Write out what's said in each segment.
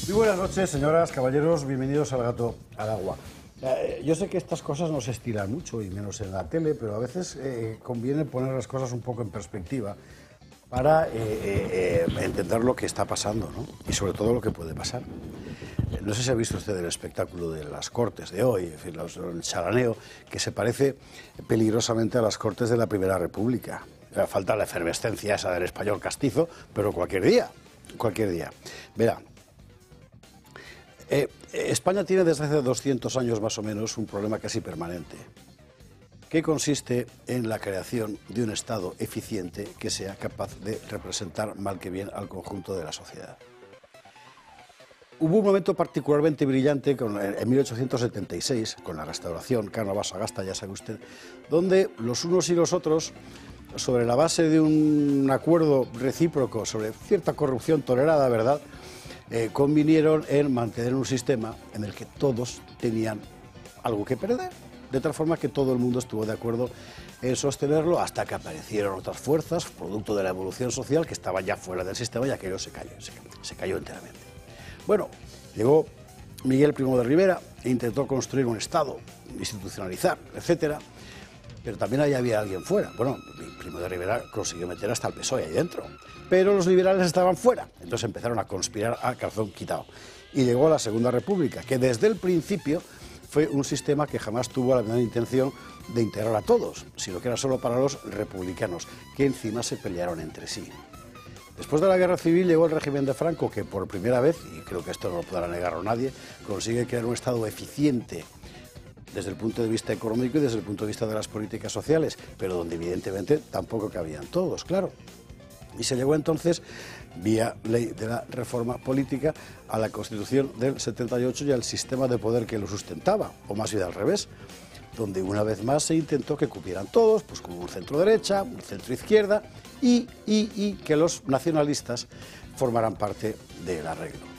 Muy buenas noches, señoras, caballeros, bienvenidos al Gato al Agua. Yo sé que estas cosas no se estilan mucho, y menos en la tele, pero a veces conviene poner las cosas un poco en perspectiva para entender lo que está pasando, ¿no? Y sobre todo lo que puede pasar. No sé si ha visto usted el espectáculo de las Cortes de hoy, en fin, el charaneo, que se parece peligrosamente a las Cortes de la Primera República. Falta la efervescencia esa del español castizo, pero cualquier día. Verá, España tiene desde hace 200 años más o menos un problema casi permanente, que consiste en la creación de un Estado eficiente que sea capaz de representar mal que bien al conjunto de la sociedad. Hubo un momento particularmente brillante en 1876, con la Restauración, Cánovas, Sagasta, ya sabe usted, donde los unos y los otros, sobre la base de un acuerdo recíproco sobre cierta corrupción tolerada, ¿verdad?, convinieron en mantener un sistema en el que todos tenían algo que perder, de tal forma que todo el mundo estuvo de acuerdo en sostenerlo hasta que aparecieron otras fuerzas, producto de la evolución social, que estaban ya fuera del sistema y aquello se cayó enteramente. Bueno, llegó Miguel Primo de Rivera e intentó construir un Estado, institucionalizar, etcétera, pero también ahí había alguien fuera. Bueno, Primo de Rivera consiguió meter hasta el PSOE ahí dentro, pero los liberales estaban fuera, entonces empezaron a conspirar a calzón quitado. Y llegó la Segunda República, que desde el principio fue un sistema que jamás tuvo la menor intención de integrar a todos, sino que era solo para los republicanos, que encima se pelearon entre sí. Después de la Guerra Civil llegó el régimen de Franco, que por primera vez, y creo que esto no lo podrá negarlo nadie, consigue crear un Estado eficiente desde el punto de vista económico y desde el punto de vista de las políticas sociales, pero donde evidentemente tampoco cabían todos, claro. Y se llegó entonces, vía ley de la reforma política, a la Constitución del 78 y al sistema de poder que lo sustentaba, o más bien al revés, donde una vez más se intentó que cupieran todos, pues como un centro derecha, un centro izquierda, y que los nacionalistas formaran parte del arreglo.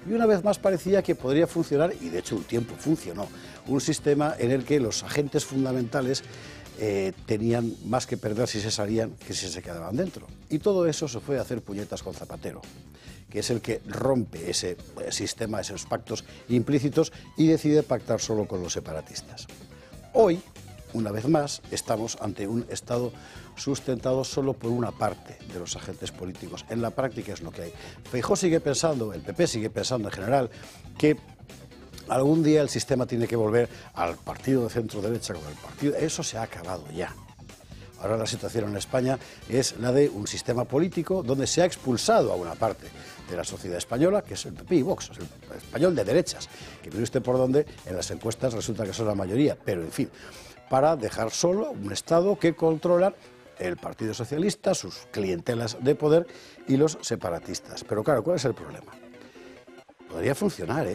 Y una vez más parecía que podría funcionar, y de hecho un tiempo funcionó, un sistema en el que los agentes fundamentales tenían más que perder si se salían que si se quedaban dentro. Y todo eso se fue a hacer puñetas con Zapatero, que es el que rompe ese sistema, esos pactos implícitos, y decide pactar solo con los separatistas. Hoy, una vez más, estamos ante un Estado sustentado solo por una parte de los agentes políticos. En la práctica es lo que hay. Feijóo sigue pensando, el PP sigue pensando en general, que algún día el sistema tiene que volver al partido de centro derecha con el partido. Eso se ha acabado ya. Ahora la situación en España es la de un sistema político donde se ha expulsado a una parte de la sociedad española, que es el PP y Vox, es el español de derechas, que mire usted por dónde, en las encuestas resulta que son la mayoría, pero en fin, para dejar solo un Estado que controla el Partido Socialista, sus clientelas de poder y los separatistas. Pero claro, ¿cuál es el problema? Podría funcionar,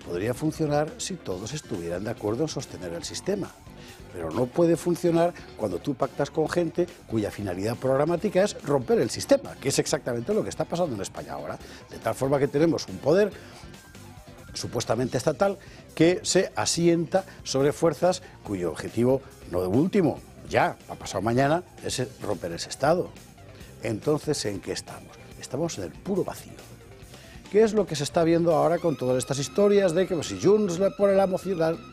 Podría funcionar si todos estuvieran de acuerdo en sostener el sistema. Pero no puede funcionar cuando tú pactas con gente cuya finalidad programática es romper el sistema, que es exactamente lo que está pasando en España ahora. De tal forma que tenemos un poder supuestamente estatal que se asienta sobre fuerzas cuyo objetivo, no de último, ya, ha pasado mañana, es romper ese Estado. Entonces, ¿en qué estamos? Estamos en el puro vacío. ¿Qué es lo que se está viendo ahora con todas estas historias de que pues, si Junts le pone la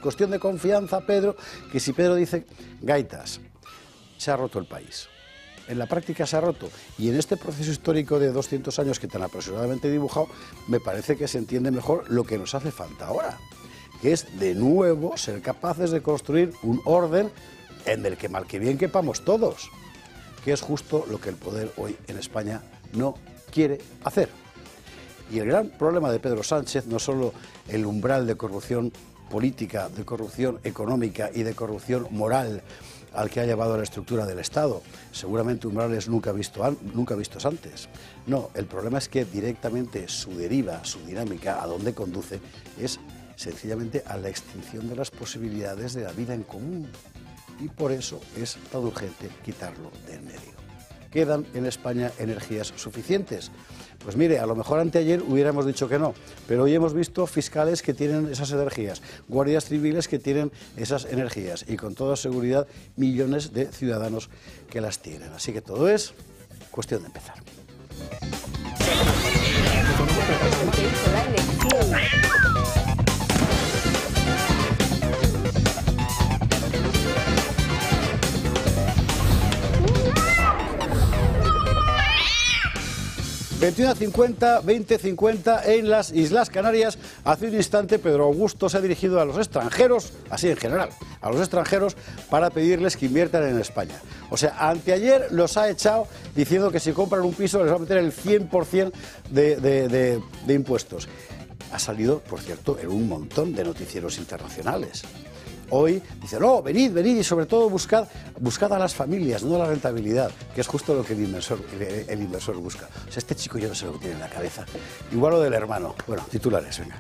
cuestión de confianza a Pedro, que si Pedro dice gaitas, se ha roto el país? En la práctica se ha roto, y en este proceso histórico de 200 años que tan apresuradamente he dibujado, me parece que se entiende mejor lo que nos hace falta ahora, que es de nuevo ser capaces de construir un orden en el que mal que bien quepamos todos, que es justo lo que el poder hoy en España no quiere hacer. Y el gran problema de Pedro Sánchez, no solo el umbral de corrupción política, de corrupción económica y de corrupción moral al que ha llevado la estructura del Estado, seguramente umbrales nunca vistos antes. No, el problema es que directamente su deriva, su dinámica, a dónde conduce, es sencillamente a la extinción de las posibilidades de la vida en común. Y por eso es tan urgente quitarlo de en medio. ¿Quedan en España energías suficientes? Pues mire, a lo mejor anteayer hubiéramos dicho que no, pero hoy hemos visto fiscales que tienen esas energías, guardias civiles que tienen esas energías y con toda seguridad millones de ciudadanos que las tienen. Así que todo es cuestión de empezar. 21:50, 20:50 en las Islas Canarias. Hace un instante Pedro Augusto se ha dirigido a los extranjeros, así en general, a los extranjeros para pedirles que inviertan en España. O sea, anteayer los ha echado diciendo que si compran un piso les va a meter el 100% de impuestos. Ha salido, por cierto, en un montón de noticieros internacionales. Hoy dice, no, venid y sobre todo buscad a las familias, no a la rentabilidad, que es justo lo que el inversor busca. O sea, este chico yo no sé lo que tiene en la cabeza. Igual lo del hermano. Bueno, titulares, venga.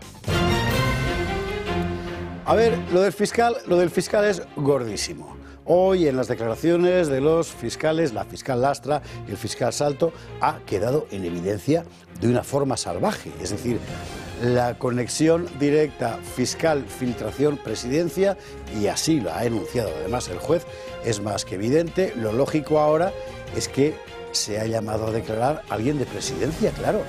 A ver, lo del fiscal es gordísimo. Hoy en las declaraciones de los fiscales, la fiscal Lastra y el fiscal Salto, ha quedado en evidencia de una forma salvaje. Es decir, la conexión directa fiscal-filtración-presidencia, y así lo ha enunciado además el juez, es más que evidente. Lo lógico ahora es que se ha llamado a declarar a alguien de presidencia, claro.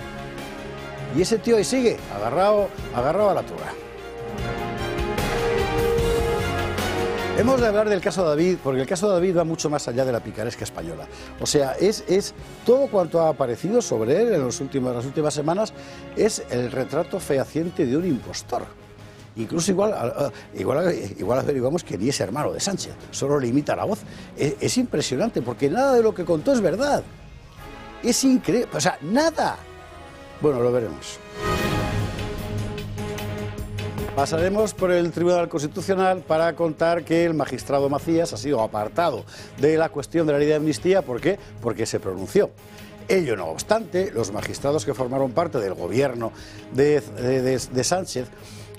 Y ese tío ahí sigue, agarrado a la turra. Hemos de hablar del caso David, porque el caso David va mucho más allá de la picaresca española. O sea, es todo cuanto ha aparecido sobre él en las últimas semanas es el retrato fehaciente de un impostor. Incluso igual averiguamos que ni es hermano de Sánchez, solo le imita la voz. Es impresionante, porque nada de lo que contó es verdad. Es increíble, o sea, nada. Bueno, lo veremos. Pasaremos por el Tribunal Constitucional para contar que el magistrado Macías ha sido apartado de la cuestión de la ley de amnistía. ¿Por qué? Porque se pronunció. Ello no obstante, los magistrados que formaron parte del gobierno de Sánchez,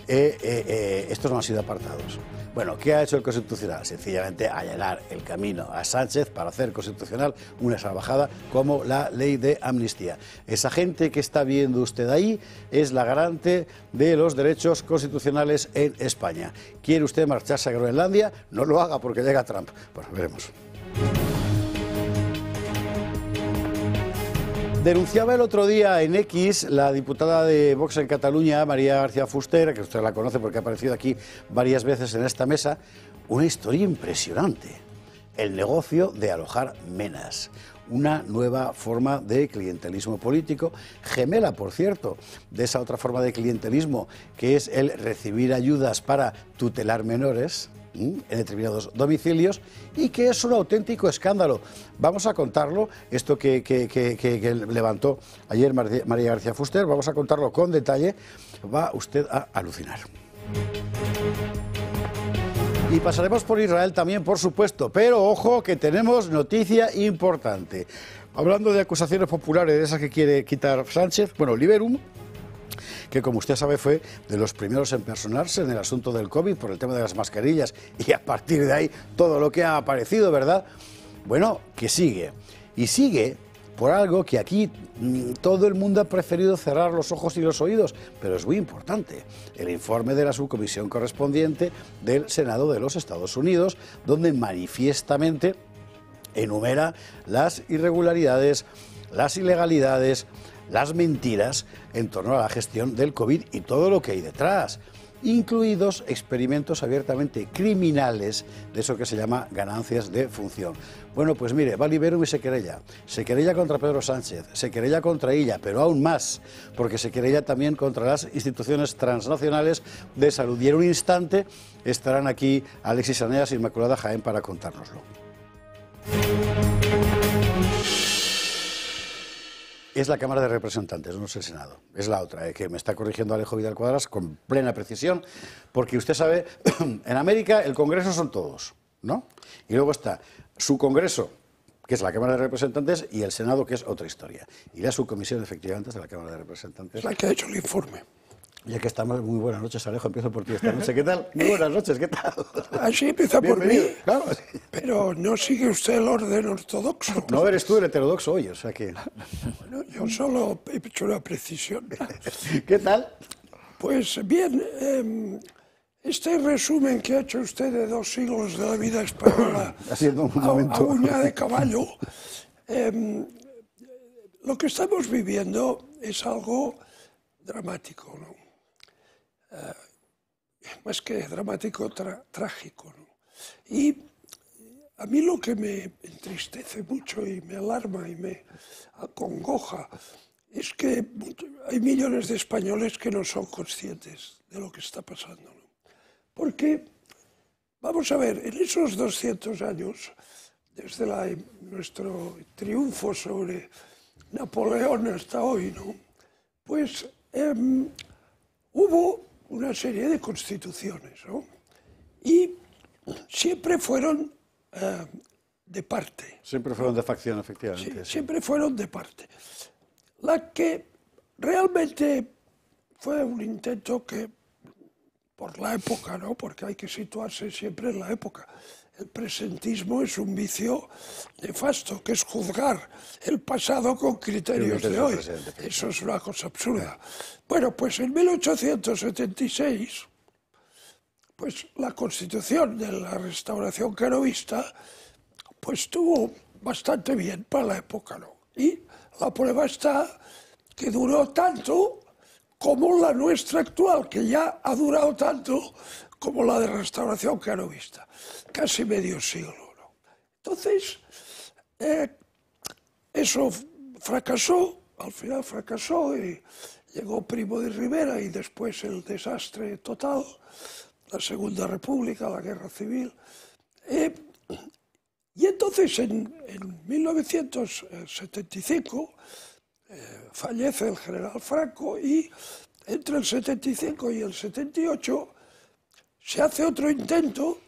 estos no han sido apartados. Bueno, ¿qué ha hecho el Constitucional? Sencillamente allanar el camino a Sánchez para hacer constitucional una salvajada como la ley de amnistía. Esa gente que está viendo usted ahí es la garante de los derechos constitucionales en España. ¿Quiere usted marcharse a Groenlandia? No lo haga porque llega Trump. Bueno, veremos. Denunciaba el otro día en X la diputada de Vox en Cataluña, María García Fuster, que usted la conoce porque ha aparecido aquí varias veces en esta mesa, una historia impresionante. El negocio de alojar menas. Una nueva forma de clientelismo político, gemela, por cierto, de esa otra forma de clientelismo que es el recibir ayudas para tutelar menores en determinados domicilios, y que es un auténtico escándalo. Vamos a contarlo, esto que levantó ayer María García Fuster, vamos a contarlo con detalle, va usted a alucinar. Y pasaremos por Israel también, por supuesto, pero ojo que tenemos noticia importante. Hablando de acusaciones populares, de esas que quiere quitar Sánchez, bueno, Liberum, que como usted sabe fue de los primeros en personarse en el asunto del COVID por el tema de las mascarillas, y a partir de ahí todo lo que ha aparecido, ¿verdad? Bueno, que sigue. Y sigue por algo que aquí todo el mundo ha preferido cerrar los ojos y los oídos, pero es muy importante. El informe de la subcomisión correspondiente del Senado de los Estados Unidos, donde manifiestamente enumera las irregularidades, las ilegalidades, las mentiras en torno a la gestión del COVID y todo lo que hay detrás, incluidos experimentos abiertamente criminales de eso que se llama ganancias de función. Bueno, pues mire, va Liberum y se querella contra Pedro Sánchez, se querella contra ella, pero aún más, porque se querella también contra las instituciones transnacionales de salud. Y en un instante estarán aquí Alexis Aneas e Inmaculada Jaén para contárnoslo. Es la Cámara de Representantes, no es el Senado, es la otra, que me está corrigiendo Alejo Vidal Quadras con plena precisión, porque usted sabe, en América el Congreso son todos, ¿no? Y luego está su Congreso, que es la Cámara de Representantes, y el Senado, que es otra historia. Y la subcomisión, efectivamente, es de la Cámara de Representantes. Es la que ha hecho el informe. Ya que estamos, muy buenas noches, Alejo, empiezo por ti esta noche. ¿Qué tal? Muy buenas noches, ¿qué tal? Así empieza por mí. Claro. Pero no sigue usted el orden ortodoxo. No eres tú el heterodoxo hoy, o sea que... Bueno, yo solo he hecho una precisión. ¿Qué tal? Pues bien, este resumen que ha hecho usted de 2 siglos de la vida española a uña de caballo, lo que estamos viviendo es algo dramático, ¿no? Más que dramático, trágico, ¿no? Y a mí lo que me entristece mucho y me alarma y me acongoja es que hay millones de españoles que no son conscientes de lo que está pasando, ¿no? Porque, vamos a ver, en esos 200 años, desde nuestro triunfo sobre Napoleón hasta hoy, ¿no? Pues hubo una serie de constituciones, ¿no? Y siempre fueron de parte. Siempre fueron de facción, efectivamente. Sí, siempre fueron de parte. La que realmente fue un intento que, por la época, ¿no? Porque hay que situarse siempre en la época. El presentismo es un vicio nefasto, que es juzgar el pasado con criterios de hoy. Eso es una cosa absurda. Bueno, pues en 1876, pues la Constitución de la Restauración canovista, pues estuvo bastante bien para la época, ¿no? Y la prueba está que duró tanto como la nuestra actual, que ya ha durado tanto como la de Restauración canovista, casi medio siglo, ¿no? Entonces, eso fracasó, al final fracasó, y llegó Primo de Rivera y después el desastre total, la Segunda República, la Guerra Civil. Y entonces, en 1975, fallece el general Franco y entre el 75 y el 78 se hace otro intento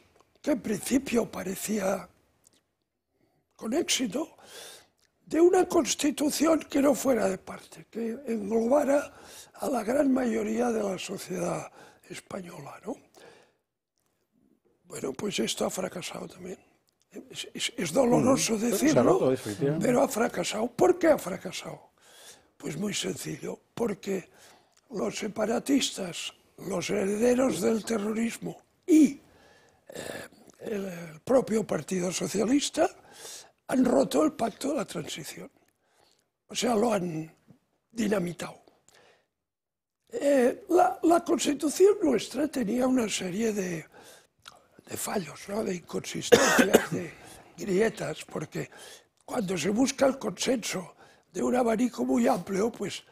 que en principio parecía con éxito, de una constitución que no fuera de parte, que englobara a la gran mayoría de la sociedad española, ¿no? Bueno, pues esto ha fracasado también. Es doloroso decirlo, pero ha fracasado. ¿Por qué ha fracasado? Pues muy sencillo, porque los separatistas, los herederos del terrorismo y el propio Partido Socialista han roto el pacto de la transición. O sea, lo han dinamitado. La Constitución nuestra tenía una serie de fallos, ¿no? De inconsistencias, de grietas, porque cuando se busca el consenso de un abanico muy amplio, pues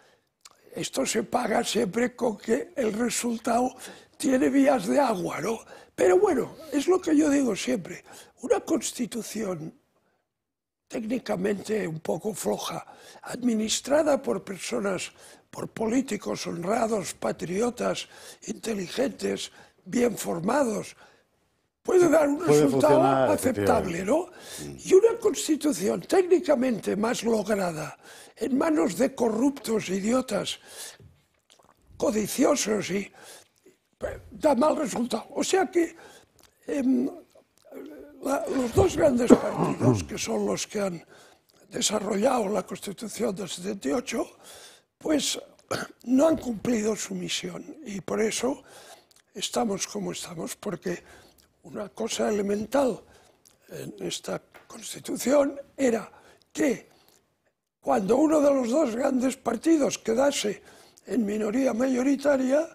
esto se paga siempre con que el resultado tiene vías de agua, ¿no? Pero bueno, es lo que yo digo siempre, una Constitución técnicamente un poco floja, administrada por personas, por políticos honrados, patriotas, inteligentes, bien formados, puede dar un resultado aceptable, ¿no? Y una Constitución técnicamente más lograda en manos de corruptos, idiotas, codiciosos, y da mal resultado. O sea que los dos grandes partidos, que son los que han desarrollado la Constitución del 78, pues no han cumplido su misión. Y por eso estamos como estamos, porque una cosa elemental en esta Constitución era que cuando uno de los dos grandes partidos quedase en minoría mayoritaria,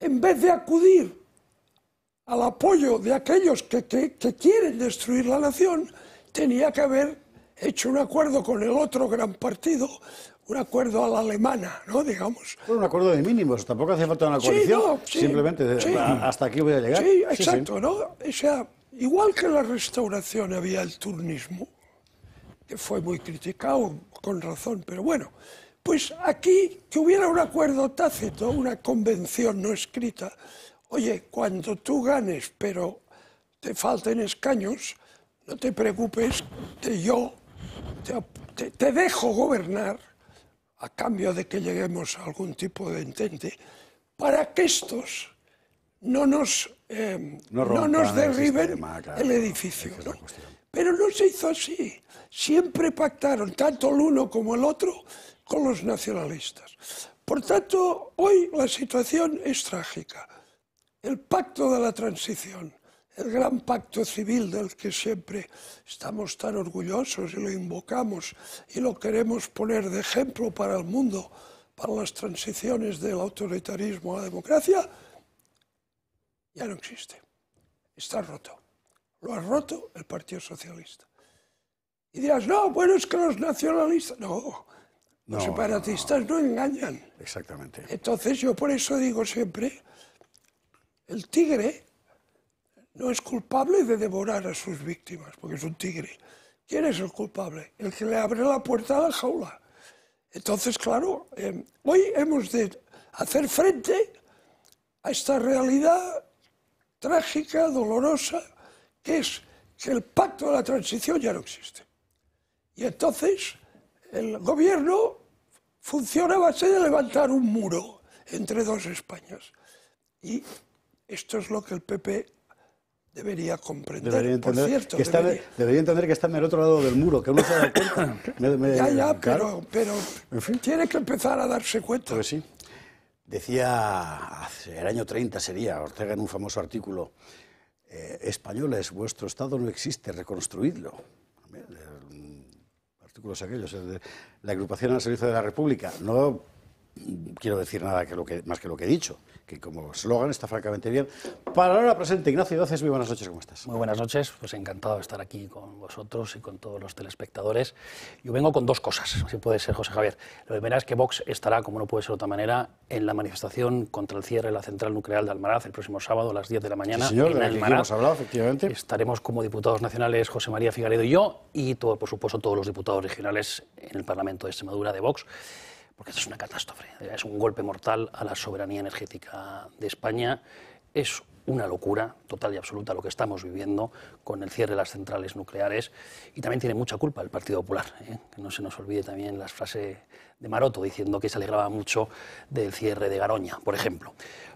en vez de acudir al apoyo de aquellos que quieren destruir la nación, tenía que haber hecho un acuerdo con el otro gran partido, un acuerdo a la alemana, ¿no? Digamos. Un acuerdo de mínimos, tampoco hace falta una coalición, simplemente hasta aquí voy a llegar. Sí, exacto, ¿no? O sea, igual que en la Restauración había el turnismo, que fue muy criticado, con razón, pero bueno, pues aquí que hubiera un acuerdo tácito, una convención no escrita. Oye, cuando tú ganes, pero te falten escaños, no te preocupes, yo te dejo gobernar a cambio de que lleguemos a algún tipo de entente, para que estos no nos derriben el edificio, ¿no? Pero no se hizo así. Siempre pactaron, tanto el uno como el otro, con los nacionalistas. Por tanto, hoy la situación es trágica. El pacto de la transición, el gran pacto civil del que siempre estamos tan orgullosos y lo invocamos y lo queremos poner de ejemplo para el mundo, para las transiciones del autoritarismo a la democracia, ya no existe. Está roto. Lo ha roto el Partido Socialista. Y dirás, no, bueno, es que los nacionalistas... No, Los separatistas no engañan. Exactamente. Entonces yo por eso digo siempre, el tigre no es culpable de devorar a sus víctimas, porque es un tigre. ¿Quién es el culpable? El que le abre la puerta a la jaula. Entonces, claro, hoy hemos de hacer frente a esta realidad trágica, dolorosa, que es que el pacto de la transición ya no existe. Y entonces el gobierno funciona a base de levantar un muro entre dos Españas. Y esto es lo que el PP debería comprender. Debería entender, por cierto, debería entender que está en el otro lado del muro, que uno se da cuenta. Claro, pero en fin, tiene que empezar a darse cuenta. Pues sí. Decía, hace el año 30 sería, Ortega en un famoso artículo, españoles, vuestro Estado no existe, reconstruidlo. Artículos aquellos, la agrupación al servicio de la República. No quiero decir nada más que lo que he dicho, que como eslogan está francamente bien. Para la hora presente, Ignacio Doces, muy buenas noches, ¿cómo estás? Muy buenas noches, pues encantado de estar aquí con vosotros y con todos los telespectadores. Yo vengo con dos cosas, si puede ser, José Javier. La primera es que Vox estará, como no puede ser de otra manera, en la manifestación contra el cierre de la central nuclear de Almaraz el próximo sábado a las 10 de la mañana. Sí, señor, en de la que hemos hablado, efectivamente. Estaremos como diputados nacionales José María Figaredo y yo, y todo, por supuesto todos los diputados regionales en el Parlamento de Extremadura de Vox, porque esto es una catástrofe, es un golpe mortal a la soberanía energética de España, es una locura total y absoluta lo que estamos viviendo con el cierre de las centrales nucleares, y también tiene mucha culpa el Partido Popular, que no se nos olvide también las frases de Maroto diciendo que se alegraba mucho del cierre de Garoña, por ejemplo.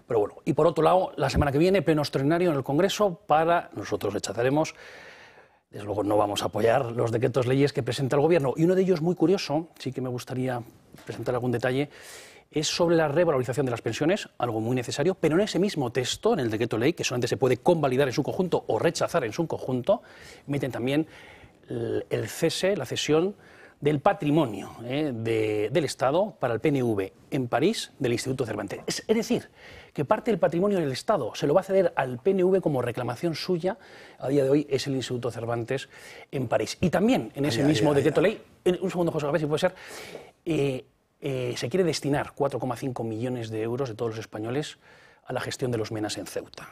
Pero bueno, y por otro lado, la semana que viene, pleno extraordinario en el Congreso, nosotros rechazaremos. Desde luego no vamos a apoyar los decretos leyes que presenta el Gobierno. Y uno de ellos muy curioso, sí que me gustaría presentar algún detalle, es sobre la revalorización de las pensiones, algo muy necesario, pero en ese mismo texto, en el decreto ley, que solamente se puede convalidar en su conjunto o rechazar en su conjunto, meten también el cese, la cesión del patrimonio del Estado para el PNV en París del Instituto Cervantes. Es decir, que parte del patrimonio del Estado se lo va a ceder al PNV como reclamación suya, a día de hoy es el Instituto Cervantes en París. Y también en ese mismo decreto ley, un segundo, José, a ver si puede ser, se quiere destinar 4,5 millones de euros de todos los españoles a la gestión de los menas en Ceuta.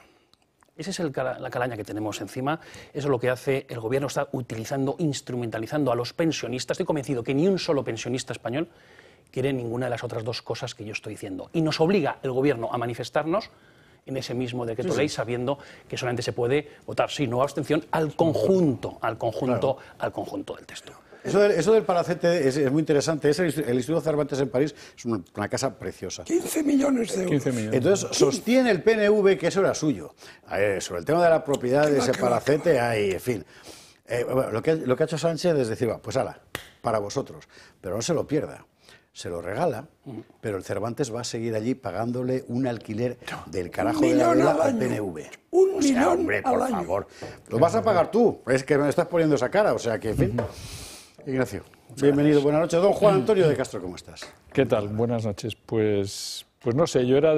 Esa es la calaña que tenemos encima, eso es lo que hace el Gobierno, está utilizando, instrumentalizando a los pensionistas. Estoy convencido que ni un solo pensionista español quiere ninguna de las otras dos cosas que yo estoy diciendo. Y nos obliga el Gobierno a manifestarnos en ese mismo decreto ley, sabiendo que solamente se puede votar sí, no abstención al conjunto del texto. Eso del palacete es muy interesante. El Instituto Cervantes en París es una casa preciosa. 15 millones de euros. 15 millones. Entonces, sostiene el PNV que eso era suyo. Sobre el tema de la propiedad de ese palacete, en fin. Lo que ha hecho Sánchez es decir, pues ala, para vosotros. Pero no se lo pierda. Se lo regala, pero el Cervantes va a seguir allí pagándole un alquiler del carajo de la vida al PNV. Un millón hombre, por favor. Lo vas a pagar tú. Es que me estás poniendo esa cara, o sea que, en fin. Ignacio, bienvenido, buenas noches. Don Juan Antonio de Castro, ¿cómo estás? ¿Qué tal? Buenas noches. Pues no sé, yo era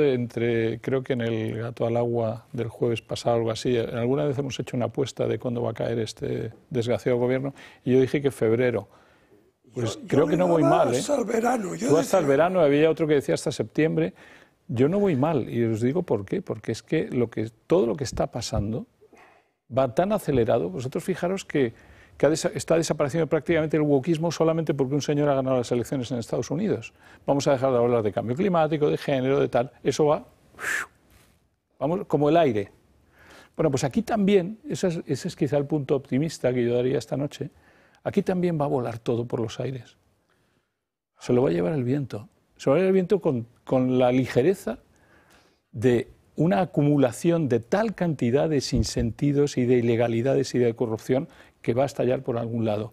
creo que en el gato al agua del jueves pasado, algo así, alguna vez hemos hecho una apuesta de cuándo va a caer este desgraciado gobierno, y yo dije que febrero. Pues creo que no voy mal, ¿eh? Hasta el verano. Tú hasta el verano, había otro que decía hasta septiembre. Yo no voy mal, y os digo por qué. Porque es que todo lo que está pasando va tan acelerado. Vosotros fijaros que está desapareciendo prácticamente el wokismo solamente porque un señor ha ganado las elecciones en Estados Unidos. Vamos a dejar de hablar de cambio climático, de género, de tal. Eso va, vamos, como el aire. Bueno, pues aquí también, ese es quizá el punto optimista que yo daría esta noche, aquí también va a volar todo por los aires. Se lo va a llevar el viento. Se lo va a llevar el viento con la ligereza de una acumulación de tal cantidad de sinsentidos y de ilegalidades y de corrupción que va a estallar por algún lado.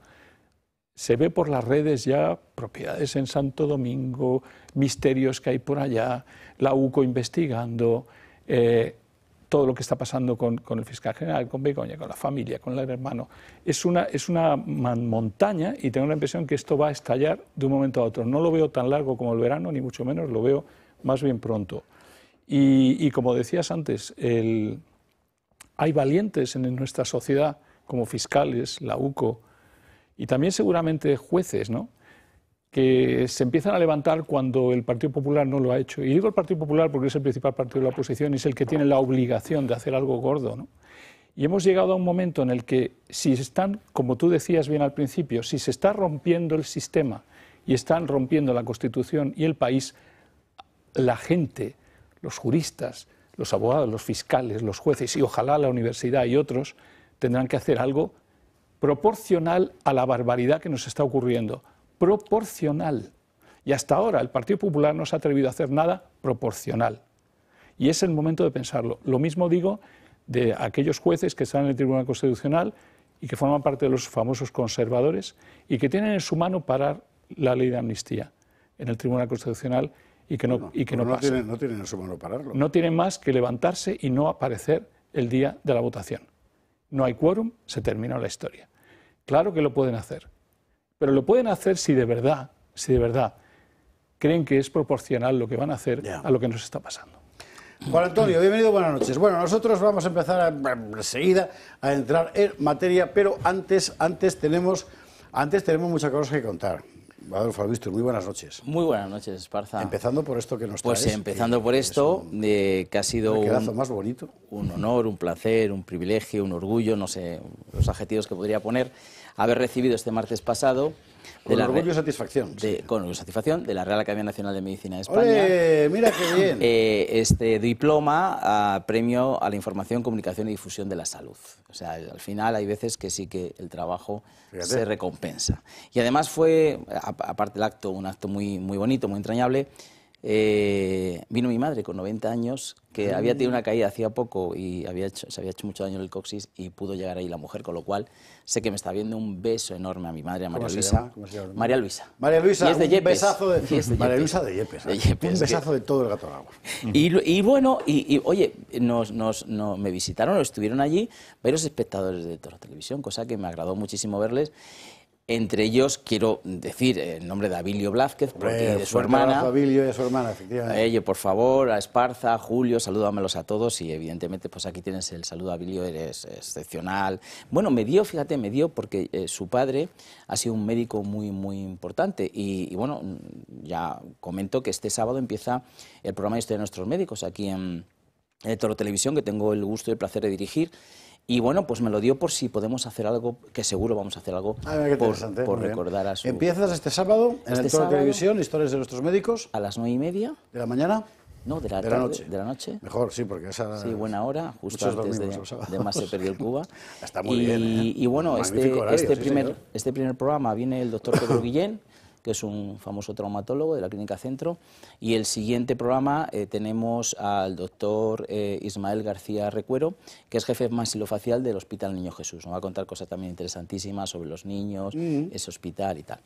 Se ve por las redes ya propiedades en Santo Domingo, misterios que hay por allá, la UCO investigando, todo lo que está pasando con el fiscal general, con Begoña, con la familia, con el hermano. Es una montaña, y tengo la impresión que esto va a estallar de un momento a otro. No lo veo tan largo como el verano, ni mucho menos, lo veo más bien pronto. Y como decías antes, hay valientes en nuestra sociedad, como fiscales, la UCO, y también seguramente jueces, ¿no?, que se empiezan a levantar cuando el Partido Popular no lo ha hecho. Y digo el Partido Popular porque es el principal partido de la oposición y es el que tiene la obligación de hacer algo gordo, ¿no? Y hemos llegado a un momento en el que, si están, como tú decías bien al principio, si se está rompiendo el sistema y están rompiendo la Constitución y el país, la gente, los juristas, los abogados, los fiscales, los jueces y ojalá la universidad y otros tendrán que hacer algo proporcional a la barbaridad que nos está ocurriendo. Proporcional. Y hasta ahora el Partido Popular no se ha atrevido a hacer nada proporcional. Y es el momento de pensarlo. Lo mismo digo de aquellos jueces que están en el Tribunal Constitucional y que forman parte de los famosos conservadores y que tienen en su mano parar la ley de amnistía en el Tribunal Constitucional y que no pasa. No tienen en su mano pararlo. No tienen más que levantarse y no aparecer el día de la votación. No hay quórum, se termina la historia. Claro que lo pueden hacer, pero lo pueden hacer si de verdad creen que es proporcional lo que van a hacer a lo que nos está pasando. Juan Antonio, bienvenido, buenas noches. Bueno, nosotros vamos a empezar enseguida a entrar en materia, pero antes tenemos muchas cosas que contar. Adolfo Albistur, muy buenas noches. Muy buenas noches, Esparza. Empezando por esto que nos traes. Pues empezando por esto, que ha sido más bonito. Un honor, un placer, un privilegio, un orgullo, no sé, los adjetivos que podría poner, haber recibido este martes pasado... Con orgullo y satisfacción. Con orgullo y satisfacción de la Real Academia Nacional de Medicina de España. ¡Ole! ¡Mira qué bien! Este diploma, premio a la información, comunicación y difusión de la salud. O sea, al final hay veces que sí que el trabajo se recompensa. Y además fue, aparte del acto, un acto muy, muy bonito, muy entrañable. Vino mi madre con 90 años, que había tenido una caída hacía poco y se había hecho mucho daño en el coxis y pudo llegar ahí la mujer, con lo cual sé que me está viendo. Un beso enorme a mi madre, a María Luisa. ¿Cómo se llama? María Luisa. María Luisa, y es de un Yepes. besazo de María Luisa de Yepes. Un besazo de todo el gato al agua. Y bueno, oye, me visitaron, estuvieron allí varios espectadores de Toro Televisión, cosa que me agradó muchísimo verles. Entre ellos quiero decir el nombre de Abilio Blázquez, porque de su hermana. Abilio y de su hermana, efectivamente. Oye, por favor, a Esparza, a Julio, salúdamelos a todos y evidentemente pues aquí tienes el saludo a Abilio, eres excepcional. Bueno, me dio porque su padre ha sido un médico muy, muy importante y bueno, ya comento que este sábado empieza el programa de Historia de Nuestros Médicos aquí en Toro Televisión, que tengo el gusto y el placer de dirigir. Y bueno, pues me lo dio por si podemos hacer algo, que seguro vamos a hacer algo por recordar a su... ¿Empiezas este sábado en el Toro Televisión, Historias de Nuestros Médicos? A las 9:30. ¿De la mañana? No, de la tarde, de la noche. Mejor, sí, porque esa... Sí, buena hora, justo antes de más se perdió el Cuba. Está muy bien, ¿eh? Y bueno, horario, este primer programa viene el doctor Pedro Guillén, que es un famoso traumatólogo de la Clínica Centro, y el siguiente programa tenemos al doctor Ismael García Recuero, que es jefe maxilofacial del Hospital Niño Jesús. Nos va a contar cosas también interesantísimas sobre los niños, ese hospital y tal.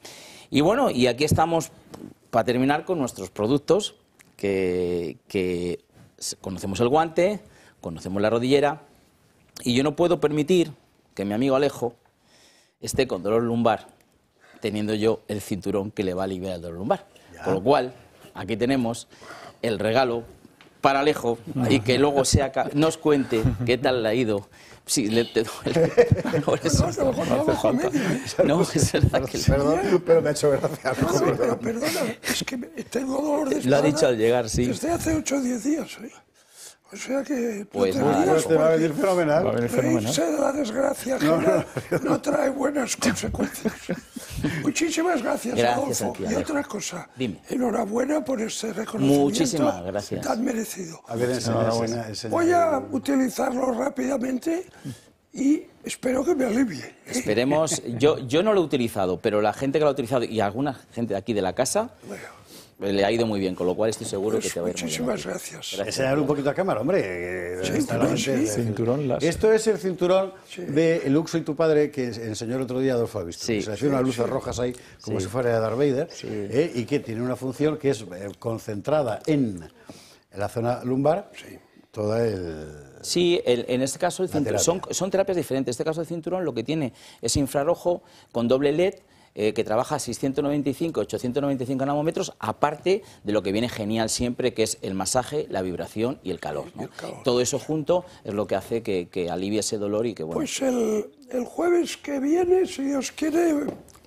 Y bueno, y aquí estamos para terminar con nuestros productos, que conocemos el guante, conocemos la rodillera, y yo no puedo permitir que mi amigo Alejo esté con dolor lumbar, teniendo yo el cinturón que le va a aliviar el dolor lumbar. Con lo cual, aquí tenemos el regalo para Alejo y que luego nos cuente qué tal le ha ido. Sí, te duele. No, es verdad que... Perdón, pero me ha hecho gracia. Pero perdona, es que tengo dolor de espalda. Lo ha dicho al llegar, sí. Desde hace 8 o 10 días, ¿eh? O sea que... Pues te va a venir fenomenal. Va a venir fenomenal. Reírse de la desgracia no trae buenas consecuencias. Muchísimas gracias, Adolfo. Y otra cosa, dime. Enhorabuena por este reconocimiento. Muchísimas gracias. Tan merecido. A ver, enseña. Voy a utilizarlo rápidamente y espero que me alivie. Esperemos. Yo no lo he utilizado, pero la gente que lo ha utilizado y alguna gente de aquí de la casa... le ha ido muy bien, con lo cual estoy seguro que te va a ir muy bien. Muchísimas gracias. Enseñar un poquito a cámara, hombre. Cinturón láser. Esto es el cinturón de Luxo y tu padre que enseñó el otro día Adolfo Albistur. Sí. Se le hacen unas luces rojas ahí, como si fuera Darth Vader, y que tiene una función que es concentrada en la zona lumbar, toda el... Sí, en este caso el cinturón son terapias diferentes. En este caso el cinturón lo que tiene es infrarrojo con doble LED, que trabaja a 695, 895 nanómetros, aparte de lo que viene genial siempre, que es el masaje, la vibración y el calor, ¿no? Todo eso junto es lo que hace que alivie ese dolor y que bueno. Pues el jueves que viene, si Dios quiere,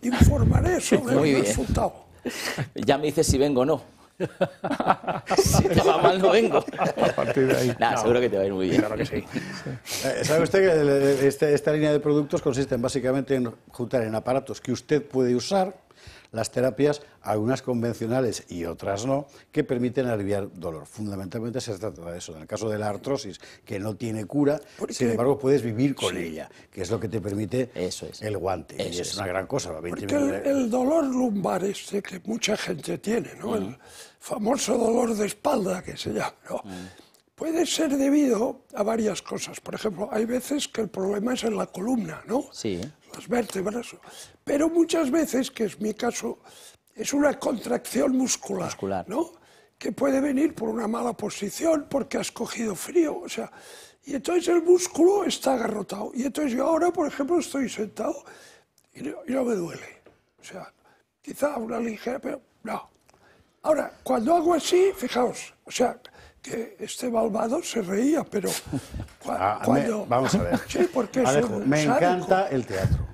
informaré sobre el resultado. Ya me dices si vengo o no. Si te va mal, no vengo. A partir de ahí. Nada, seguro que te va a ir muy bien. Claro que sí. ¿Sabe usted que esta línea de productos consiste básicamente en juntar en aparatos que usted puede usar las terapias, algunas convencionales y otras no, que permiten aliviar dolor? Fundamentalmente se trata de eso. En el caso de la artrosis, que no tiene cura, sin embargo puedes vivir con ella, que es lo que te permite el guante. Y es una gran cosa. Porque el dolor lumbar que mucha gente tiene, ¿no? El famoso dolor de espalda que se llama, ¿no? Puede ser debido a varias cosas. Por ejemplo, hay veces que el problema es en la columna, ¿no? Sí. Las vértebras. Pero muchas veces, que es mi caso, es una contracción muscular, ¿no? Que puede venir por una mala posición, porque has cogido frío, o sea, y entonces el músculo está agarrotado. Y entonces yo ahora, por ejemplo, estoy sentado y no me duele. O sea, quizá una ligera, pero no. Ahora, cuando hago así, fijaos, o sea, que este malvado se reía, pero cuando... Vamos a ver. Sí, porque Alejo, me encanta el teatro.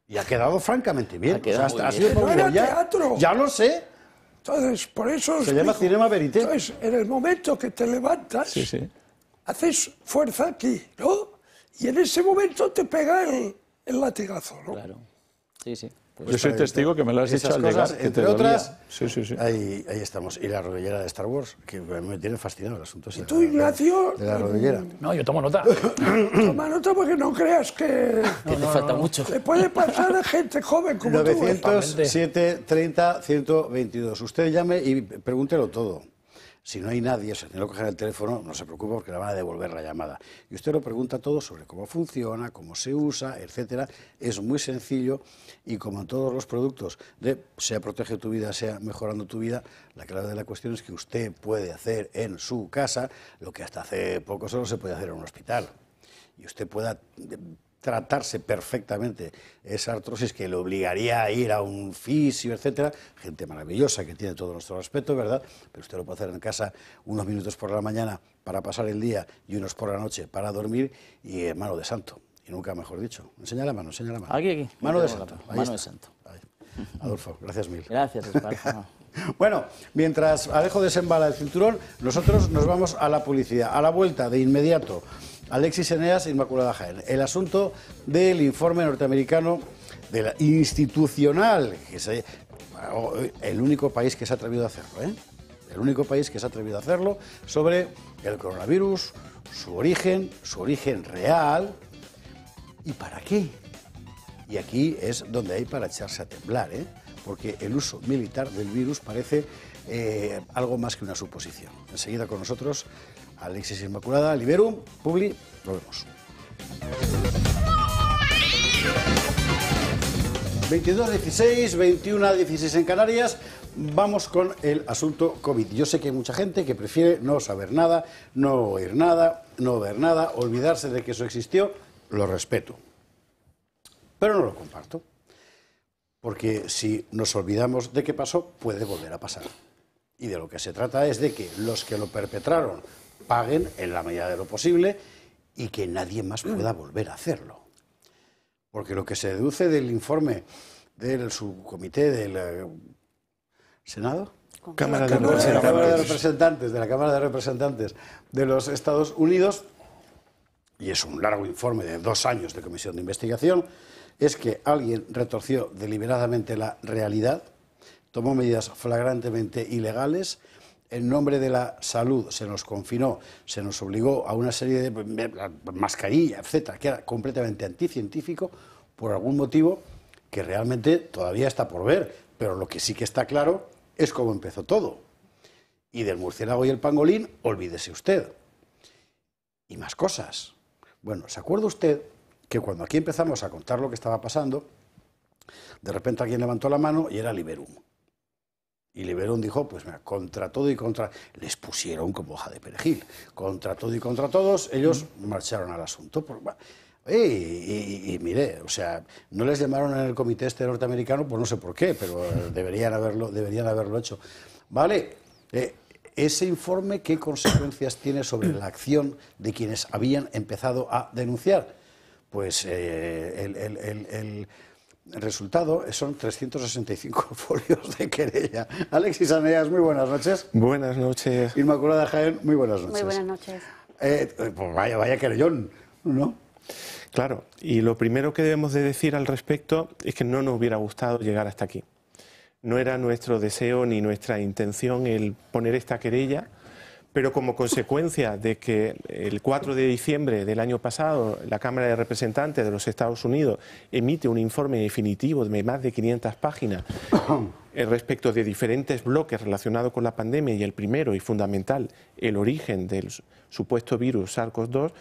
Y ha quedado francamente bien. Ha sido no era teatro. Ya lo sé. Entonces, por eso... Se llama Cinema Verité. Entonces, en el momento que te levantas, haces fuerza aquí, ¿no? Y en ese momento te pega el latigazo, ¿no? Claro. Sí, sí. Pues yo soy testigo que me lo has dicho al llegar, que entre te otras, dolía. Ahí estamos. Y la rodillera de Star Wars, que me tiene fascinado el asunto. ¿Y tú, Ignacio? De la rodillera. No, yo tomo nota. Toma nota porque no creas que te falta mucho. le puede pasar a gente joven como 907 30 122. Usted llame y pregúntelo todo. Si no hay nadie, o sea, si no coger el teléfono, no se preocupe porque le van a devolver la llamada. Y usted lo pregunta todo sobre cómo funciona, cómo se usa, etcétera. Es muy sencillo y como en todos los productos, sea Protege tu Vida, sea Mejorando tu Vida, la clave de la cuestión es que usted puede hacer en su casa lo que hasta hace poco solo se puede hacer en un hospital. Y usted pueda tratarse perfectamente esa artrosis que le obligaría a ir a un fisio, etcétera. Gente maravillosa que tiene todo nuestro respeto, ¿verdad? Pero usted lo puede hacer en casa unos minutos por la mañana para pasar el día y unos por la noche para dormir y mano de santo. Y nunca mejor dicho. Enseña la mano, enseña la mano. Aquí. Mano de santo. Mano de santo. Ahí. Adolfo, gracias mil. Gracias, Esparza. Bueno, mientras Alejo desembala el cinturón, nosotros nos vamos a la publicidad. A la vuelta, de inmediato, Alexis Eneas, Inmaculada Jaén. El asunto del informe norteamericano institucional, que es el único país que se ha atrevido a hacerlo, ¿eh? El único país que se ha atrevido a hacerlo sobre el coronavirus, su origen real y para qué. Y aquí es donde hay para echarse a temblar, ¿eh? Porque el uso militar del virus parece algo más que una suposición. Enseguida con nosotros, Alexis Inmaculada, Liberum, Publi, nos vemos. 22:16, 21:16 en Canarias. Vamos con el asunto COVID. Yo sé que hay mucha gente que prefiere no saber nada, no oír nada, no ver nada, olvidarse de que eso existió. Lo respeto, pero no lo comparto. Porque si nos olvidamos de qué pasó, puede volver a pasar. Y de lo que se trata es de que los que lo perpetraron paguen en la medida de lo posible y que nadie más pueda volver a hacerlo. Porque lo que se deduce del informe del subcomité del Senado, de la Cámara de Representantes de los Estados Unidos, y es un largo informe de 2 años de comisión de investigación, es que alguien retorció deliberadamente la realidad, tomó medidas flagrantemente ilegales, en nombre de la salud se nos confinó, se nos obligó a una serie de mascarilla, etcétera, que era completamente anticientífico por algún motivo que realmente todavía está por ver, pero lo que sí que está claro es cómo empezó todo. Y del murciélago y el pangolín, olvídese usted. Y más cosas. Bueno, ¿se acuerda usted que cuando aquí empezamos a contar lo que estaba pasando, de repente alguien levantó la mano y era Liberum? Y Liberum dijo, pues mira, contra todo y contra... Les pusieron como hoja de perejil. Contra todo y contra todos, ellos marcharon al asunto. Y mire, o sea, no les llamaron en el comité este norteamericano, pues no sé por qué, pero deberían haberlo hecho. Vale, ese informe, ¿qué consecuencias tiene sobre la acción de quienes habían empezado a denunciar? Pues el El resultado son 365 folios de querella. Alexis Aneas, muy buenas noches. Buenas noches. Inmaculada Jaén, muy buenas noches. Muy buenas noches. Pues vaya querellón, ¿no? Claro, y lo primero que debemos de decir al respecto es que no nos hubiera gustado llegar hasta aquí. No era nuestro deseo ni nuestra intención el poner esta querella, pero como consecuencia de que el 4 de diciembre del año pasado la Cámara de Representantes de los Estados Unidos emite un informe definitivo de más de 500 páginas respecto de diferentes bloques relacionados con la pandemia, y el primero y fundamental, el origen del supuesto virus SARS-CoV-2,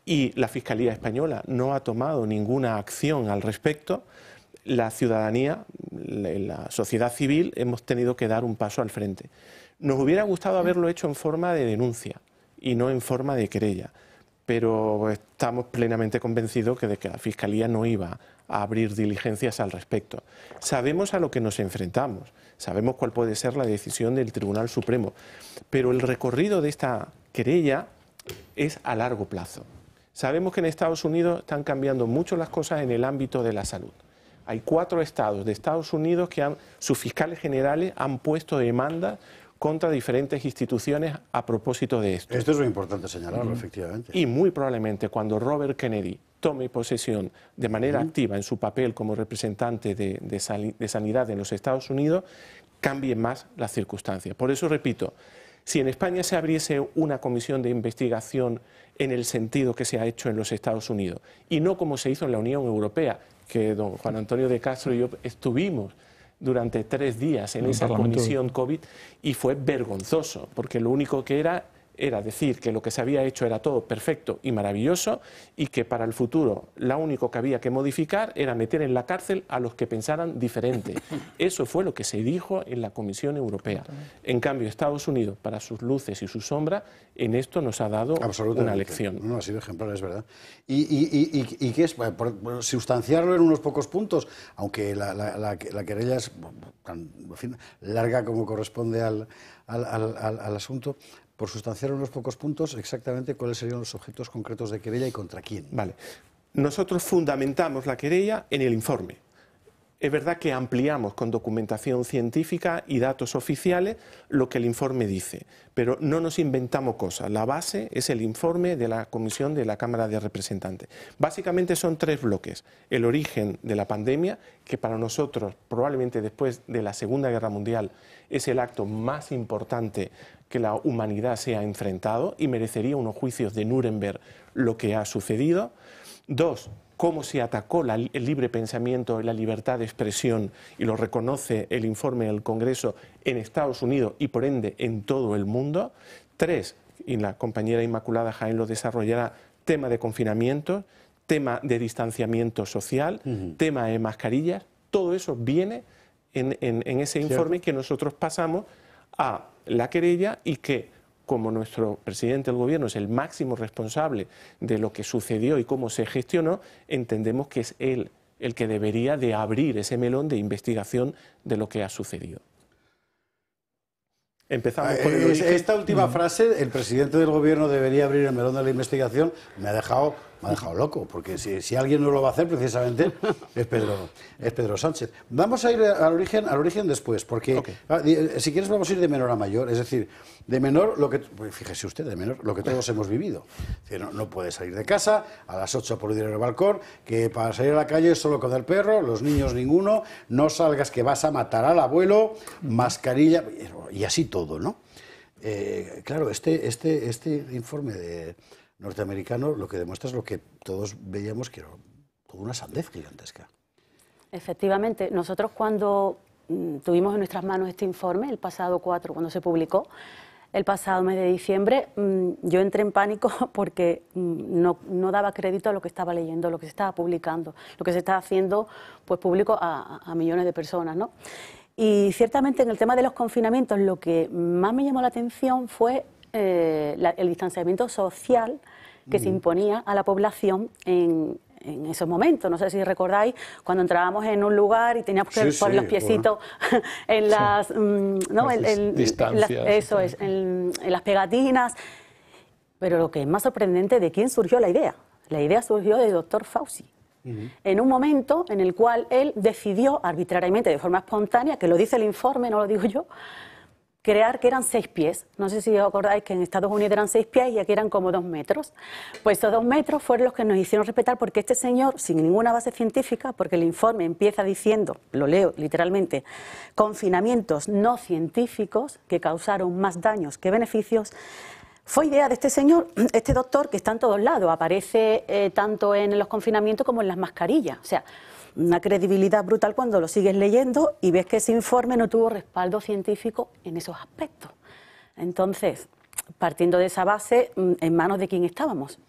y la Fiscalía Española no ha tomado ninguna acción al respecto, la ciudadanía, la sociedad civil, hemos tenido que dar un paso al frente. Nos hubiera gustado haberlo hecho en forma de denuncia y no en forma de querella, pero estamos plenamente convencidos de que la Fiscalía no iba a abrir diligencias al respecto. Sabemos a lo que nos enfrentamos, sabemos cuál puede ser la decisión del Tribunal Supremo, pero el recorrido de esta querella es a largo plazo. Sabemos que en Estados Unidos están cambiando mucho las cosas en el ámbito de la salud. Hay 4 estados de Estados Unidos que sus fiscales generales han puesto demandas contra diferentes instituciones a propósito de esto. Esto es muy importante señalarlo, efectivamente. Y muy probablemente cuando Robert Kennedy tome posesión de manera activa en su papel como representante de sanidad en los Estados Unidos, cambien más las circunstancias. Por eso repito, si en España se abriese una comisión de investigación en el sentido que se ha hecho en los Estados Unidos, y no como se hizo en la Unión Europea, que don Juan Antonio de Castro y yo estuvimos durante 3 días en esa comisión COVID, y fue vergonzoso, porque lo único que era decir que lo que se había hecho era todo perfecto y maravilloso, y que para el futuro lo único que había que modificar era meter en la cárcel a los que pensaran diferente. Eso fue lo que se dijo en la Comisión Europea. En cambio, Estados Unidos, para sus luces y sus sombras, en esto nos ha dado una lección. No, ha sido ejemplar, es verdad. ¿Y qué es? Por sustanciarlo en unos pocos puntos, aunque la querella es tan, en fin, larga como corresponde al asunto. Por sustanciar unos pocos puntos, exactamente cuáles serían los objetos concretos de querella y contra quién. Vale. Nosotros fundamentamos la querella en el informe. Es verdad que ampliamos con documentación científica y datos oficiales lo que el informe dice, pero no nos inventamos cosas. La base es el informe de la Comisión de la Cámara de Representantes. Básicamente son 3 bloques. El origen de la pandemia, que para nosotros, probablemente después de la Segunda Guerra Mundial, es el acto más importante que la humanidad se ha enfrentado y merecería unos juicios de Nuremberg lo que ha sucedido. 2, cómo se atacó el libre pensamiento y la libertad de expresión, y lo reconoce el informe del Congreso en Estados Unidos y por ende en todo el mundo. 3, y la compañera Inmaculada Jaén lo desarrollará, tema de confinamiento, tema de distanciamiento social, tema de mascarillas. Todo eso viene en ese informe que nosotros pasamos a la querella, y que, como nuestro presidente del Gobierno es el máximo responsable de lo que sucedió y cómo se gestionó, entendemos que es él el que debería de abrir ese melón de investigación de lo que ha sucedido. Empezamos con el origen. Esta última frase, el presidente del Gobierno debería abrir el melón de la investigación, me ha dejado loco, porque si alguien no lo va a hacer, precisamente es Pedro Sánchez. Vamos a ir al origen después, porque si quieres vamos a ir de menor a mayor, es decir, de menor, pues fíjese usted, de menor lo que todos hemos vivido. Es decir, no puede salir de casa, a las 8 por ir al balcón, que para salir a la calle solo con el perro, los niños ninguno, no salgas que vas a matar al abuelo, mascarilla, y así todo, ¿no? Claro, este informe norteamericano lo que demuestra es lo que todos veíamos, que era toda una sandez gigantesca. Efectivamente, nosotros cuando tuvimos en nuestras manos este informe, el pasado 4, cuando se publicó, el pasado mes de diciembre, yo entré en pánico porque no daba crédito a lo que estaba leyendo, lo que se estaba publicando, lo que se estaba haciendo pues, público a millones de personas, ¿no? Y ciertamente en el tema de los confinamientos lo que más me llamó la atención fue el distanciamiento social que se imponía a la población en esos momentos. No sé si recordáis cuando entrábamos en un lugar y teníamos que poner los piecitos en las distancias, en las pegatinas. Pero lo que es más sorprendente, ¿de quién surgió la idea? La idea surgió del doctor Fauci. en un momento en el cual él decidió arbitrariamente, de forma espontánea, que lo dice el informe, no lo digo yo, crear que eran 6 pies. No sé si os acordáis que en Estados Unidos eran 6 pies y aquí eran como 2 metros. Pues esos 2 metros fueron los que nos hicieron respetar, porque este señor, sin ninguna base científica, porque el informe empieza diciendo, lo leo literalmente, confinamientos no científicos que causaron más daños que beneficios, fue idea de este señor, este doctor, que está en todos lados, aparece tanto en los confinamientos como en las mascarillas. O sea, una credibilidad brutal cuando lo sigues leyendo y ves que ese informe no tuvo respaldo científico en esos aspectos. Entonces, partiendo de esa base, ¿en manos de quién estábamos?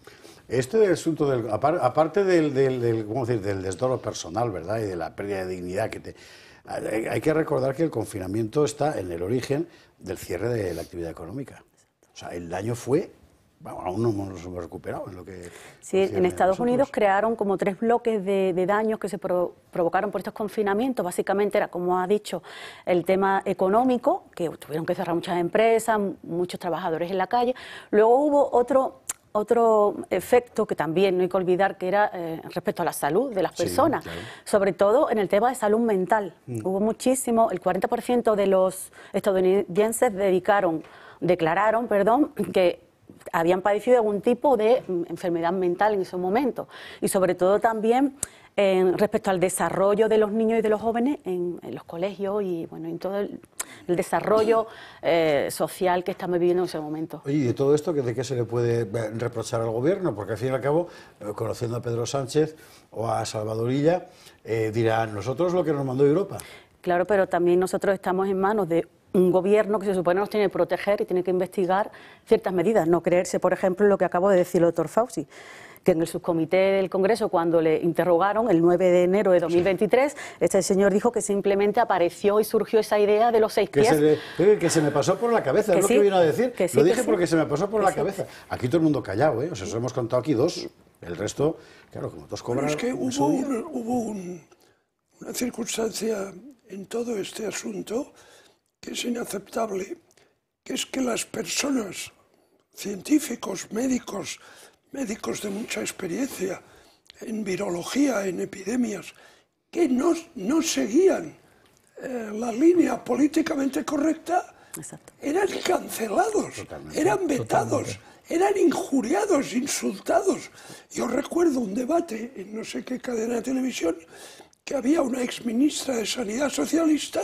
Este asunto, aparte ¿cómo decir?, del desdoro personal, ¿verdad?, y de la pérdida de dignidad hay que recordar que el confinamiento está en el origen del cierre de la actividad económica. O sea, el daño fue, bueno, aún no nos hemos recuperado en lo que... Sí, en Estados Unidos crearon como 3 bloques de daños que se provocaron por estos confinamientos. Básicamente era, como ha dicho, el tema económico, que tuvieron que cerrar muchas empresas, muchos trabajadores en la calle. Luego hubo otro efecto que también no hay que olvidar, que era respecto a la salud de las personas, sí, claro. Sobre todo en el tema de salud mental. Hubo muchísimo, el 40% de los estadounidenses declararon que habían padecido algún tipo de enfermedad mental en ese momento, y sobre todo también respecto al desarrollo de los niños y de los jóvenes en los colegios y bueno, en todo el desarrollo social que estamos viviendo en ese momento. Oye, ¿y de todo esto de qué se le puede reprochar al gobierno? Porque al fin y al cabo, conociendo a Pedro Sánchez o a Salvador Illa, dirán, nosotros lo que nos mandó Europa. Claro, pero también nosotros estamos en manos de un gobierno que se supone nos tiene que proteger y tiene que investigar ciertas medidas, no creerse, por ejemplo, lo que acabo de decir el doctor Fauci, que en el subcomité del Congreso, cuando le interrogaron el 9 de enero de 2023, este señor dijo que simplemente apareció y surgió esa idea de los 6 pies. Que se me pasó por la cabeza, es lo que vino a decir. Lo dije porque se me pasó por la cabeza. Aquí todo el mundo callado, ¿eh? O sea, os hemos contado aquí 2, el resto, claro, como todos cobran... Pero es que hubo una circunstancia en todo este asunto que es inaceptable, que es que las personas, científicos, médicos de mucha experiencia en virología, en epidemias, que no seguían la línea políticamente correcta, exacto, eran cancelados, totalmente, eran vetados, eran injuriados, insultados. Yo recuerdo un debate en no sé qué cadena de televisión que había una exministra de Sanidad socialista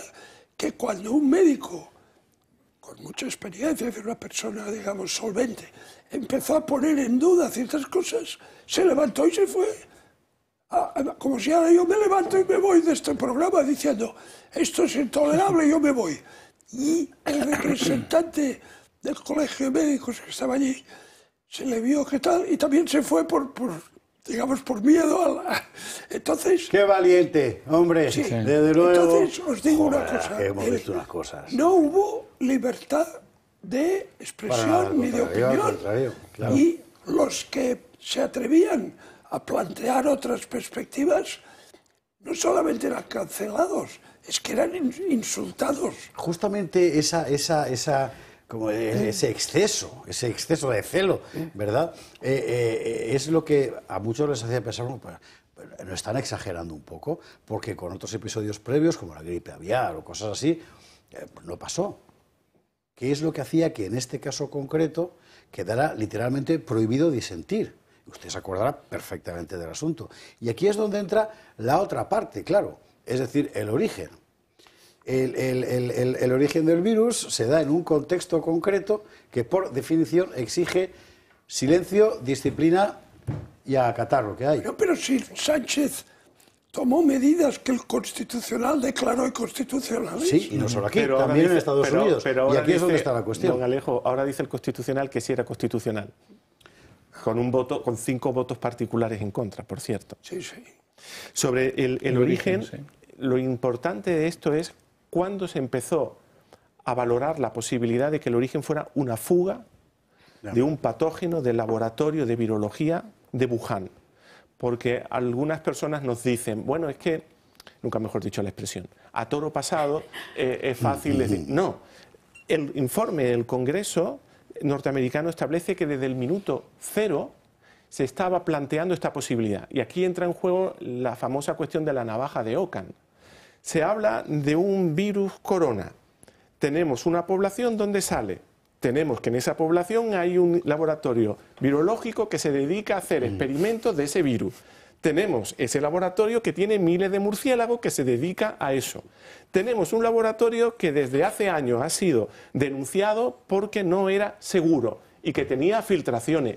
que cuando un médico con mucha experiencia, una persona, digamos, solvente, empezó a poner en duda ciertas cosas, se levantó y se fue. Como si ahora yo me levanto y me voy de este programa diciendo, esto es intolerable, yo me voy. Y el representante del Colegio de Médicos que estaba allí, se le vio que tal, y también se fue por miedo Entonces... ¡Qué valiente, hombre! Sí, desde luego. Entonces os digo una cosa. Hemos visto unas cosas. No hubo libertad de expresión ni de opinión. Claro. Y los que se atrevían a plantear otras perspectivas no solamente eran cancelados, es que eran insultados. Justamente como ese exceso de celo, ¿verdad? Es lo que a muchos les hacía pensar, bueno, no están exagerando un poco, porque con otros episodios previos, como la gripe aviar o cosas así, no pasó. ¿Qué es lo que hacía que en este caso concreto quedara literalmente prohibido disentir? Usted se acordará perfectamente del asunto. Y aquí es donde entra la otra parte, claro, es decir, el origen. El origen del virus se da en un contexto concreto que por definición exige silencio, disciplina y acatar lo que hay. Pero si Sánchez tomó medidas que el Constitucional declaró inconstitucionales. Sí, y no solo aquí, pero también en Estados Unidos. Pero y aquí es donde está la cuestión. Don Alejo, ahora dice el Constitucional que sí era constitucional. Con 5 votos particulares en contra, por cierto. Sí, sí. Sobre el origen, sí. Lo importante de esto es cuando se empezó a valorar la posibilidad de que el origen fuera una fuga de un patógeno del laboratorio de virología de Wuhan. Porque algunas personas nos dicen, bueno, es que, nunca mejor dicho la expresión, a toro pasado es fácil decir. No, el informe del Congreso norteamericano establece que desde el minuto 0 se estaba planteando esta posibilidad. Y aquí entra en juego la famosa cuestión de la navaja de Ockham. Se habla de un virus corona. Tenemos una población donde sale. Tenemos que en esa población hay un laboratorio virológico que se dedica a hacer experimentos de ese virus. Tenemos ese laboratorio que tiene miles de murciélagos que se dedica a eso. Tenemos un laboratorio que desde hace años ha sido denunciado porque no era seguro y que tenía filtraciones.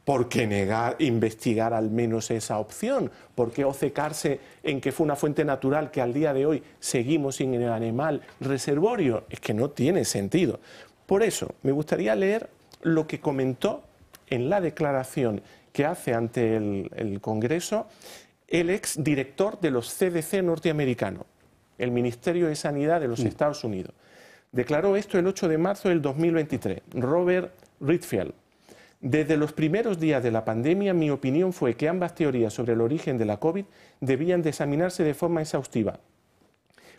¿Por qué negar, investigar al menos esa opción? ¿Por qué obcecarse en que fue una fuente natural que al día de hoy seguimos sin el animal reservorio? Es que no tiene sentido. Por eso, me gustaría leer lo que comentó en la declaración que hace ante el Congreso el exdirector de los CDC norteamericano, el Ministerio de Sanidad de los Estados Unidos. Declaró esto el 8 de marzo del 2023, Robert Redfield. Desde los primeros días de la pandemia, mi opinión fue que ambas teorías sobre el origen de la COVID debían de examinarse de forma exhaustiva.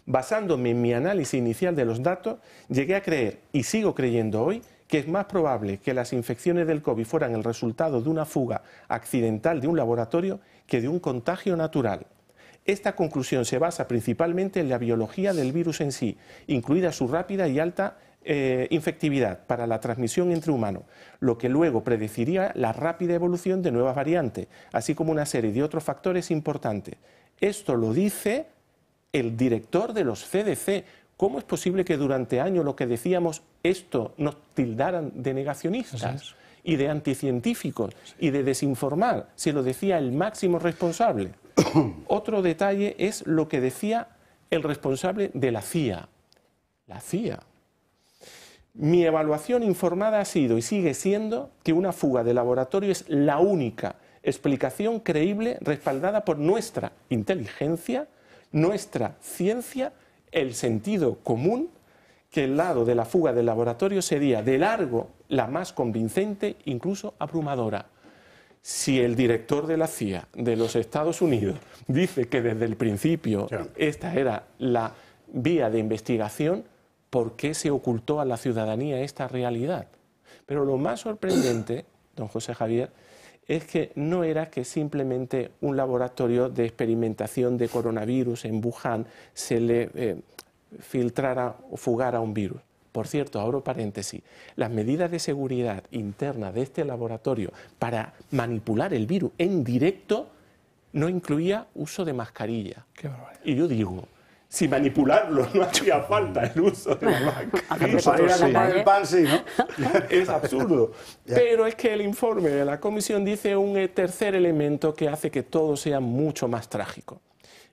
Basándome en mi análisis inicial de los datos, llegué a creer, y sigo creyendo hoy, que es más probable que las infecciones del COVID fueran el resultado de una fuga accidental de un laboratorio que de un contagio natural. Esta conclusión se basa principalmente en la biología del virus en sí, incluida su rápida y alta infectividad para la transmisión entre humanos, lo que luego predeciría la rápida evolución de nuevas variantes, así como una serie de otros factores importantes. Esto lo dice el director de los CDC. ¿Cómo es posible que durante años lo que decíamos esto nos tildaran de negacionistas y de anticientíficos y de desinformar? Si lo decía el máximo responsable. Otro detalle es lo que decía el responsable de la CIA. La CIA. Mi evaluación informada ha sido y sigue siendo que una fuga de laboratorio es la única explicación creíble respaldada por nuestra inteligencia, nuestra ciencia, el sentido común, que el lado de la fuga del laboratorio sería de largo la más convincente, incluso abrumadora. Si el director de la CIA de los Estados Unidos dice que desde el principio esta era la vía de investigación, ¿por qué se ocultó a la ciudadanía esta realidad? Pero lo más sorprendente, don José Javier, es que no era que simplemente un laboratorio de experimentación de coronavirus en Wuhan se le filtrara o fugara un virus. Por cierto, abro paréntesis, las medidas de seguridad interna de este laboratorio para manipular el virus en directo no incluía uso de mascarilla. Qué barbaridad. Y yo digo, si manipularlo no hacía falta el uso de la mascarilla, es absurdo. Pero es que el informe de la comisión dice un tercer elemento que hace que todo sea mucho más trágico.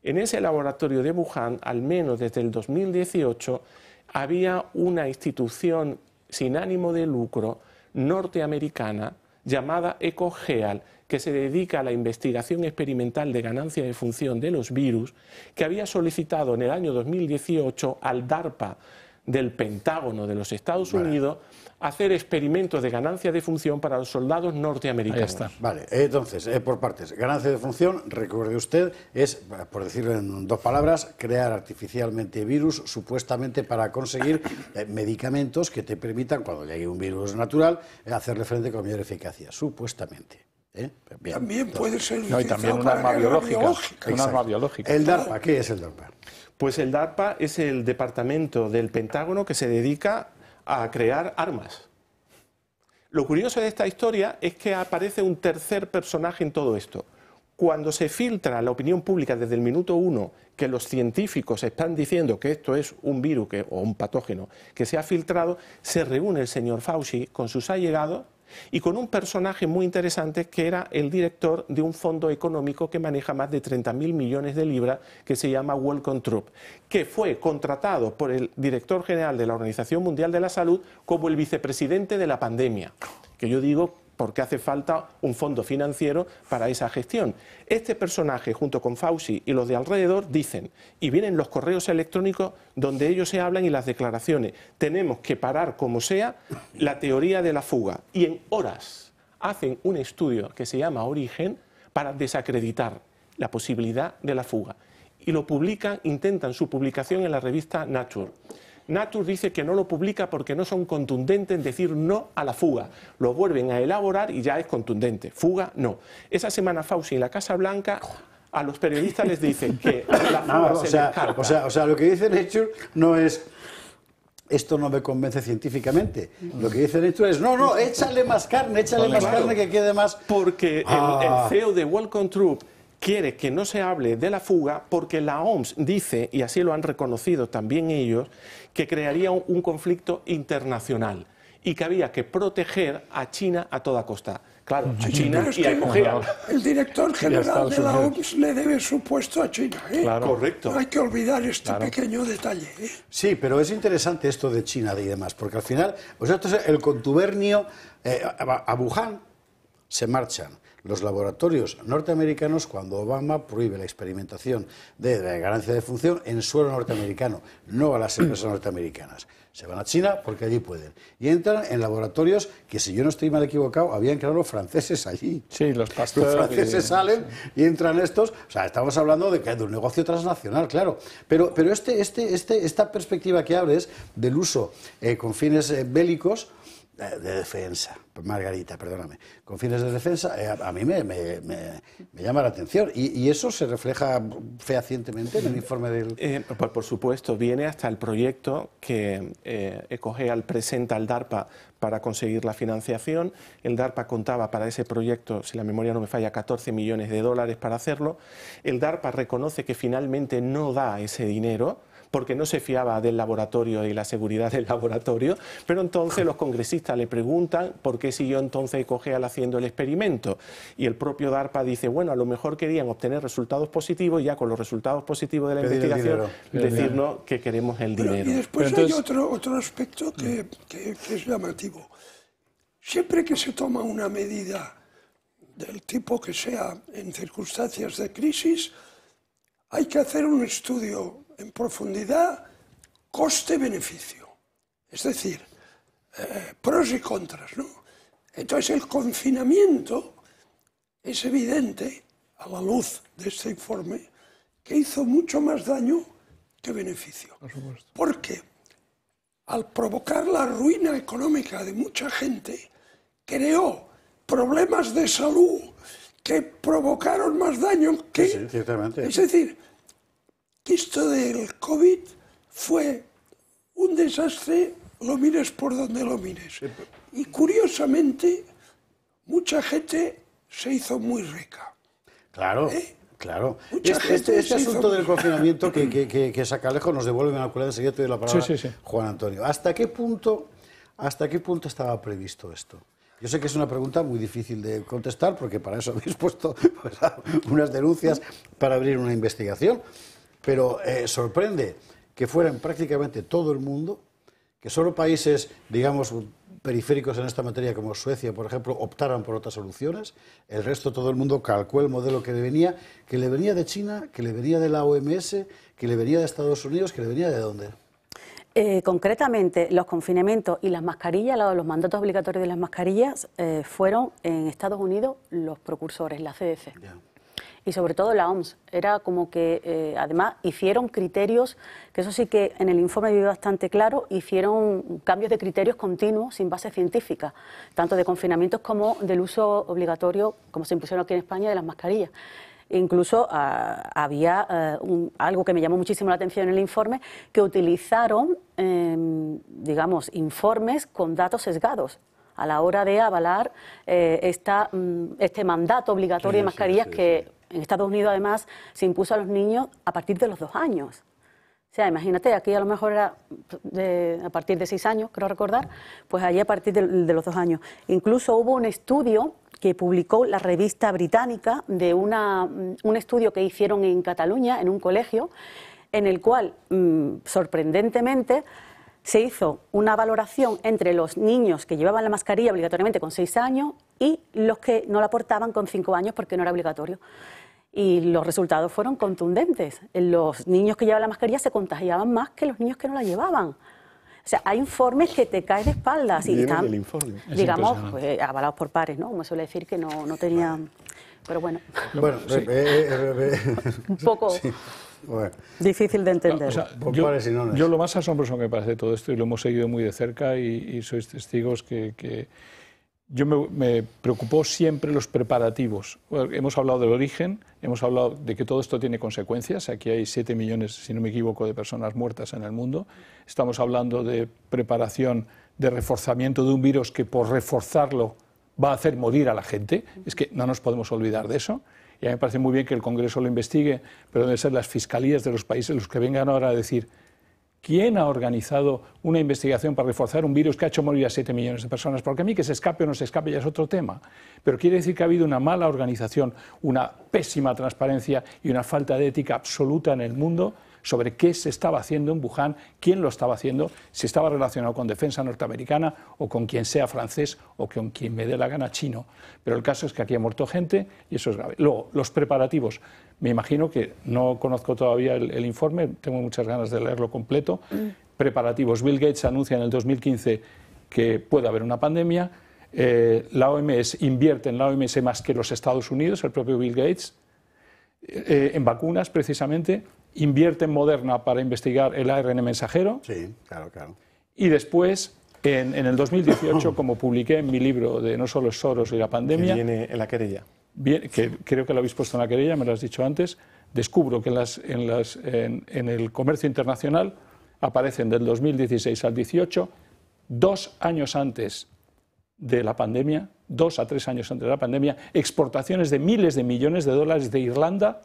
En ese laboratorio de Wuhan, al menos desde el 2018, había una institución sin ánimo de lucro norteamericana llamada EcoHealth, que se dedica a la investigación experimental de ganancia de función de los virus, que había solicitado en el año 2018 al DARPA del Pentágono de los Estados Unidos hacer experimentos de ganancia de función para los soldados norteamericanos. Ahí está. Vale, entonces, por partes. Ganancia de función, recuerde usted, es, por decirlo en dos palabras, crear artificialmente virus, supuestamente para conseguir medicamentos que te permitan, cuando llegue un virus natural, hacerle frente con mayor eficacia, supuestamente. Bien. También puede ser y también un arma biológica. Un arma biológica. ¿El DARPA? ¿Qué es el DARPA? Pues el DARPA es el departamento del Pentágono que se dedica a crear armas. Lo curioso de esta historia es que aparece un tercer personaje en todo esto. Cuando se filtra a la opinión pública desde el minuto 1 que los científicos están diciendo que esto es un virus o un patógeno que se ha filtrado, se reúne el señor Fauci con sus allegados y con un personaje muy interesante que era el director de un fondo económico que maneja más de 30.000 millones de libras, que se llama Wellcome Trust, que fue contratado por el director general de la Organización Mundial de la Salud como el vicepresidente de la pandemia, que yo digo porque hace falta un fondo financiero para esa gestión. Este personaje, junto con Fauci y los de alrededor, dicen, y vienen los correos electrónicos donde ellos se hablan y las declaraciones, tenemos que parar como sea la teoría de la fuga. Y en horas hacen un estudio que se llama Origen para desacreditar la posibilidad de la fuga. Y lo publican, intentan su publicación en la revista Nature. Nature dice que no lo publica porque no son contundentes en decir no a la fuga. Lo vuelven a elaborar y ya es contundente. Fuga, no. Esa semana Fauci en la Casa Blanca a los periodistas les dice que la fuga se descarta. O sea, lo que dice Nature no es... Esto no me convence científicamente. Lo que dice Nature es, no, échale más carne que quede más... Porque el CEO de Wellcome Troop quiere que no se hable de la fuga porque la OMS dice, y así lo han reconocido también ellos, que crearía un conflicto internacional y que había que proteger a China a toda costa. Claro, a China pero es y a coger... El director general de la OMS le debe su puesto a China. Claro. Correcto. No hay que olvidar este pequeño detalle. Sí, pero es interesante esto de China y demás, porque al final, pues esto es el contubernio. A Wuhan se marchan los laboratorios norteamericanos cuando Obama prohíbe la experimentación de ganancia de función en suelo norteamericano, no a las empresas norteamericanas. Se van a China porque allí pueden. Y entran en laboratorios que, si yo no estoy mal equivocado, habían creado los franceses allí. Sí, los Pasteur. Los franceses salen y entran estos. O sea, estamos hablando de un negocio transnacional, claro. Pero esta perspectiva que abres del uso con fines bélicos, de defensa, Margarita, perdóname, con fines de defensa, a mí me llama la atención. Y eso se refleja fehacientemente en el informe del... Pues por supuesto, viene hasta el proyecto que EcoGeal presenta al DARPA para conseguir la financiación. El DARPA contaba para ese proyecto, si la memoria no me falla, 14 millones de dólares para hacerlo. El DARPA reconoce que finalmente no da ese dinero, porque no se fiaba del laboratorio y la seguridad del laboratorio, pero entonces los congresistas le preguntan por qué siguió entonces EcoGeal haciendo el experimento, y el propio DARPA dice, bueno, a lo mejor querían obtener resultados positivos y ya con los resultados positivos de la investigación decirnos que queremos el dinero. Y después hay otro aspecto que es llamativo. Siempre que se toma una medida del tipo que sea en circunstancias de crisis, hay que hacer un estudio en profundidad, coste-beneficio. Es decir, pros y contras, ¿no? Entonces el confinamiento es evidente, a la luz de este informe, que hizo mucho más daño que beneficio. Por supuesto. Porque al provocar la ruina económica de mucha gente, creó problemas de salud que provocaron más daño que... Sí, ciertamente. Es decir, que esto del COVID fue un desastre, lo mires por donde lo mires. Y curiosamente, mucha gente se hizo muy rica. Claro. Claro. Este asunto del confinamiento que Sacalejo nos devuelve en la cual enseguida te doy la palabra, Juan Antonio. ¿Hasta qué punto estaba previsto esto? Yo sé que es una pregunta muy difícil de contestar, porque para eso habéis puesto unas denuncias para abrir una investigación, pero sorprende que fuera en prácticamente todo el mundo, que solo países, digamos, periféricos en esta materia, como Suecia, por ejemplo, optaran por otras soluciones. El resto, todo el mundo calcó el modelo que le venía de China, que le venía de la OMS, que le venía de Estados Unidos, que le venía de dónde. Concretamente, los confinamientos y las mascarillas, los mandatos obligatorios de las mascarillas, fueron en Estados Unidos los precursores, la CDC. Yeah. Y sobre todo la OMS. Era como que, además, hicieron criterios, que eso sí que en el informe vive bastante claro, hicieron cambios de criterios continuos sin base científica, tanto de confinamientos como del uso obligatorio, como se impusieron aquí en España, de las mascarillas. Incluso había algo que me llamó muchísimo la atención en el informe, que utilizaron, digamos, informes con datos sesgados a la hora de avalar este mandato obligatorio de mascarillas que en Estados Unidos además se impuso a los niños a partir de los 2 años. O sea, imagínate, aquí a lo mejor era a partir de 6 años, creo recordar, pues allí a partir de los 2 años. Incluso hubo un estudio que publicó la revista británica de un estudio que hicieron en Cataluña, en un colegio, en el cual, sorprendentemente, se hizo una valoración entre los niños que llevaban la mascarilla obligatoriamente con 6 años y los que no la portaban con 5 años porque no era obligatorio. Y los resultados fueron contundentes. Los niños que llevaban la mascarilla se contagiaban más que los niños que no la llevaban. O sea, hay informes que te caes de espaldas y están, el informe. digamos, pues, avalados por pares, ¿no? Como suele decir, que no tenían... Pero bueno, bueno, un poco... Sí. Bueno, Difícil de entender. O sea, Por pares y nones. yo lo más asombroso que me parece de todo esto, y lo hemos seguido muy de cerca y sois testigos que yo me preocupó siempre los preparativos. Bueno, hemos hablado del origen, hemos hablado de que todo esto tiene consecuencias. Aquí hay 7 millones, si no me equivoco, de personas muertas en el mundo. Estamos hablando de preparación, de reforzamiento de un virus que por reforzarlo va a hacer morir a la gente. Es que no nos podemos olvidar de eso. Y a mí me parece muy bien que el Congreso lo investigue, pero deben ser las fiscalías de los países los que vengan ahora a decir ¿quién ha organizado una investigación para reforzar un virus que ha hecho morir a 7 millones de personas? Porque a mí que se escape o no se escape ya es otro tema. Pero quiere decir que ha habido una mala organización, una pésima transparencia y una falta de ética absoluta en el mundo sobre qué se estaba haciendo en Wuhan, quién lo estaba haciendo, si estaba relacionado con defensa norteamericana o con quien sea francés o con quien me dé la gana chino. Pero el caso es que aquí ha muerto gente y eso es grave. Luego, los preparativos. Me imagino que no conozco todavía el informe, tengo muchas ganas de leerlo completo. Preparativos. Bill Gates anuncia en el 2015 que puede haber una pandemia. La OMS invierte en la OMS más que los Estados Unidos, el propio Bill Gates, en vacunas precisamente. Invierte en Moderna para investigar el ARN mensajero. Sí, claro, claro. Y después, en el 2018, como publiqué en mi libro de No solo es Soros y la pandemia, Que viene en la querella. bien, que creo que lo habéis puesto en la querella, me lo has dicho antes, descubro que en el comercio internacional aparecen del 2016 al 18, 2 años antes de la pandemia, 2 a 3 años antes de la pandemia, exportaciones de miles de millones de dólares de Irlanda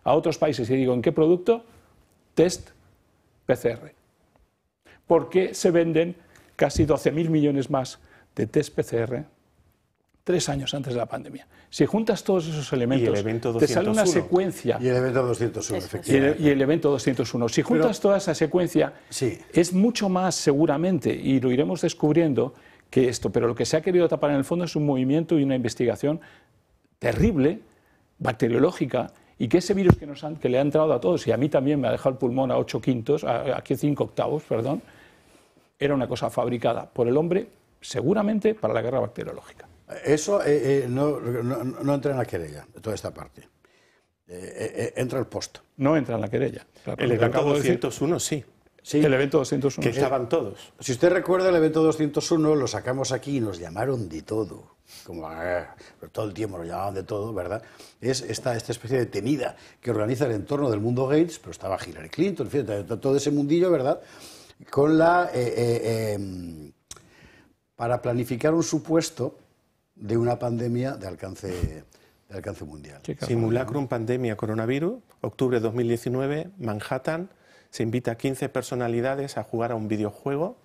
a otros países. Y digo, ¿en qué producto? Test PCR. ¿Por qué se venden casi 12.000 millones más de test PCR 3 años antes de la pandemia? Si juntas todos esos elementos, te sale una secuencia. Y el evento 201, efectivamente. Y el evento 201. Si juntas toda esa secuencia, sí, es mucho más seguramente, y lo iremos descubriendo, que esto. Pero lo que se ha querido tapar en el fondo es un movimiento y una investigación terrible, bacteriológica, y que ese virus que le ha entrado a todos, y a mí también me ha dejado el pulmón a 8 quintos, aquí 5 octavos, perdón, era una cosa fabricada por el hombre, seguramente para la guerra bacteriológica. Eso no entra en la querella, toda esta parte. Entra el post. No entra en la querella. Claro, El evento 201 sí. Sí. El evento 201. Que estaban todos. Si usted recuerda, el evento 201 lo sacamos aquí y nos llamaron de todo. Como todo el tiempo nos llamaban de todo, ¿verdad? Es esta especie de tenida que organiza el entorno del mundo Gates, pero estaba Hillary Clinton, en fin, todo ese mundillo, ¿verdad? Con para planificar un supuesto de una pandemia de alcance mundial. Simulacrum pandemia coronavirus, octubre de 2019, Manhattan. Se invita a 15 personalidades a jugar a un videojuego.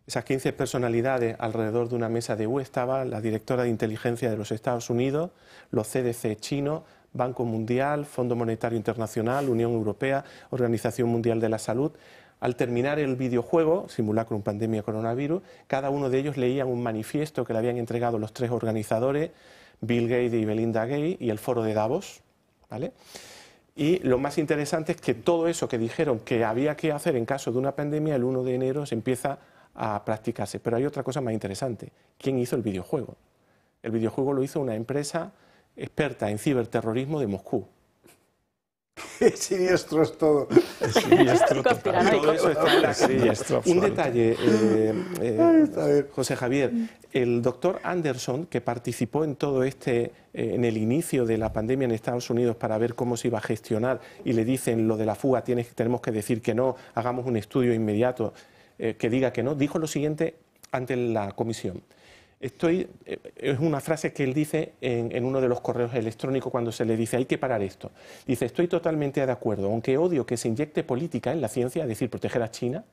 Esas 15 personalidades, alrededor de una mesa de estaba la directora de inteligencia de los Estados Unidos, los CDC chinos, Banco Mundial, Fondo Monetario Internacional, Unión Europea, Organización Mundial de la Salud. Al terminar el videojuego, Simulacrum pandemia coronavirus, cada uno de ellos leía un manifiesto que le habían entregado los 3 organizadores, Bill Gates y Melinda Gates, y el foro de Davos, ¿vale? Y lo más interesante es que todo eso que dijeron que había que hacer en caso de una pandemia, el 1 de enero se empieza a practicarse. Pero hay otra cosa más interesante. ¿Quién hizo el videojuego? El videojuego lo hizo una empresa experta en ciberterrorismo de Moscú. Qué siniestro es todo. Siniestro total. Todo eso está en la querella. Un detalle, José Javier, el doctor Anderson, que participó en todo en el inicio de la pandemia en Estados Unidos para ver cómo se iba a gestionar, y le dicen lo de la fuga, tenemos que decir que no, hagamos un estudio inmediato que diga que no, dijo lo siguiente ante la comisión. Es una frase que él dice en uno de los correos electrónicos cuando se le dice hay que parar esto. Dice, estoy totalmente de acuerdo, aunque odio que se inyecte política en la ciencia, es decir, proteger a China,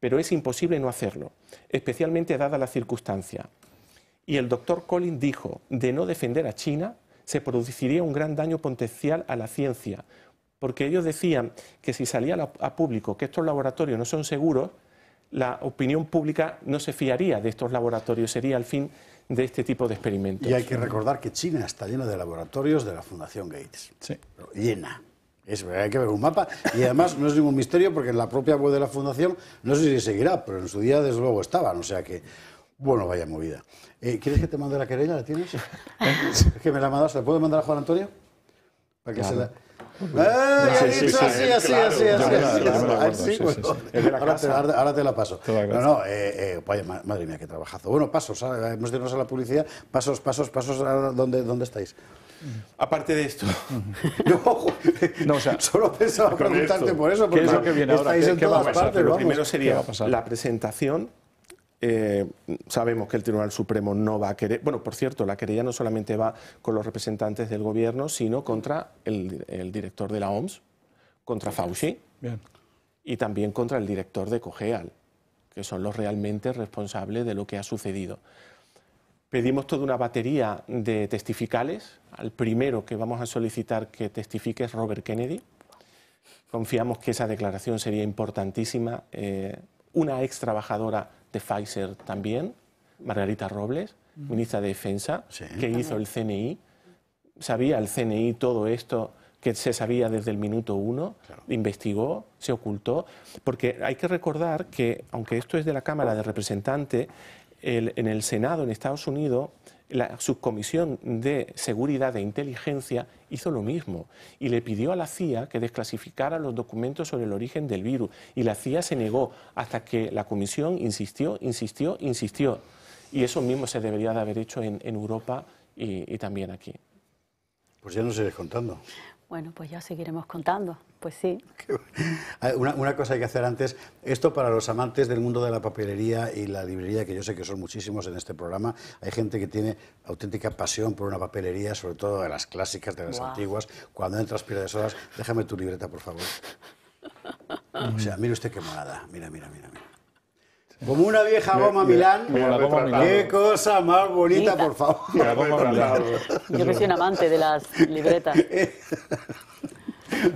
pero es imposible no hacerlo, especialmente dada la circunstancia. Y el doctor Collins dijo, de no defender a China, se produciría un gran daño potencial a la ciencia, porque ellos decían que si salía a público que estos laboratorios no son seguros, la opinión pública no se fiaría de estos laboratorios, sería el fin de este tipo de experimentos. Y hay que recordar que China está llena de laboratorios de la Fundación Gates. Sí. Llena. Hay que ver un mapa. Y además no es ningún misterio porque en la propia web de la Fundación, no sé si seguirá, pero en su día desde luego estaban. O sea que, bueno, vaya movida. ¿Quieres que te mande la querella? ¿La tienes? Es que me la mandas. ¿La puedo mandar a Juan Antonio? Para que claro. Ahora te la paso. Vaya, madre mía, qué trabajazo. Bueno, pasos, hemos de irnos a la publicidad. Pasos, ¿dónde estáis? Aparte de esto, no, o sea, solo pensaba preguntarte esto, por eso, porque ¿qué es lo que viene ahora? estáis en todas partes. Lo primero sería la presentación. Sabemos que el Tribunal Supremo no va a querer... Bueno, por cierto, la querella no solamente va con los representantes del gobierno, sino contra el director de la OMS, contra Fauci, y también contra el director de COGEAL, que son los realmente responsables de lo que ha sucedido. Pedimos toda una batería de testificales. Al primero que vamos a solicitar que testifique es Robert Kennedy. Confiamos que esa declaración sería importantísima. Una ex trabajadora de Pfizer también, Margarita Robles, ministra de Defensa, que hizo el CNI. Sabía el CNI todo esto que se sabía desde el minuto 1, investigó, se ocultó, porque hay que recordar que, aunque esto es de la Cámara de Representantes, en el Senado, en Estados Unidos, la Subcomisión de Seguridad e Inteligencia hizo lo mismo y le pidió a la CIA que desclasificara los documentos sobre el origen del virus. Y la CIA se negó hasta que la Comisión insistió. Y eso mismo se debería de haber hecho en Europa y también aquí. Pues ya nos iréis contando. Bueno, pues ya seguiremos contando, pues sí. Una cosa hay que hacer antes, esto para los amantes del mundo de la papelería y la librería, que yo sé que son muchísimos en este programa, hay gente que tiene auténtica pasión por una papelería, sobre todo de las clásicas, de las antiguas. Cuando entras pierdes horas, déjame tu libreta, por favor. O sea, mire usted qué monada, mira. Como una vieja goma Milán. Qué cosa más bonita, por favor. Yo que soy un amante de las libretas.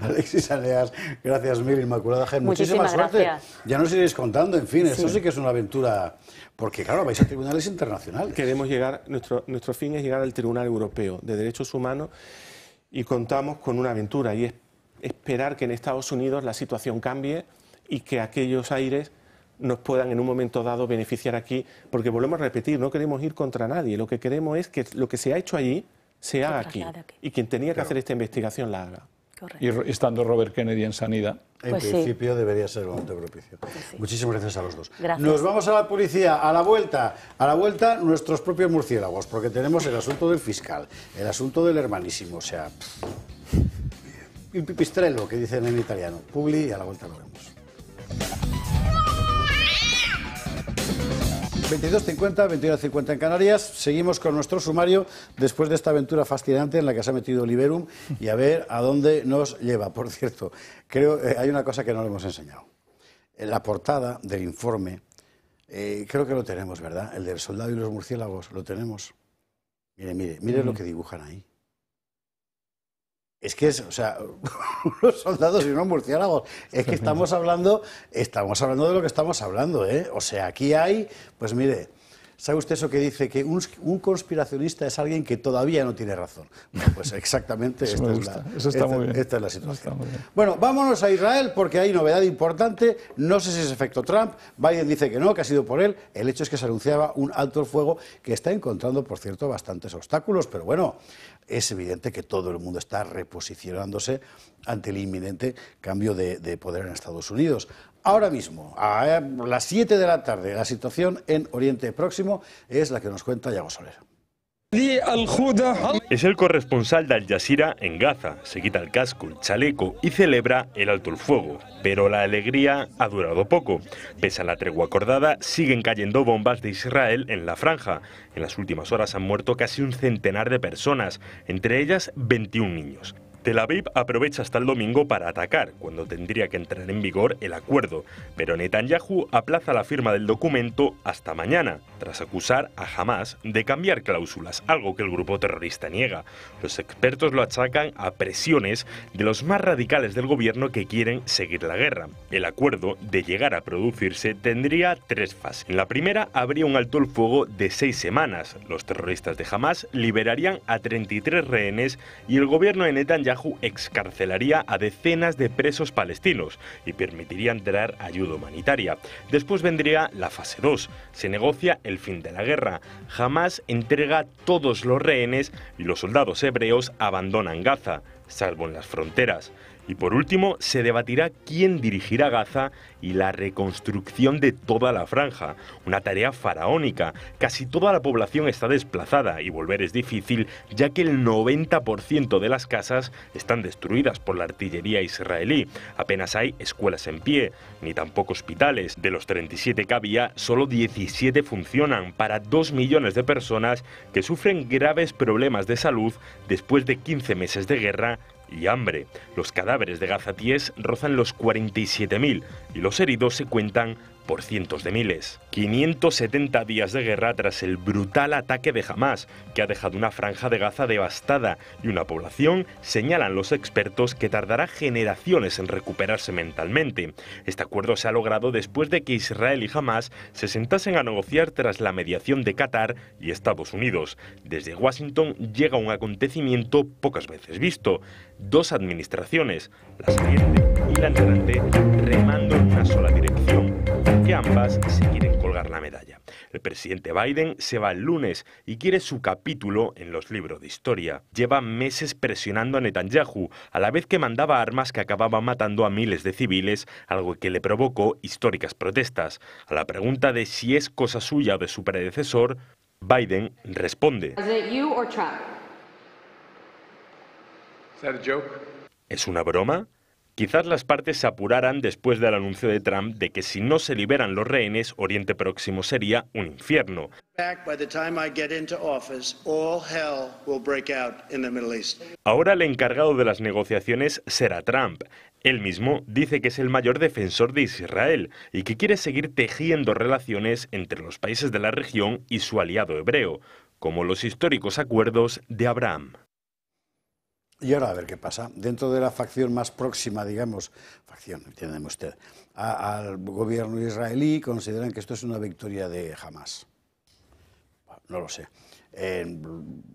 Alexis Aneas, gracias mil, Inmaculada Jaén. Muchísimas suerte. Gracias. Ya nos iréis contando, en fin, esto sí que es una aventura, porque claro, vais a tribunales internacionales. Queremos llegar, nuestro fin es llegar al Tribunal Europeo de Derechos Humanos y contamos con una aventura y es esperar que en Estados Unidos la situación cambie y que aquellos aires nos puedan en un momento dado beneficiar aquí, porque volvemos a repetir, no queremos ir contra nadie, lo que queremos es que lo que se ha hecho allí se haga aquí y quien tenía que hacer esta investigación la haga. Correcto. Y estando Robert Kennedy en sanidad. En principio debería ser el momento propicio. Muchísimas gracias a los dos. Gracias. Nos vamos a la policía, a la vuelta nuestros propios murciélagos, porque tenemos el asunto del fiscal, el asunto del hermanísimo, o sea, il pipistrello, que dicen en italiano. Publi, y a la vuelta lo vemos. 22:50, 21:50 en Canarias. Seguimos con nuestro sumario después de esta aventura fascinante en la que se ha metido Liberum y a ver a dónde nos lleva. Por cierto, creo que hay una cosa que no le hemos enseñado. En la portada del informe, creo que lo tenemos, ¿verdad? El del soldado y los murciélagos, lo tenemos. Mire lo que dibujan ahí. Es que es, o sea, unos soldados y unos murciélagos. Es que estamos hablando de lo que estamos hablando, ¿eh? O sea, aquí hay, pues mire, ¿sabe usted eso que dice que un conspiracionista es alguien que todavía no tiene razón? Bueno, pues exactamente esta es la situación. Bueno, vámonos a Israel porque hay novedad importante. No sé si es efecto Trump. Biden dice que no, que ha sido por él. El hecho es que se anunciaba un alto el fuego que está encontrando, por cierto, bastantes obstáculos, pero bueno, es evidente que todo el mundo está reposicionándose ante el inminente cambio de poder en Estados Unidos. Ahora mismo, a las 7 de la tarde, la situación en Oriente Próximo es la que nos cuenta Yago Soler. Es el corresponsal de Al Jazeera en Gaza. Se quita el casco, el chaleco y celebra el alto el fuego. Pero la alegría ha durado poco. Pese a la tregua acordada, siguen cayendo bombas de Israel en la franja. En las últimas horas han muerto casi un centenar de personas, entre ellas 21 niños. Tel Aviv aprovecha hasta el domingo para atacar, cuando tendría que entrar en vigor el acuerdo, pero Netanyahu aplaza la firma del documento hasta mañana, tras acusar a Hamás de cambiar cláusulas, algo que el grupo terrorista niega. Los expertos lo achacan a presiones de los más radicales del gobierno que quieren seguir la guerra. El acuerdo, de llegar a producirse, tendría 3 fases. En la primera habría un alto el fuego de 6 semanas. Los terroristas de Hamás liberarían a 33 rehenes y el gobierno de Netanyahu excarcelaría a decenas de presos palestinos y permitiría entrar ayuda humanitaria. Después vendría la fase 2. Se negocia el fin de la guerra. Hamás entrega todos los rehenes y los soldados hebreos abandonan Gaza. salvo en las fronteras. Y por último, se debatirá quién dirigirá Gaza y la reconstrucción de toda la franja, una tarea faraónica. Casi toda la población está desplazada y volver es difícil, ya que el 90% de las casas están destruidas por la artillería israelí. Apenas hay escuelas en pie, ni tampoco hospitales. De los 37 que había, solo 17 funcionan para 2 millones de personas que sufren graves problemas de salud después de 15 meses de guerra y hambre. Los cadáveres de gazatíes rozan los 47.000 y los heridos se cuentan por cientos de miles. 570 días de guerra tras el brutal ataque de Hamás, que ha dejado una franja de Gaza devastada y una población, señalan los expertos, que tardará generaciones en recuperarse mentalmente. Este acuerdo se ha logrado después de que Israel y Hamás se sentasen a negociar tras la mediación de Qatar y Estados Unidos. Desde Washington llega un acontecimiento pocas veces visto. 2 administraciones, la saliente y la entrante, remando en una sola dirección, que ambas se quieren colgar la medalla. El presidente Biden se va el lunes y quiere su capítulo en los libros de historia. Lleva meses presionando a Netanyahu, a la vez que mandaba armas que acababan matando a miles de civiles, algo que le provocó históricas protestas. A la pregunta de si es cosa suya o de su predecesor, Biden responde: ¿es una broma? Quizás las partes se apuraran después del anuncio de Trump de que si no se liberan los rehenes, Oriente Próximo sería un infierno. Ahora el encargado de las negociaciones será Trump. Él mismo dice que es el mayor defensor de Israel y que quiere seguir tejiendo relaciones entre los países de la región y su aliado hebreo, como los históricos acuerdos de Abraham. Y ahora a ver qué pasa. Dentro de la facción más próxima, digamos, facción, entiéndeme usted, al gobierno israelí, consideran que esto es una victoria de Hamás. No lo sé.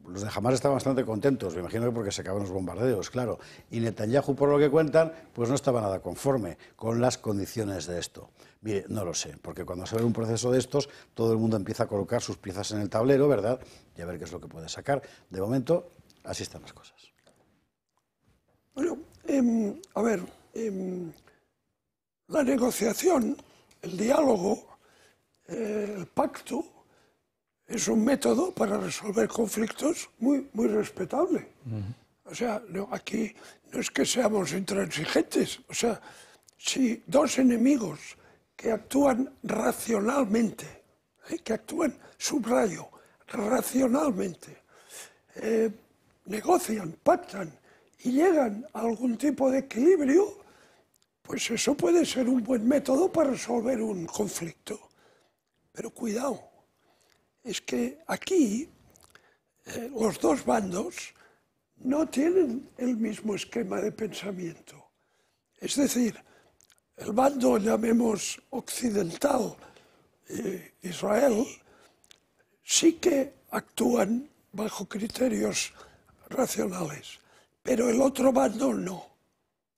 Los de Hamás están bastante contentos, me imagino que porque se acaban los bombardeos, claro. Y Netanyahu, por lo que cuentan, pues no estaba nada conforme con las condiciones de esto. Mire, no lo sé, porque cuando se ve un proceso de estos, todo el mundo empieza a colocar sus piezas en el tablero, ¿verdad? Y a ver qué es lo que puede sacar. De momento, así están las cosas. Bueno, la negociación, el diálogo, el pacto, es un método para resolver conflictos muy respetable. O sea, aquí no es que seamos intransigentes. O sea, si 2 enemigos que actúan racionalmente, que actúan, subrayo, racionalmente, negocian, pactan y llegan a algún tipo de equilibrio, pues eso puede ser un buen método para resolver un conflicto. Pero cuidado, es que aquí los 2 bandos no tienen el mismo esquema de pensamiento. Es decir, el bando, llamemos occidental, Israel, sí que actúan bajo criterios racionales. Pero el otro bando no.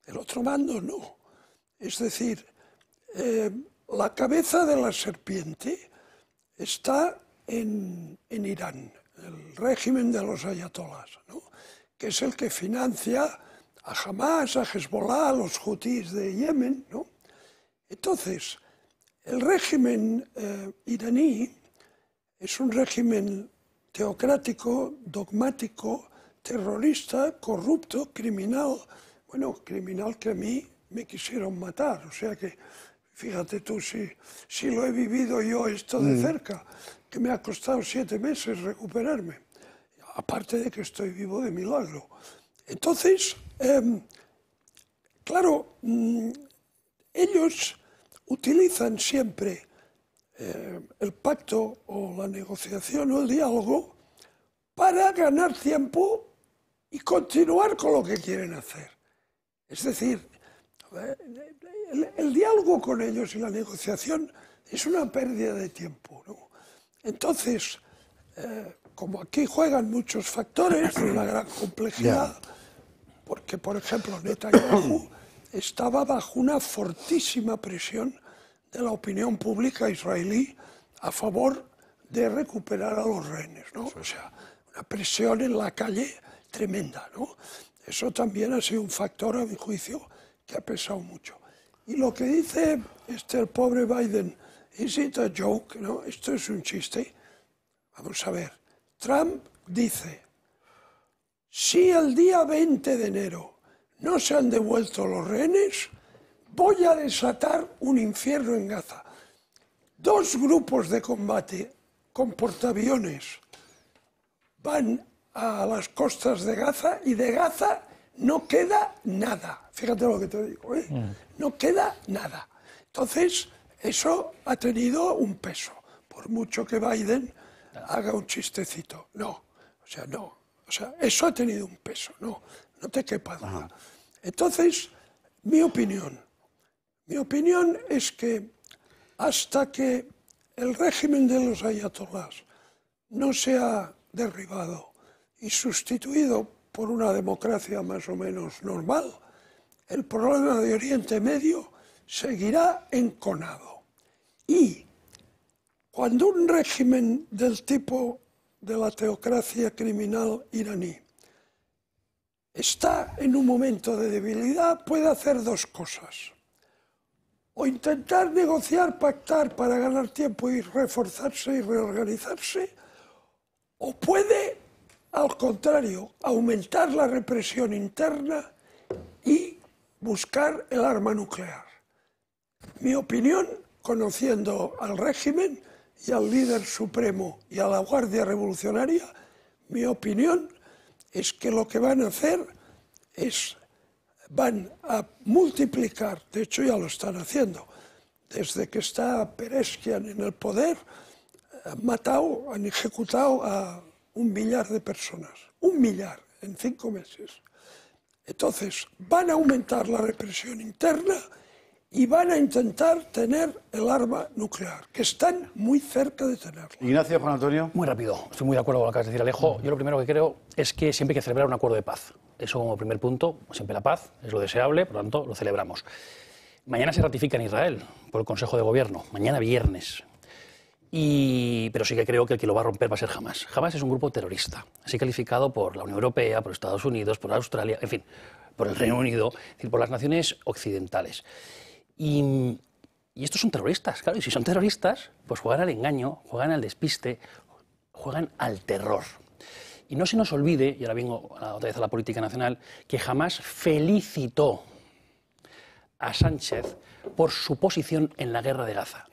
El otro bando no. Es decir, la cabeza de la serpiente está en Irán, el régimen de los ayatolás, ¿no? Que es el que financia a Hamás, a Hezbollah, a los hutíes de Yemen, ¿no? Entonces, el régimen iraní es un régimen teocrático, dogmático, terrorista, corrupto, criminal. Bueno, criminal que a mí me quisieron matar. O sea que, fíjate tú, si lo he vivido yo esto de cerca, que me ha costado 7 meses recuperarme. Aparte de que estoy vivo de milagro. Entonces, claro, ellos utilizan siempre el pacto o la negociación o el diálogo para ganar tiempo y continuar con lo que quieren hacer. Es decir, el diálogo con ellos y la negociación es una pérdida de tiempo, ¿no? Entonces, como aquí juegan muchos factores de una gran complejidad, porque, por ejemplo, Netanyahu estaba bajo una fortísima presión de la opinión pública israelí a favor de recuperar a los rehenes, ¿no? O sea, una presión en la calle tremenda, ¿no? Eso también ha sido un factor, a mi juicio, que ha pesado mucho. Y lo que dice el pobre Biden, ¿is it a joke? ¿No? Esto es un chiste. Vamos a ver. Trump dice, si el día 20 de enero no se han devuelto los rehenes, voy a desatar un infierno en Gaza. 2 grupos de combate con portaaviones van a las costas de Gaza y de Gaza no queda nada. Fíjate lo que te digo, ¿eh? No queda nada. Entonces, eso ha tenido un peso, por mucho que Biden haga un chistecito. No, eso ha tenido un peso, no te quepa duda. Entonces, mi opinión es que hasta que el régimen de los ayatolás no sea derribado y sustituido por una democracia más o menos normal, el problema de Oriente Medio seguirá enconado. Y cuando un régimen del tipo de la teocracia criminal iraní está en un momento de debilidad, puede hacer 2 cosas. O intentar negociar, pactar para ganar tiempo y reforzarse y reorganizarse, o puede, al contrario, aumentar la represión interna y buscar el arma nuclear. Mi opinión, conociendo al régimen y al líder supremo y a la Guardia Revolucionaria, mi opinión es que lo que van a hacer es, van a multiplicar, de hecho ya lo están haciendo, desde que está Peresquian en el poder, han ejecutado a 1 millar de personas, 1 millar en 5 meses. Entonces, van a aumentar la represión interna y van a intentar tener el arma nuclear, que están muy cerca de tenerla. Ignacio, Juan Antonio. Muy rápido, estoy muy de acuerdo con lo que acabas de decir, Alejo. Yo lo primero que creo es que siempre hay que celebrar un acuerdo de paz. Eso como primer punto, siempre la paz es lo deseable, por lo tanto lo celebramos. Mañana se ratifica en Israel por el Consejo de Gobierno, mañana viernes. Pero sí que creo que el que lo va a romper va a ser Hamás. Hamás es un grupo terrorista, así calificado por la Unión Europea, por Estados Unidos, por Australia, en fin, por el Reino Unido, es decir, por las naciones occidentales. Y estos son terroristas, claro, y si son terroristas, pues juegan al engaño, juegan al despiste, juegan al terror. Y no se nos olvide, y ahora vengo otra vez a la política nacional, que Hamás felicitó a Sánchez por su posición en la guerra de Gaza.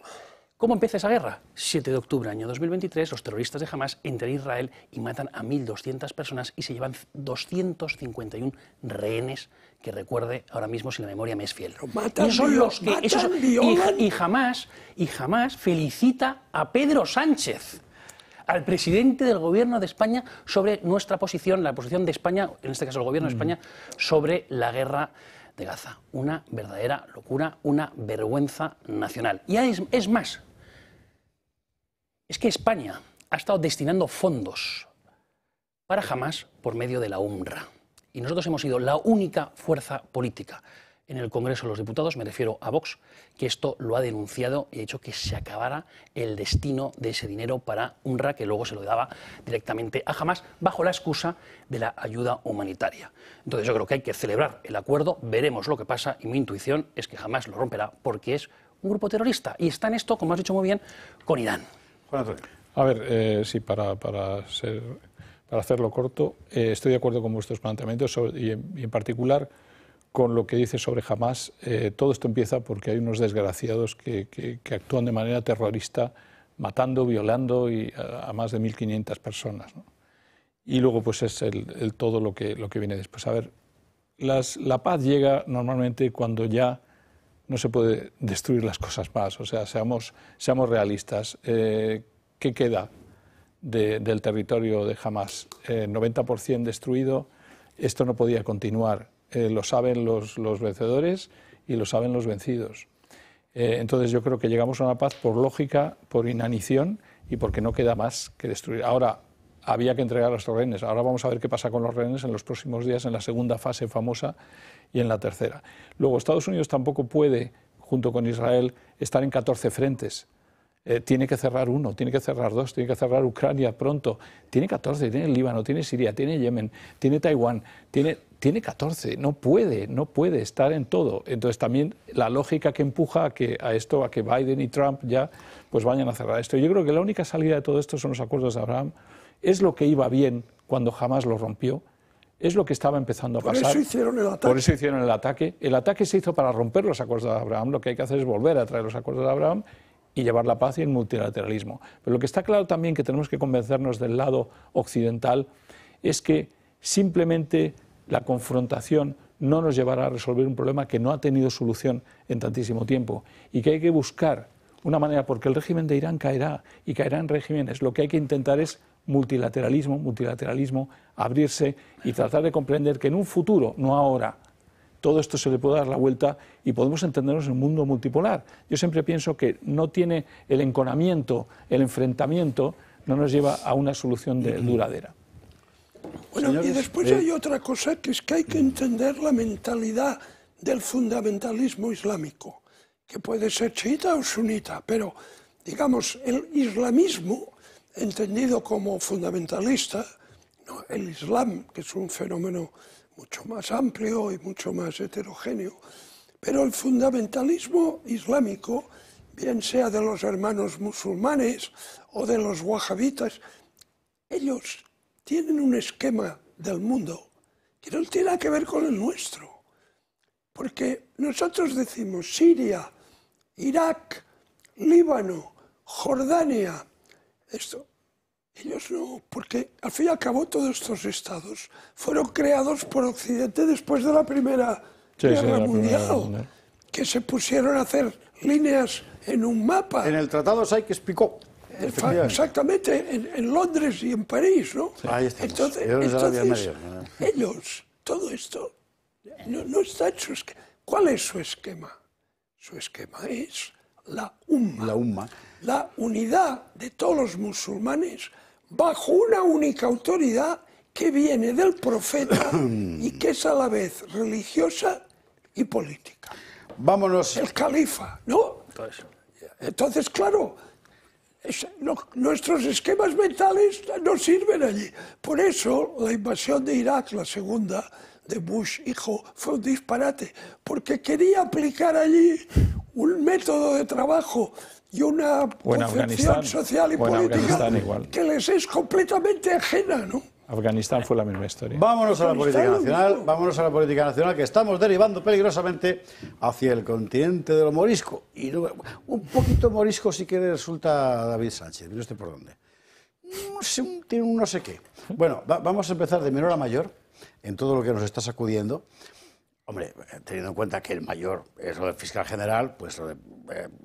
¿Cómo empieza esa guerra? 7 de octubre año 2023, los terroristas de Hamás entran en Israel y matan a 1.200 personas y se llevan 251 rehenes, que recuerde ahora mismo si la memoria me es fiel. Y son los que y Hamás felicita a Pedro Sánchez, al presidente del Gobierno de España, sobre nuestra posición, la posición de España, en este caso el Gobierno de España, sobre la guerra de Gaza. Una verdadera locura, una vergüenza nacional. Y es más, es que España ha estado destinando fondos para Hamás por medio de la UNRWA. Y nosotros hemos sido la única fuerza política en el Congreso de los Diputados, me refiero a Vox, que esto lo ha denunciado y ha hecho que se acabara el destino de ese dinero para UNRWA, que luego se lo daba directamente a Hamás, bajo la excusa de la ayuda humanitaria. Entonces yo creo que hay que celebrar el acuerdo, veremos lo que pasa, y mi intuición es que Hamás lo romperá porque es un grupo terrorista y está en esto, como has dicho muy bien, con Irán. A ver, sí, para hacerlo corto, estoy de acuerdo con vuestros planteamientos y en particular con lo que dice sobre Hamás. Todo esto empieza porque hay unos desgraciados que actúan de manera terrorista, matando, violando a más de 1.500 personas, ¿no? Y luego pues es todo lo que viene después. A ver, la paz llega normalmente cuando ya no se puede destruir las cosas más. O sea, seamos realistas. ¿Qué queda del territorio de Hamás? 90% destruido. Esto no podía continuar. Lo saben los vencedores y lo saben los vencidos. Entonces yo creo que llegamos a una paz por lógica, por inanición y porque no queda más que destruir. Ahora, había que entregar a los rehenes. Ahora vamos a ver qué pasa con los rehenes en los próximos días, en la segunda fase famosa y en la tercera. Luego, Estados Unidos tampoco puede, junto con Israel, estar en 14 frentes. Tiene que cerrar uno, tiene que cerrar dos, tiene que cerrar Ucrania pronto. Tiene 14, tiene el Líbano, tiene Siria, tiene Yemen, tiene Taiwán, tiene tiene 14, no puede estar en todo. Entonces también la lógica que empuja a que Biden y Trump ya pues vayan a cerrar esto. Yo creo que la única salida de todo esto son los acuerdos de Abraham. Es lo que iba bien cuando Hamás lo rompió. Es lo que estaba empezando a pasar. Por eso hicieron el ataque. Por eso hicieron el ataque. El ataque se hizo para romper los acuerdos de Abraham. Lo que hay que hacer es volver a traer los acuerdos de Abraham y llevar la paz y el multilateralismo. Pero lo que está claro también que tenemos que convencernos del lado occidental es que simplemente la confrontación no nos llevará a resolver un problema que no ha tenido solución en tantísimo tiempo y que hay que buscar una manera, porque el régimen de Irán caerá y caerá en regímenes. Lo que hay que intentar es multilateralismo, abrirse y tratar de comprender que en un futuro, no ahora, todo esto se le puede dar la vuelta y podemos entendernos en un mundo multipolar. Yo siempre pienso que no tiene el enconamiento, el enfrentamiento, no nos lleva a una solución duradera. Bueno, señores, y después hay otra cosa, que es que hay que entender la mentalidad del fundamentalismo islámico, que puede ser chiita o sunita, pero digamos, el islamismo, entendido como fundamentalista, ¿no? El Islam, que es un fenómeno mucho más amplio y mucho más heterogéneo, pero el fundamentalismo islámico, bien sea de los hermanos musulmanes o de los wahabitas, ellos tienen un esquema del mundo que no tiene nada que ver con el nuestro. Porque nosotros decimos Siria, Irak, Líbano, Jordania, esto. Ellos no, porque al fin y al cabo todos estos estados fueron creados por Occidente después de la Primera Guerra Mundial, que se pusieron a hacer líneas en un mapa. En el Tratado Sykes-Picot. Exactamente, en Londres y en París, ¿no? Ahí estamos. Entonces ellos, todo esto, no está en su esquema. ¿Cuál es su esquema? Su esquema es la umma. La unidad de todos los musulmanes bajo una única autoridad que viene del profeta y que es a la vez religiosa y política. Vámonos. El califa, ¿no? Entonces, claro, nuestros esquemas mentales no sirven allí. Por eso la invasión de Irak, la segunda, de Bush hijo, fue un disparate, porque quería aplicar allí un método de trabajo y una concepción social y política que les es completamente ajena, ¿no? Afganistán fue la misma historia. Vámonos a la política nacional, que estamos derivando peligrosamente hacia el continente de lo morisco. Y un poquito morisco sí que resulta David Sánchez, mire usted por dónde. Tiene un no sé qué. Bueno, vamos a empezar de menor a mayor en todo lo que nos está sacudiendo. Hombre, teniendo en cuenta que el mayor es lo del fiscal general, pues lo de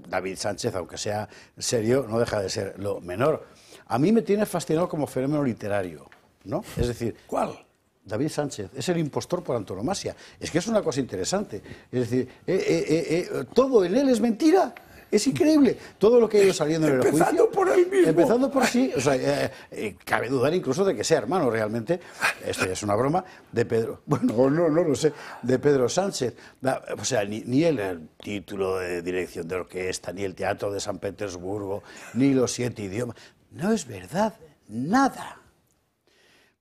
David Sánchez, aunque sea serio, no deja de ser lo menor. A mí me tiene fascinado como fenómeno literario, ¿no? Es decir, ¿cuál? David Sánchez es el impostor por antonomasia. Es que es una cosa interesante. Es decir, todo en él es mentira. Es increíble todo lo que ha ido saliendo en el juicio. Empezando por él mismo. Empezando por sí. O sea, cabe dudar incluso de que sea hermano realmente. Esto ya es una broma de Pedro. Bueno, no lo sé. De Pedro Sánchez. O sea, ni el título de dirección de orquesta, ni el Teatro de San Petersburgo, ni los 7 idiomas. No es verdad. Nada.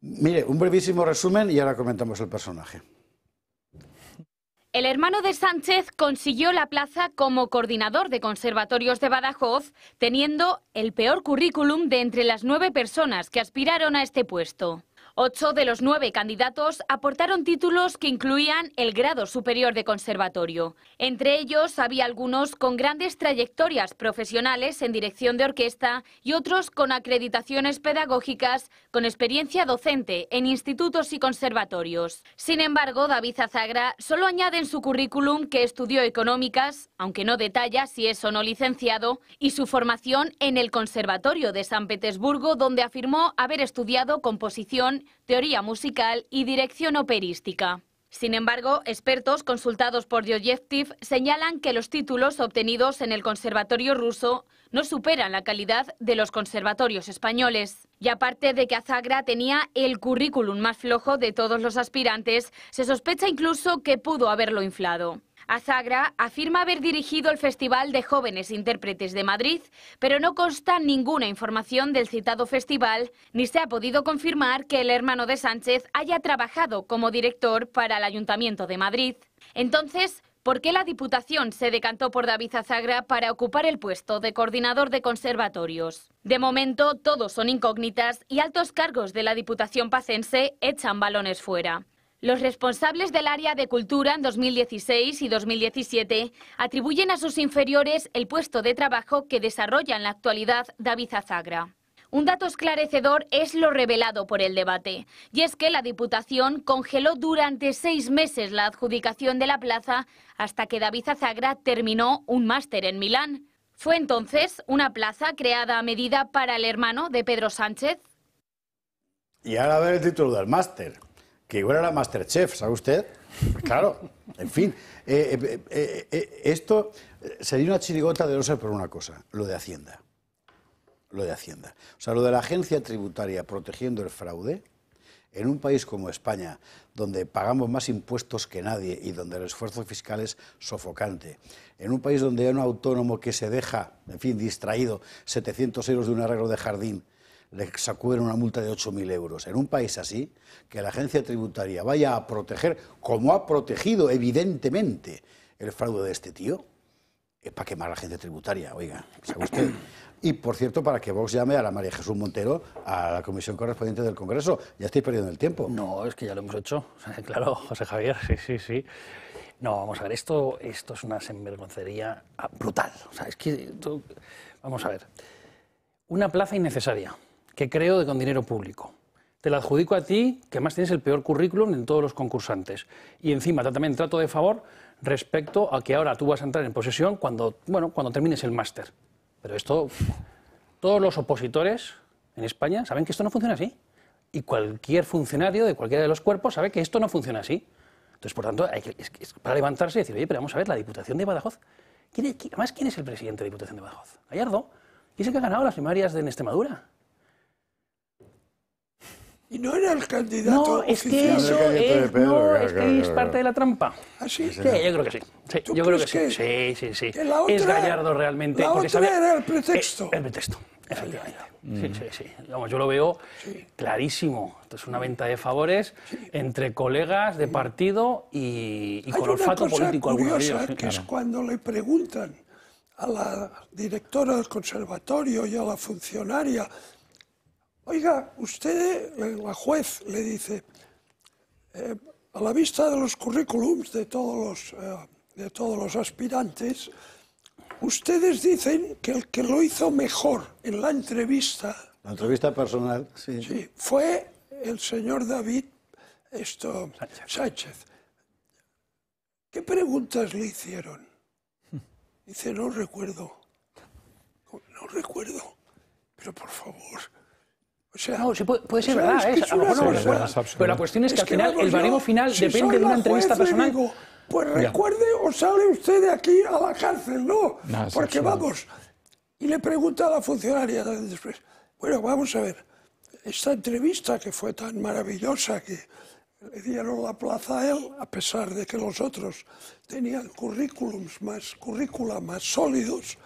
Mire, un brevísimo resumen y ahora comentamos el personaje. El hermano de Sánchez consiguió la plaza como coordinador de conservatorios de Badajoz, teniendo el peor currículum de entre las 9 personas que aspiraron a este puesto. 8 de los 9 candidatos aportaron títulos que incluían el grado superior de conservatorio. Entre ellos había algunos con grandes trayectorias profesionales en dirección de orquesta y otros con acreditaciones pedagógicas con experiencia docente en institutos y conservatorios. Sin embargo, David Azagra solo añade en su currículum que estudió económicas, aunque no detalla si es o no licenciado, y su formación en el Conservatorio de San Petersburgo, donde afirmó haber estudiado composición, teoría musical y dirección operística. Sin embargo, expertos consultados por Yoyevtiv señalan que los títulos obtenidos en el conservatorio ruso no superan la calidad de los conservatorios españoles. Y aparte de que Azagra tenía el currículum más flojo de todos los aspirantes, se sospecha incluso que pudo haberlo inflado. Azagra afirma haber dirigido el Festival de Jóvenes Intérpretes de Madrid, pero no consta ninguna información del citado festival, ni se ha podido confirmar que el hermano de Sánchez haya trabajado como director para el Ayuntamiento de Madrid. Entonces, ¿por qué la Diputación se decantó por David Azagra para ocupar el puesto de coordinador de conservatorios? De momento, todos son incógnitas y altos cargos de la Diputación pacense echan balones fuera. Los responsables del área de cultura en 2016 y 2017 atribuyen a sus inferiores el puesto de trabajo que desarrolla en la actualidad David Azagra. Un dato esclarecedor es lo revelado por el debate, y es que la Diputación congeló durante 6 meses la adjudicación de la plaza hasta que David Azagra terminó un máster en Milán. ¿Fue entonces una plaza creada a medida para el hermano de Pedro Sánchez? Y ahora a ver el título del máster, que igual era Masterchef, ¿sabe usted? Claro, en fin. Esto sería una chirigota de no ser por una cosa, lo de Hacienda. Lo de Hacienda. O sea, lo de la agencia tributaria protegiendo el fraude, en un país como España, donde pagamos más impuestos que nadie y donde el esfuerzo fiscal es sofocante, en un país donde hay un autónomo que se deja, en fin, distraído, 700 euros de un arreglo de jardín, le sacuden una multa de 8.000 euros. En un país así, que la agencia tributaria vaya a proteger, como ha protegido evidentemente el fraude de este tío, es para quemar a la agencia tributaria, oiga, ¿sabe usted? Y, por cierto, para que Vox llame a la María Jesús Montero a la comisión correspondiente del Congreso. Ya estáis perdiendo el tiempo. No, es que ya lo hemos hecho. Claro, José Javier, sí. No, vamos a ver, esto es una sinvergoncería brutal. O sea, es que, vamos a ver, una plaza innecesaria, que creo con dinero público. Te la adjudico a ti, que además tienes el peor currículum en todos los concursantes. Y encima también trato de favor respecto a que ahora tú vas a entrar en posesión cuando termines el máster. Pero esto, todos los opositores en España saben que esto no funciona así. Y cualquier funcionario de cualquiera de los cuerpos sabe que esto no funciona así. Entonces, por tanto, es para levantarse y decir, oye, pero vamos a ver, la Diputación de Badajoz. Además, ¿quién es el presidente de la Diputación de Badajoz? Gallardo. ¿Y es el que ha ganado las primarias en Extremadura? Y no era el candidato. No, es que eso es parte de la trampa. ¿Ah, sí? Sí, yo creo que sí. Yo creo que sí. Sí. Es Gallardo realmente. La porque otra era el pretexto. El pretexto, efectivamente. Sí. Vamos, yo lo veo clarísimo. Esto es una venta de favores entre colegas de partido y con olfato político. Hay una cosa curiosa, de ellos, que es cuando le preguntan a la directora del conservatorio y a la funcionaria: oiga, usted, la juez, le dice, a la vista de los currículums de todos los aspirantes, ustedes dicen que el que lo hizo mejor en la entrevista... La entrevista personal, sí. Sí, fue el señor David Sánchez. ¿Qué preguntas le hicieron? Dice, no recuerdo. No recuerdo. Pero por favor... O sea, no, puede ser verdad, es que a lo mejor no recuerda. Pero la cuestión es que al final el baremo final depende de una entrevista personal. Digo, pues recuerde o sale usted de aquí a la cárcel, ¿no? Porque vamos. Y le pregunta a la funcionaria después, bueno, vamos a ver, esta entrevista que fue tan maravillosa que le dieron la plaza a él, a pesar de que los otros tenían currícula más sólidos.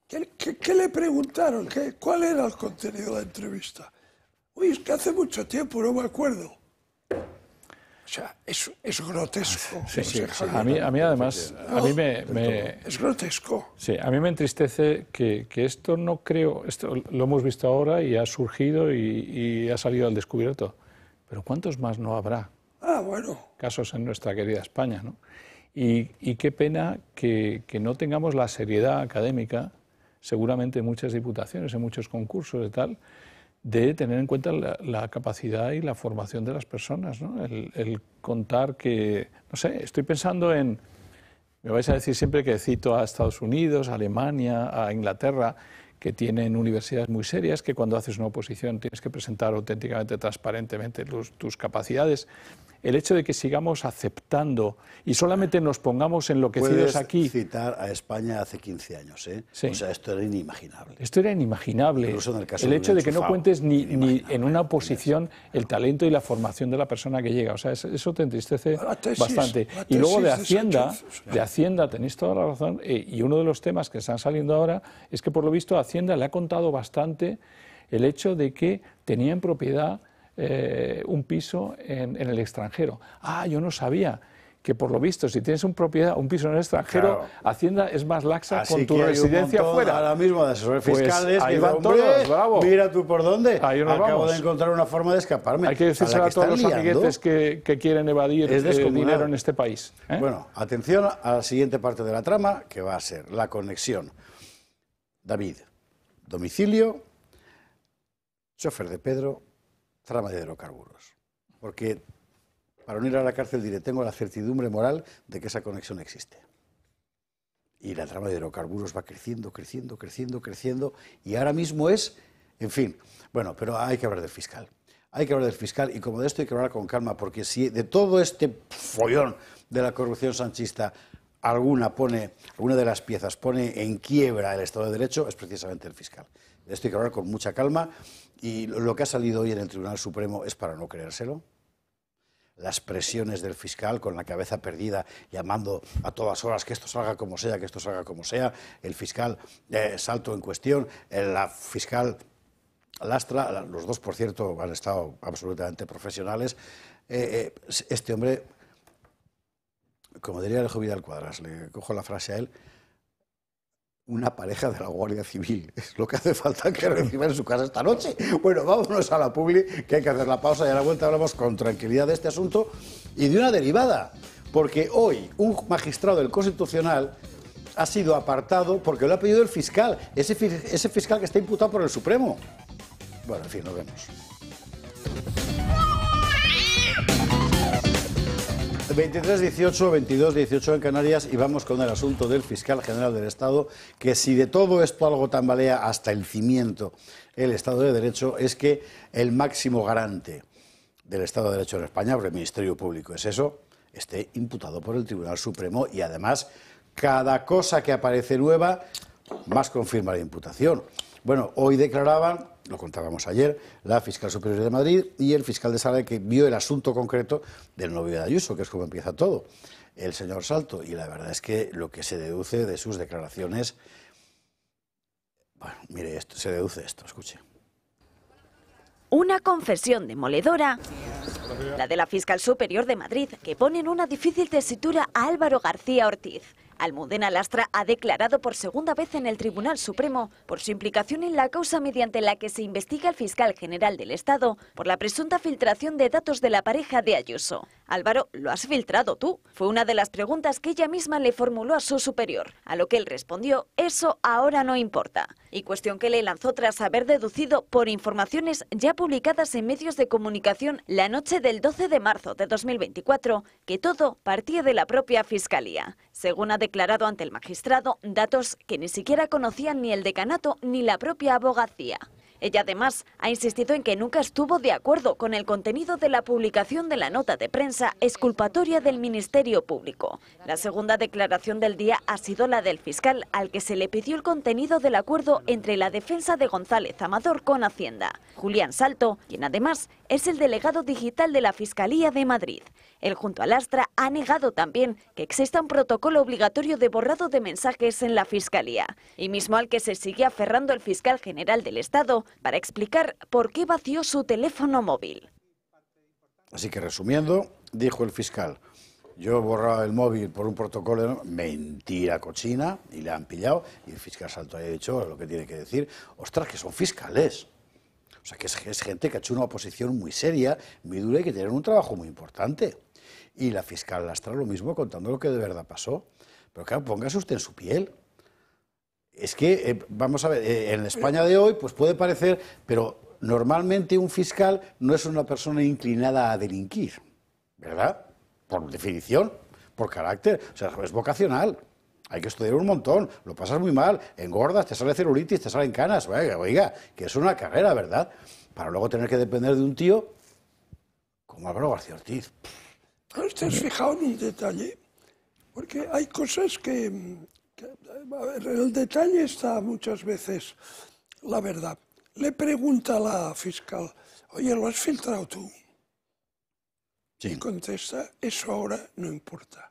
¿Qué le preguntaron? ¿Cuál era el contenido de la entrevista? Uy, es que hace mucho tiempo, no me acuerdo. O sea, es grotesco. Sí. A mí además, es grotesco. Sí, a mí me entristece que esto no creo, esto lo hemos visto ahora y ha surgido y ha salido al descubierto. Pero ¿cuántos más no habrá? Casos en nuestra querida España, ¿no? Y qué pena que no tengamos la seriedad académica, seguramente en muchas diputaciones, en muchos concursos y tal, de tener en cuenta la capacidad y la formación de las personas, ¿no? El contar que, no sé, estoy pensando en, me vais a decir siempre que cito a Estados Unidos, a Alemania, a Inglaterra, que tienen universidades muy serias, que cuando haces una oposición tienes que presentar auténticamente, transparentemente tus capacidades. el hecho de que sigamos aceptando y solamente nos pongamos enloquecidos Puedes aquí. citar a España hace 15 años, ¿eh? Sí. O sea, esto era inimaginable. Esto era inimaginable. Incluso en el caso el de hecho un de que no enchufado, cuentes ni en una oposición el talento y la formación de la persona que llega. O sea, eso te entristece bastante. Y luego de Hacienda, tenéis toda la razón, y uno de los temas que están saliendo ahora es que por lo visto Hacienda le ha contado bastante el hecho de que tenía en propiedad un piso en el extranjero. Ah, yo no sabía que por lo visto si tienes un piso en el extranjero, claro, Hacienda es más laxa así con tu residencia fuera. Ahora mismo de asesores fiscales, ahí que van todos, bravo. Mira tú por dónde, ahí nos acabo vamos. de encontrar una forma de escaparme. Hay que decírselo a todos los amiguetes que quieren evadir dinero en este país. Bueno, atención a la siguiente parte de la trama, que va a ser la conexión. David, domicilio, chofer de Pedro, trama de hidrocarburos. Porque para no ir a la cárcel diré, tengo la certidumbre moral de que esa conexión existe. Y la trama de hidrocarburos va creciendo, creciendo, creciendo, creciendo, y ahora mismo es, en fin, bueno, pero hay que hablar del fiscal. Hay que hablar del fiscal, y como de esto hay que hablar con calma, porque si de todo este follón de la corrupción sanchista alguna de las piezas pone en quiebra el Estado de Derecho, es precisamente el fiscal. De esto hay que hablar con mucha calma, y lo que ha salido hoy en el Tribunal Supremo es para no creérselo. Las presiones del fiscal con la cabeza perdida, llamando a todas horas que esto salga como sea, que esto salga como sea. El fiscal Salto en cuestión, la fiscal Lastra, los dos, por cierto, han estado absolutamente profesionales. Este hombre, como diría Alejo Vidal Cuadras, le cojo la frase a él, una pareja de la Guardia Civil. Es lo que hace falta que reciba en su casa esta noche. Bueno, vámonos a la publi, que hay que hacer la pausa y a la vuelta hablamos con tranquilidad de este asunto y de una derivada. Porque hoy un magistrado del Constitucional ha sido apartado porque lo ha pedido el fiscal, ese fiscal que está imputado por el Supremo. Bueno, en fin, nos vemos. 23-18, 22-18 en Canarias, y vamos con el asunto del fiscal general del Estado, que si de todo esto algo tambalea hasta el cimiento el Estado de Derecho, es que el máximo garante del Estado de Derecho en España, porque el Ministerio Público es eso, esté imputado por el Tribunal Supremo, y además cada cosa que aparece nueva más confirma la imputación. Bueno, hoy declaraban, lo contábamos ayer, la fiscal superior de Madrid y el fiscal de Sala, que vio el asunto concreto del novio de Ayuso, que es como empieza todo, el señor Salto. Y la verdad es que lo que se deduce de sus declaraciones, bueno, mire, se deduce esto, escuche. Una confesión demoledora, la de la fiscal superior de Madrid, que pone en una difícil tesitura a Álvaro García Ortiz. Almudena Lastra ha declarado por segunda vez en el Tribunal Supremo por su implicación en la causa mediante la que se investiga al fiscal general del Estado por la presunta filtración de datos de la pareja de Ayuso. Álvaro, ¿lo has filtrado tú? Fue una de las preguntas que ella misma le formuló a su superior, a lo que él respondió, eso ahora no importa. Y cuestión que le lanzó tras haber deducido por informaciones ya publicadas en medios de comunicación la noche del 12 de marzo de 2024, que todo partía de la propia Fiscalía. Según ha declarado ante el magistrado, datos que ni siquiera conocían ni el decanato ni la propia abogacía. Ella además ha insistido en que nunca estuvo de acuerdo con el contenido de la publicación de la nota de prensa exculpatoria del Ministerio Público. La segunda declaración del día ha sido la del fiscal, al que se le pidió el contenido del acuerdo entre la defensa de González Amador con Hacienda, Julián Salto, quien además es el delegado digital de la Fiscalía de Madrid. Él, junto a Lastra, ha negado también que exista un protocolo obligatorio de borrado de mensajes en la Fiscalía, y mismo al que se sigue aferrando el fiscal general del Estado para explicar por qué vació su teléfono móvil. Así que, resumiendo, dijo el fiscal, yo he borrado el móvil por un protocolo, mentira cochina, y le han pillado, y el fiscal Salto ha dicho lo que tiene que decir, ostras, que son fiscales. O sea, que es gente que ha hecho una oposición muy seria, muy dura y que tienen un trabajo muy importante. Y la fiscal Lastra lo mismo, contando lo que de verdad pasó. Pero claro, póngase usted en su piel. Es que, vamos a ver, en España de hoy pues puede parecer, pero normalmente un fiscal no es una persona inclinada a delinquir, ¿verdad? Por definición, por carácter, o sea, es vocacional. Hay que estudiar un montón, lo pasas muy mal, engordas, te sale celulitis, te salen canas, oiga, que es una carrera, ¿verdad? Para luego tener que depender de un tío como Álvaro García Ortiz. ¿No te has fijado en un detalle? Porque hay cosas que a ver, en el detalle está muchas veces la verdad. Le pregunta a la fiscal, oye, ¿lo has filtrado tú? Sí. Y contesta, eso ahora no importa.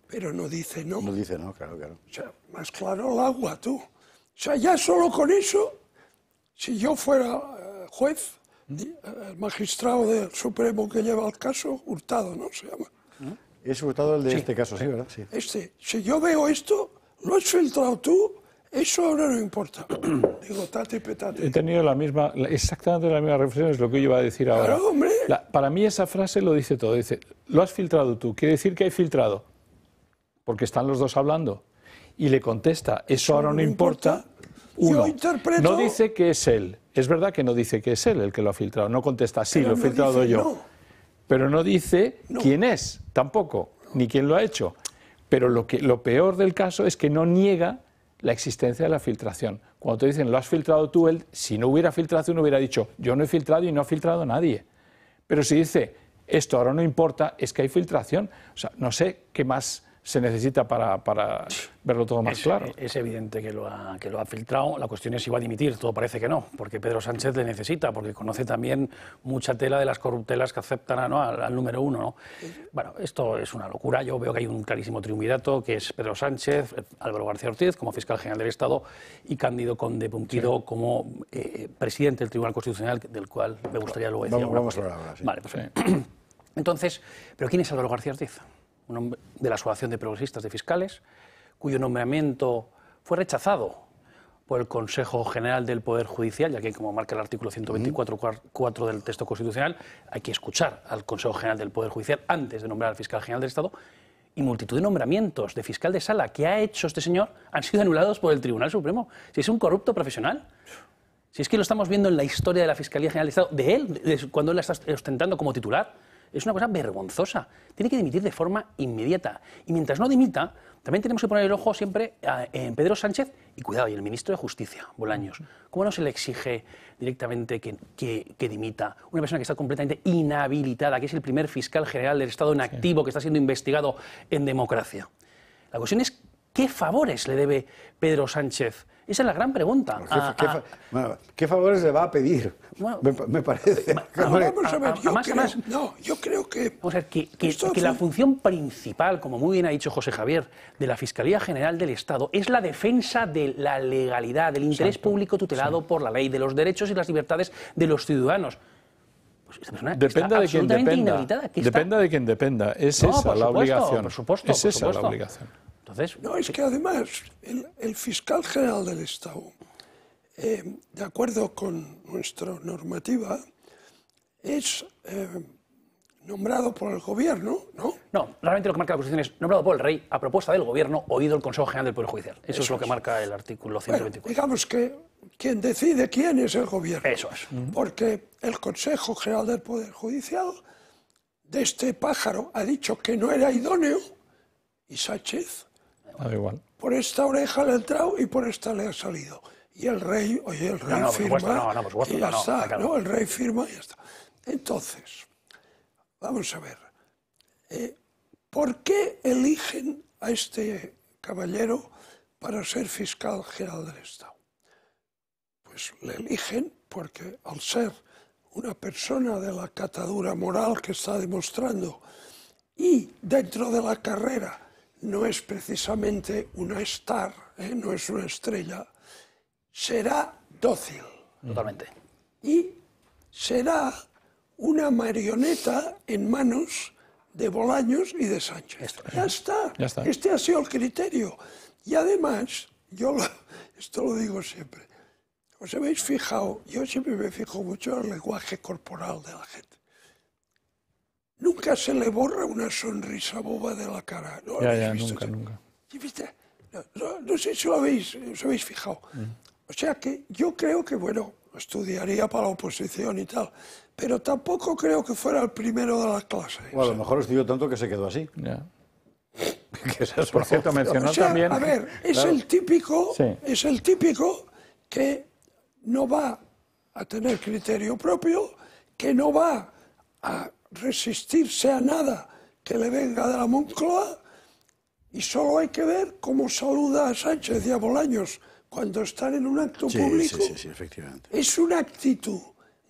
Pero no dice no. No dice no, claro, claro. O sea, más claro el agua, tú. O sea, ya solo con eso, si yo fuera juez, el magistrado del Supremo que lleva el caso, Hurtado, ¿no? Se llama. Es Hurtado el de este caso, sí, ¿verdad? Sí. Si yo veo esto, lo has filtrado tú, eso ahora no importa. Digo, tate petate. He tenido exactamente la misma reflexión, es lo que yo iba a decir ahora. Claro, hombre. Para mí esa frase lo dice todo. Dice, lo has filtrado tú, quiere decir que hay filtrado, porque están los dos hablando. Y le contesta, eso ahora no importa. Uno, no dice que es él. Es verdad que no dice que es él el que lo ha filtrado. No contesta, sí, lo he filtrado yo. No. Pero no dice quién es, tampoco, ni quién lo ha hecho. Pero lo peor del caso es que no niega la existencia de la filtración. Cuando te dicen, lo has filtrado tú, él, si no hubiera filtración, hubiera dicho, yo no he filtrado y no ha filtrado nadie. Pero si dice, esto ahora no importa, es que hay filtración. O sea, no sé qué más se necesita para verlo todo más claro. Es evidente que lo ha filtrado. La cuestión es si va a dimitir. Todo parece que no, porque Pedro Sánchez le necesita, porque conoce también mucha tela de las corruptelas que aceptan al número uno, ¿no? Bueno, esto es una locura. Yo veo que hay un clarísimo triunvirato, que es Pedro Sánchez, Álvaro García Ortiz como fiscal general del Estado y Cándido Conde Pumpido como presidente del Tribunal Constitucional, del cual me gustaría luego decir. Vamos a hablar ahora, sí. Vale, perfecto. Entonces, ¿pero quién es Álvaro García Ortiz? Un hombre de la Asociación de Progresistas de Fiscales, cuyo nombramiento fue rechazado por el Consejo General del Poder Judicial, ya que, como marca el artículo 124.4 del texto constitucional, hay que escuchar al Consejo General del Poder Judicial antes de nombrar al fiscal general del Estado, y multitud de nombramientos de fiscal de sala que ha hecho este señor han sido anulados por el Tribunal Supremo. Si es un corrupto profesional, si es que lo estamos viendo en la historia de la Fiscalía General del Estado, de él, cuando él la está ostentando como titular, es una cosa vergonzosa. Tiene que dimitir de forma inmediata. Y mientras no dimita, también tenemos que poner el ojo siempre en Pedro Sánchez y, cuidado, y el ministro de Justicia, Bolaños. ¿Cómo no se le exige directamente que dimita una persona que está completamente inhabilitada, que es el primer fiscal general del Estado en activo, que está siendo investigado en democracia? La cuestión es, ¿qué favores le debe Pedro Sánchez? Esa es la gran pregunta. ¿Qué favores le va a pedir? Bueno, me parece. Vamos a ver, yo creo que... Vamos a ver, que la función principal, como muy bien ha dicho José Javier, de la Fiscalía General del Estado es la defensa de la legalidad, del interés público tutelado por la ley, de los derechos y las libertades de los ciudadanos. Pues esta persona dependa de quien dependa. Dependa de quien dependa. Es esa la obligación. Por supuesto. Es esa la obligación. Entonces, no, es que además el fiscal general del Estado, de acuerdo con nuestra normativa, es nombrado por el gobierno, ¿no? No, realmente lo que marca la Constitución es nombrado por el rey a propuesta del gobierno, oído el Consejo General del Poder Judicial. Eso es lo que marca el artículo 124. Bueno, digamos que quien decide quién es el gobierno. Eso es. Porque el Consejo General del Poder Judicial de este pájaro ha dicho que no era idóneo y Sánchez... Da igual. Por esta oreja le ha entrado y por esta le ha salido. Y el rey, firma y ya está, ¿no? El rey firma y ya está. Entonces, vamos a ver, ¿por qué eligen a este caballero para ser fiscal general del Estado? Pues le eligen porque al ser una persona de la catadura moral que está demostrando y dentro de la carrera no es precisamente una star, no es una estrella, será dócil. Totalmente. Y será una marioneta en manos de Bolaños y de Sánchez. Ya está. Este ha sido el criterio. Y además, esto lo digo siempre, ¿os habéis fijado? Yo siempre me fijo mucho en el lenguaje corporal de la gente. Nunca se le borra una sonrisa boba de la cara. ¿No nunca. No sé si os habéis fijado. O sea que yo creo que, bueno, estudiaría para la oposición y tal, pero tampoco creo que fuera el primero de la clase. O a lo mejor estudió tanto que se quedó así. Ya. Por cierto, mencionó también... A ver, es el típico que no va a tener criterio propio, que no va a resistirse a nada que le venga de la Moncloa y solo hay que ver cómo saluda a Sánchez y a Bolaños cuando están en un acto público. Sí, efectivamente. Es una actitud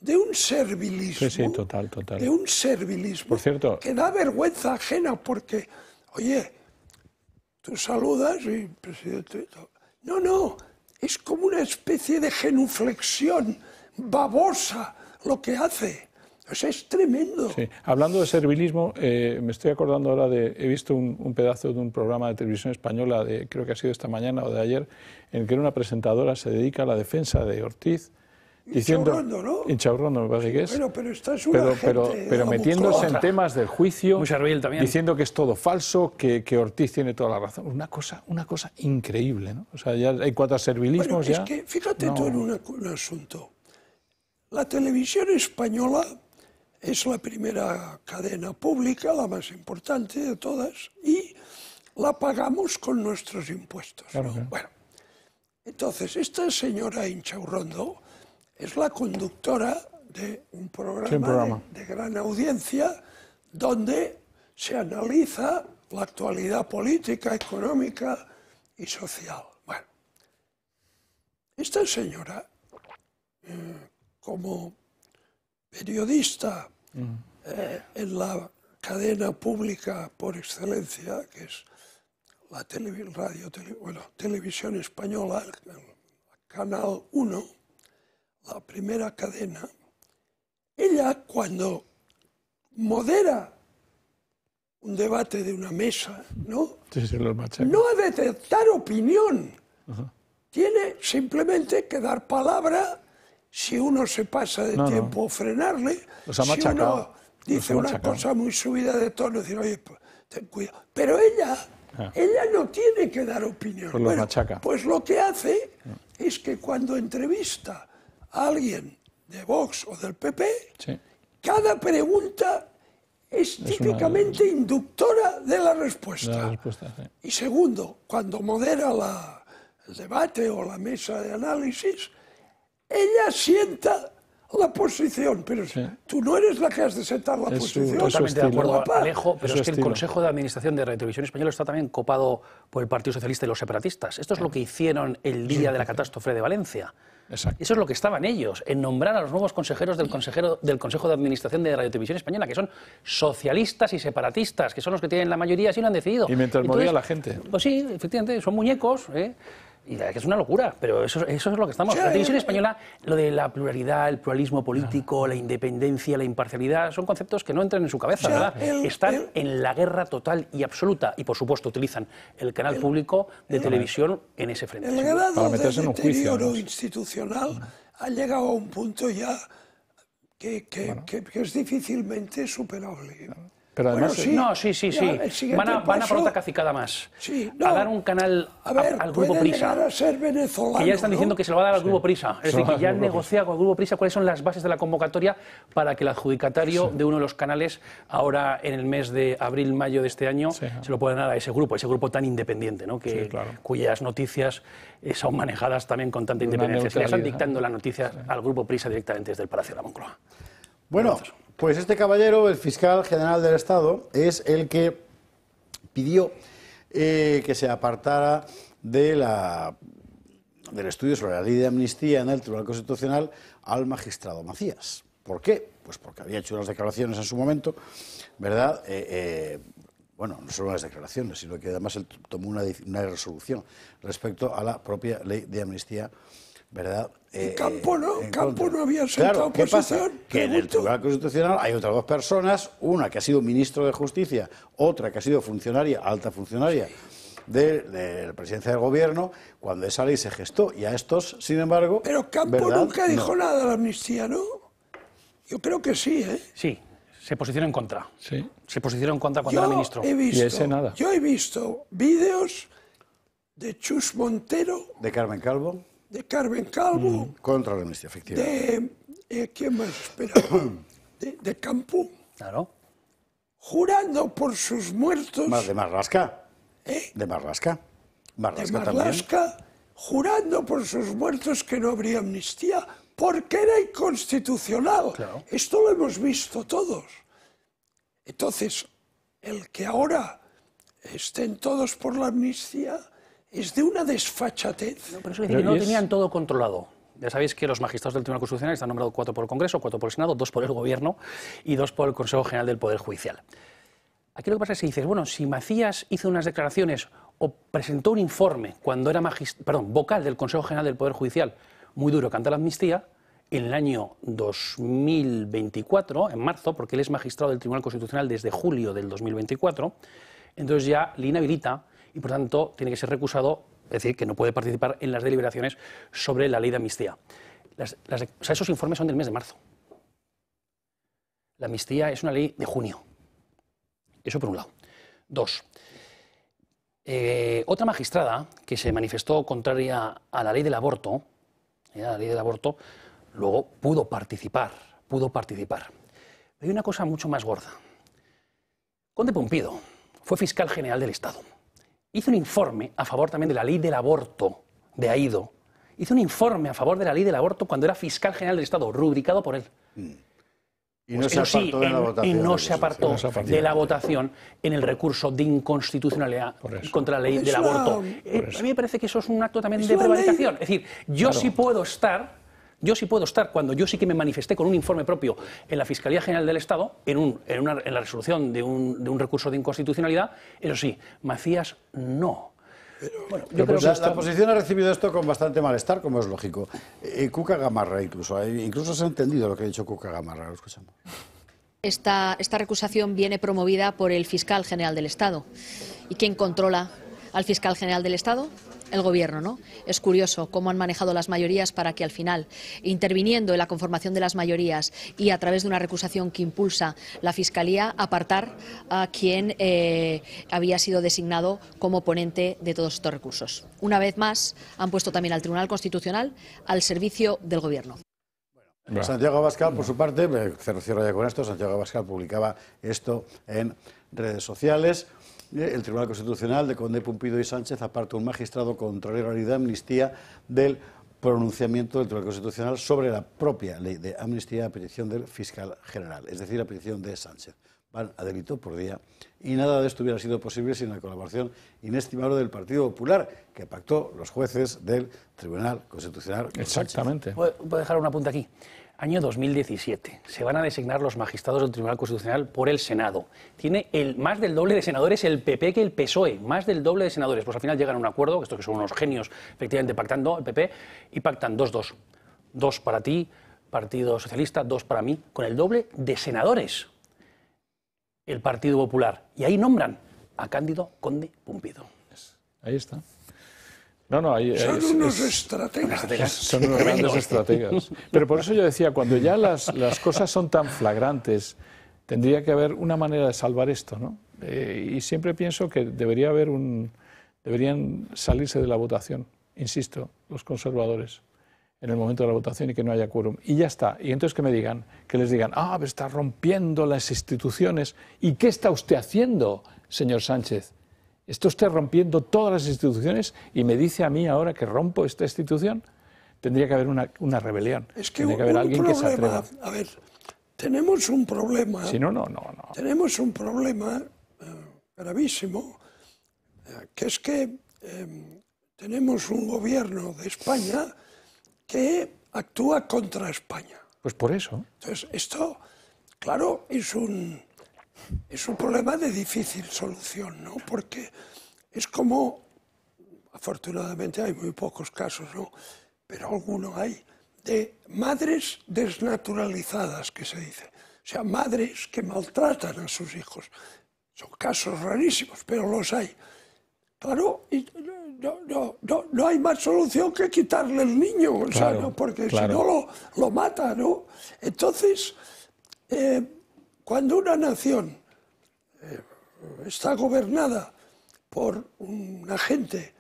de un servilismo, Sí, total. de un servilismo Por cierto, que da vergüenza ajena porque, oye, tú saludas y presidente... No, es como una especie de genuflexión babosa lo que hace. O sea, es tremendo. sí. Hablando de servilismo, me estoy acordando ahora he visto un pedazo de un programa de televisión española, creo que ha sido esta mañana o de ayer, en el que una presentadora se dedica a la defensa de Ortiz, diciendo, Inchaurrondo, ¿no? Inchaurrondo, me parece que es. Bueno, pero esta es una pero metiéndose en temas del juicio, Muy servil también. diciendo que es todo falso, que Ortiz tiene toda la razón. Una cosa increíble, ¿no? O sea, ya en cuanto a servilismos Bueno, es que fíjate tú en un asunto. La televisión española es la primera cadena pública, la más importante de todas, y la pagamos con nuestros impuestos, ¿no? Claro. Bueno, entonces esta señora Inchaurrondo es la conductora de un programa, de gran audiencia donde se analiza la actualidad política, económica y social. Bueno, esta señora, como periodista en la cadena pública por excelencia, que es la televisión española, el Canal 1, la primera cadena, ella cuando modera un debate de una mesa, ¿no? No ha de dar opinión. Tiene simplemente que dar palabra. Si uno se pasa de tiempo, frenarle. Si uno dice una cosa muy subida de tono, decir, oye, ten cuidado. Pero ella no tiene que dar opinión. Bueno, pues lo que hace es que cuando entrevista a alguien de Vox o del PP, cada pregunta es típicamente inductora de la respuesta. Y segundo, cuando modera el debate o la mesa de análisis, ella sienta la posición, pero tú no eres la que has de sentar la posición. Totalmente de acuerdo, Alejo, pero es que el Consejo de Administración de Radio Televisión Española está también copado por el Partido Socialista y los separatistas. Esto es lo que hicieron el día de la catástrofe de Valencia. Exacto. Eso es lo que estaban ellos, en nombrar a los nuevos consejeros del Consejo de Administración de Radio Televisión Española, que son socialistas y separatistas, que son los que tienen la mayoría, así lo han decidido. Y mientras moría la gente. Pues sí, efectivamente, son muñecos, y la verdad que es una locura, pero eso es lo que estamos. La televisión española, lo de la pluralidad, el pluralismo político, la independencia, la imparcialidad, son conceptos que no entran en su cabeza, ¿verdad? Están en la guerra total y absoluta, y por supuesto utilizan el canal público de televisión en ese frente. El grado de deterioro institucional ha llegado a un punto ya que es difícilmente superable. Pero además, Van a por otra cacicada más. A dar un canal al Grupo Prisa. Que ya están diciendo que se lo va a dar al Grupo Prisa. Es decir, que ya han negociado con el Grupo Prisa cuáles son las bases de la convocatoria para que el adjudicatario de uno de los canales, ahora en el mes de abril-mayo de este año, se lo puedan dar a ese grupo tan independiente, ¿no? Cuyas noticias son manejadas también con tanta independencia. Se le están dictando las noticias al Grupo Prisa directamente desde el Palacio de la Moncloa. Bueno, pues este caballero, el fiscal general del Estado, es el que pidió que se apartara del estudio sobre la ley de amnistía en el Tribunal Constitucional al magistrado Macías. ¿Por qué? Pues porque había hecho unas declaraciones en su momento, ¿verdad? Bueno, no solo unas declaraciones, sino que además él tomó una resolución respecto a la propia ley de amnistía, ¿verdad? Campo no había sentado ¿qué pasa? posición. Que en el Tribunal Constitucional hay otras dos personas, una que ha sido ministro de Justicia, otra que ha sido funcionaria, alta funcionaria de la presidencia del Gobierno, cuando esa ley se gestó. Y a estos, sin embargo... Pero Campo nunca dijo nada de la amnistía, ¿no? Yo creo que sí, ¿eh? Sí, se posicionó en contra. Sí. Se posicionó en contra cuando era ministro. Y ese nada. Yo he visto vídeos de Chus Montero... De Carmen Calvo. Contra la amnistía, efectivamente. ¿Quién más? Espera. De Campo. Claro. Jurando por sus muertos. De Marlaska. De Marlaska. De Marlaska, jurando por sus muertos que no habría amnistía, porque era inconstitucional. Claro. Esto lo hemos visto todos. Entonces, el que ahora estén todos por la amnistía es de una desfachatez. No, pero eso es decir, no lo tenían todo controlado. Ya sabéis que los magistrados del Tribunal Constitucional están nombrados 4 por el Congreso, 4 por el Senado, 2 por el Gobierno y 2 por el Consejo General del Poder Judicial. Aquí lo que pasa es que dices, bueno, si Macías hizo unas declaraciones o presentó un informe cuando era vocal del Consejo General del Poder Judicial, muy duro canta la amnistía, en el año 2024, en marzo, porque él es magistrado del Tribunal Constitucional desde julio del 2024, entonces ya le inhabilita y por tanto tiene que ser recusado, es decir, que no puede participar en las deliberaciones sobre la ley de amnistía. Esos informes son del mes de marzo. La amnistía es una ley de junio. Eso por un lado. 2. Otra magistrada que se manifestó contraria a la ley del aborto, luego pudo participar. Pero hay una cosa mucho más gorda. Conde Pumpido fue fiscal general del Estado. Hizo un informe a favor también de la ley del aborto de Aído. Hizo un informe a favor de la ley del aborto cuando era fiscal general del Estado, rubricado por él. Y no se apartó de la votación. Y no se apartó de la votación en el recurso de inconstitucionalidad contra la ley del aborto. A mí me parece que eso es un acto también de prevaricación. Es decir, yo sí puedo estar cuando yo sí que me manifesté con un informe propio en la Fiscalía General del Estado, en la resolución de un recurso de inconstitucionalidad, eso sí, Macías no. Bueno, yo creo que la oposición ha recibido esto con bastante malestar, como es lógico. Cuca Gamarra incluso se ha entendido lo que ha dicho Cuca Gamarra, lo escuchamos. Esta recusación viene promovida por el fiscal general del Estado. ¿Y quién controla al fiscal general del Estado? El Gobierno, ¿no? Es curioso cómo han manejado las mayorías para que al final, interviniendo en la conformación de las mayorías y a través de una recusación que impulsa la Fiscalía, apartar a quien había sido designado como ponente de todos estos recursos. Una vez más, han puesto también al Tribunal Constitucional al servicio del Gobierno. Santiago Abascal, por su parte, cierro ya con esto, Santiago Abascal publicaba esto en redes sociales. El Tribunal Constitucional de Conde Pumpido y Sánchez aparta un magistrado contrario a la ley de amnistía del pronunciamiento del Tribunal Constitucional sobre la propia ley de amnistía a petición del fiscal general, es decir, a petición de Sánchez. Van a delito por día y nada de esto hubiera sido posible sin la colaboración inestimable del Partido Popular, que pactó los jueces del Tribunal Constitucional. Exactamente. Puedo dejar un apunte aquí. Año 2017. Se van a designar los magistrados del Tribunal Constitucional por el Senado. Tiene más del doble de senadores el PP que el PSOE. Más del doble de senadores. Pues al final llegan a un acuerdo, estos que son unos genios, efectivamente pactando el PP, y pactan 2-2. 2 para ti, Partido Socialista, 2 para mí, con el doble de senadores. El Partido Popular. Y ahí nombran a Cándido Conde Pumpido. Ahí está. Son unos estrategas. Son unos grandes estrategas. Pero por eso yo decía, cuando ya las cosas son tan flagrantes, tendría que haber una manera de salvar esto, ¿no? Y siempre pienso que deberían salirse de la votación, insisto, los conservadores, en el momento de la votación y que no haya quórum. Y ya está. Y entonces que les digan, pero está rompiendo las instituciones. ¿Y qué está usted haciendo, señor Sánchez? ¿Está usted rompiendo todas las instituciones y me dice a mí ahora que rompo esta institución? Tendría que haber una rebelión. Es que tendría que haber alguien que se atreva. A ver, tenemos un problema. Si no. Tenemos un problema gravísimo, que es que tenemos un gobierno de España que actúa contra España. Pues por eso. Entonces, esto, claro, es un problema de difícil solución, ¿no? Porque es como, afortunadamente hay muy pocos casos, ¿no? Pero alguno hay, de madres desnaturalizadas, que se dice. O sea, madres que maltratan a sus hijos. Son casos rarísimos, pero los hay. Claro, y no hay más solución que quitarle el niño, o sea, ¿no? Porque si no lo mata, ¿no? Entonces, cuando una nación está gobernada por un agente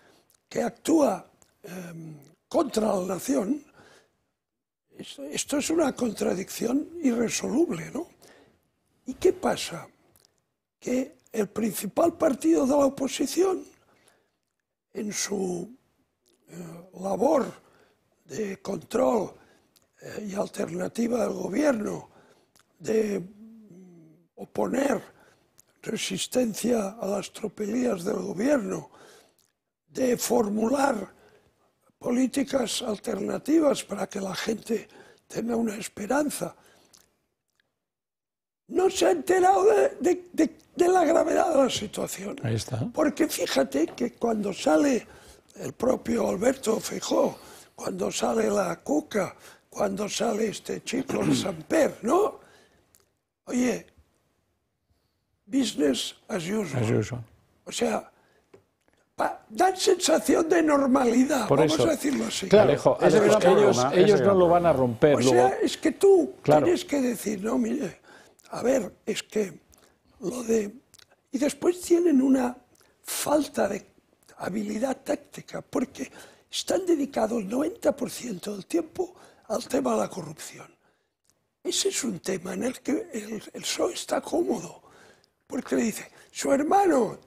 que actúa contra la nación, esto es una contradicción irresoluble, ¿no? ¿Y qué pasa? Que el principal partido de la oposición, en su labor de control y alternativa al gobierno, de oponer resistencia a las tropelías del gobierno, de formular políticas alternativas para que la gente tenga una esperanza, no se ha enterado de la gravedad de la situación. Ahí está. Porque fíjate que cuando sale el propio Alberto Feijóo, cuando sale la Cuca, cuando sale este chico, el Samper, ¿no? Oye, business as usual. As usual. O sea, dan sensación de normalidad, Por vamos eso, a decirlo así. Claro, ellos no lo van a romper. O luego, sea, es que tú claro, tienes que decir, no, mire, a ver, es que lo de... Y después tienen una falta de habilidad táctica, porque están dedicados el 90% del tiempo al tema de la corrupción. Ese es un tema en el que el PSOE está cómodo, porque le dice, su hermano,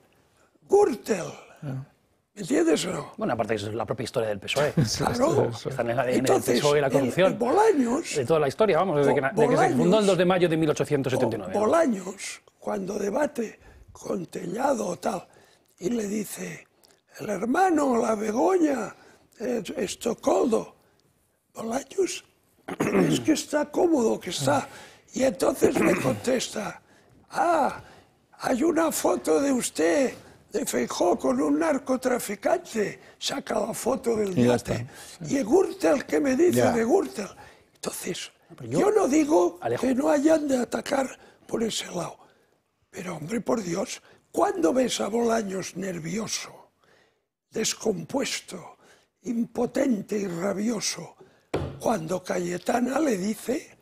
Gürtel, ¿me entiendes o no? Bueno, aparte es la propia historia del PSOE. Claro. Está en el ADN del Entonces, PSOE la corrupción. Bolaños... De toda la historia, vamos, desde que se fundó el 2 de mayo de 1879. Bolaños, cuando debate con Tellado o tal, y le dice, el hermano, la Begoña, Estocoldo, Bolaños, es que está cómodo, que está. Y entonces me contesta, hay una foto de usted, de Feijóo, con un narcotraficante, saca la foto del yate. Y Gürtel, ¿qué me dice de Gürtel? Entonces, yo no digo que no hayan de atacar por ese lado, pero hombre, por Dios, ¿cuándo ves a Bolaños nervioso, descompuesto, impotente y rabioso? Cuando Cayetana le dice,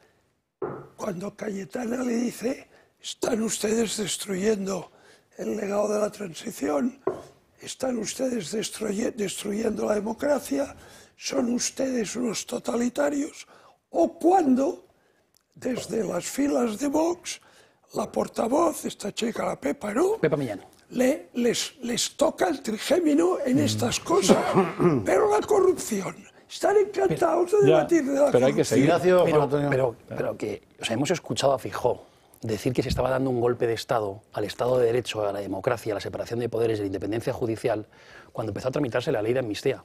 están ustedes destruyendo el legado de la transición, están ustedes destruyendo la democracia, son ustedes unos totalitarios, o cuando, desde las filas de Vox, la portavoz, esta chica, la Pepa, ¿no? Pepa Millán. Les toca el trigémino en estas cosas, pero la corrupción... Están encantados de debatir de la pero hay que seguir. Pero que, o sea, hemos escuchado a Feijóo decir que se estaba dando un golpe de Estado al Estado de Derecho, a la democracia, a la separación de poderes y a la independencia judicial, cuando empezó a tramitarse la ley de amnistía.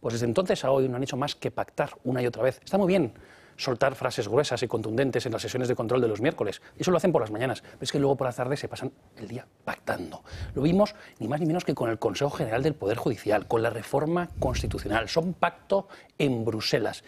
Pues desde entonces a hoy no han hecho más que pactar una y otra vez. Está muy bien soltar frases gruesas y contundentes en las sesiones de control de los miércoles. Eso lo hacen por las mañanas, pero es que luego por la tarde se pasan el día pactando. Lo vimos ni más ni menos que con el Consejo General del Poder Judicial, con la reforma constitucional. Son pacto en Bruselas.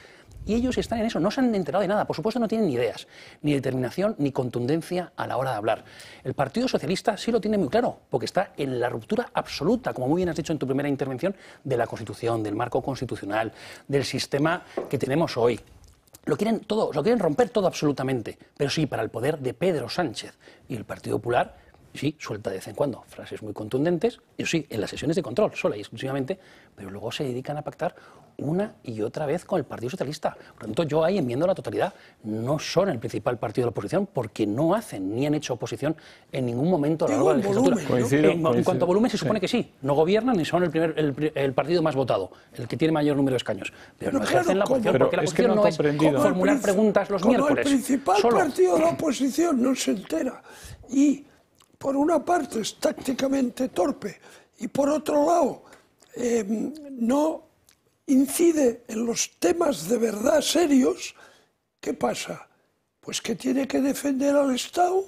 Y ellos están en eso, no se han enterado de nada. Por supuesto no tienen ni ideas, ni determinación, ni contundencia a la hora de hablar. El Partido Socialista sí lo tiene muy claro, porque está en la ruptura absoluta, como muy bien has dicho en tu primera intervención, de la Constitución, del marco constitucional, del sistema que tenemos hoy. Lo quieren todo, lo quieren romper todo absolutamente, pero sí para el poder de Pedro Sánchez. Y el Partido Popular, sí, suelta de vez en cuando frases muy contundentes, y sí, en las sesiones de control, sola y exclusivamente, pero luego se dedican a pactar una y otra vez con el Partido Socialista. Por lo tanto, yo ahí, enmiendo la totalidad, no son el principal partido de la oposición, porque no hacen ni han hecho oposición en ningún momento a lo largo de la legislatura. Coincido. En cuanto a volumen, se supone que sí. No gobiernan ni son el partido más votado, el que tiene mayor número de escaños. Pero no ejercen la oposición, porque la oposición no es formular preguntas los miércoles. El principal partido de la oposición no se entera. Y, por una parte, es tácticamente torpe, y por otro lado, no incide en los temas de verdad serios. ¿Qué pasa? Pues que tiene que defender al Estado,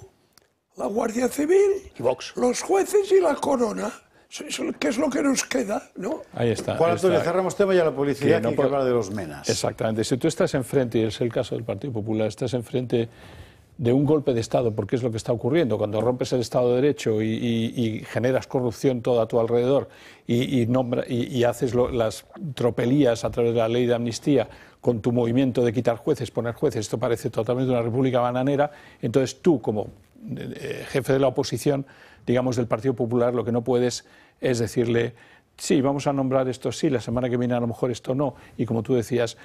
la Guardia Civil, y Vox, los jueces y la corona, que es lo que nos queda, ¿no? Ahí está. Juan Antonio, cerramos tema y a la publicidad, que hay que hablar de los menas. Exactamente. Si tú estás enfrente, y es el caso del Partido Popular, estás enfrente de un golpe de Estado, porque es lo que está ocurriendo. Cuando rompes el Estado de Derecho y generas corrupción todo a tu alrededor y haces las tropelías a través de la ley de amnistía con tu movimiento de quitar jueces, poner jueces, esto parece totalmente una república bananera, entonces tú, como jefe de la oposición, digamos, del Partido Popular, lo que no puedes es decirle: sí, vamos a nombrar esto sí, la semana que viene a lo mejor esto no, y como tú decías,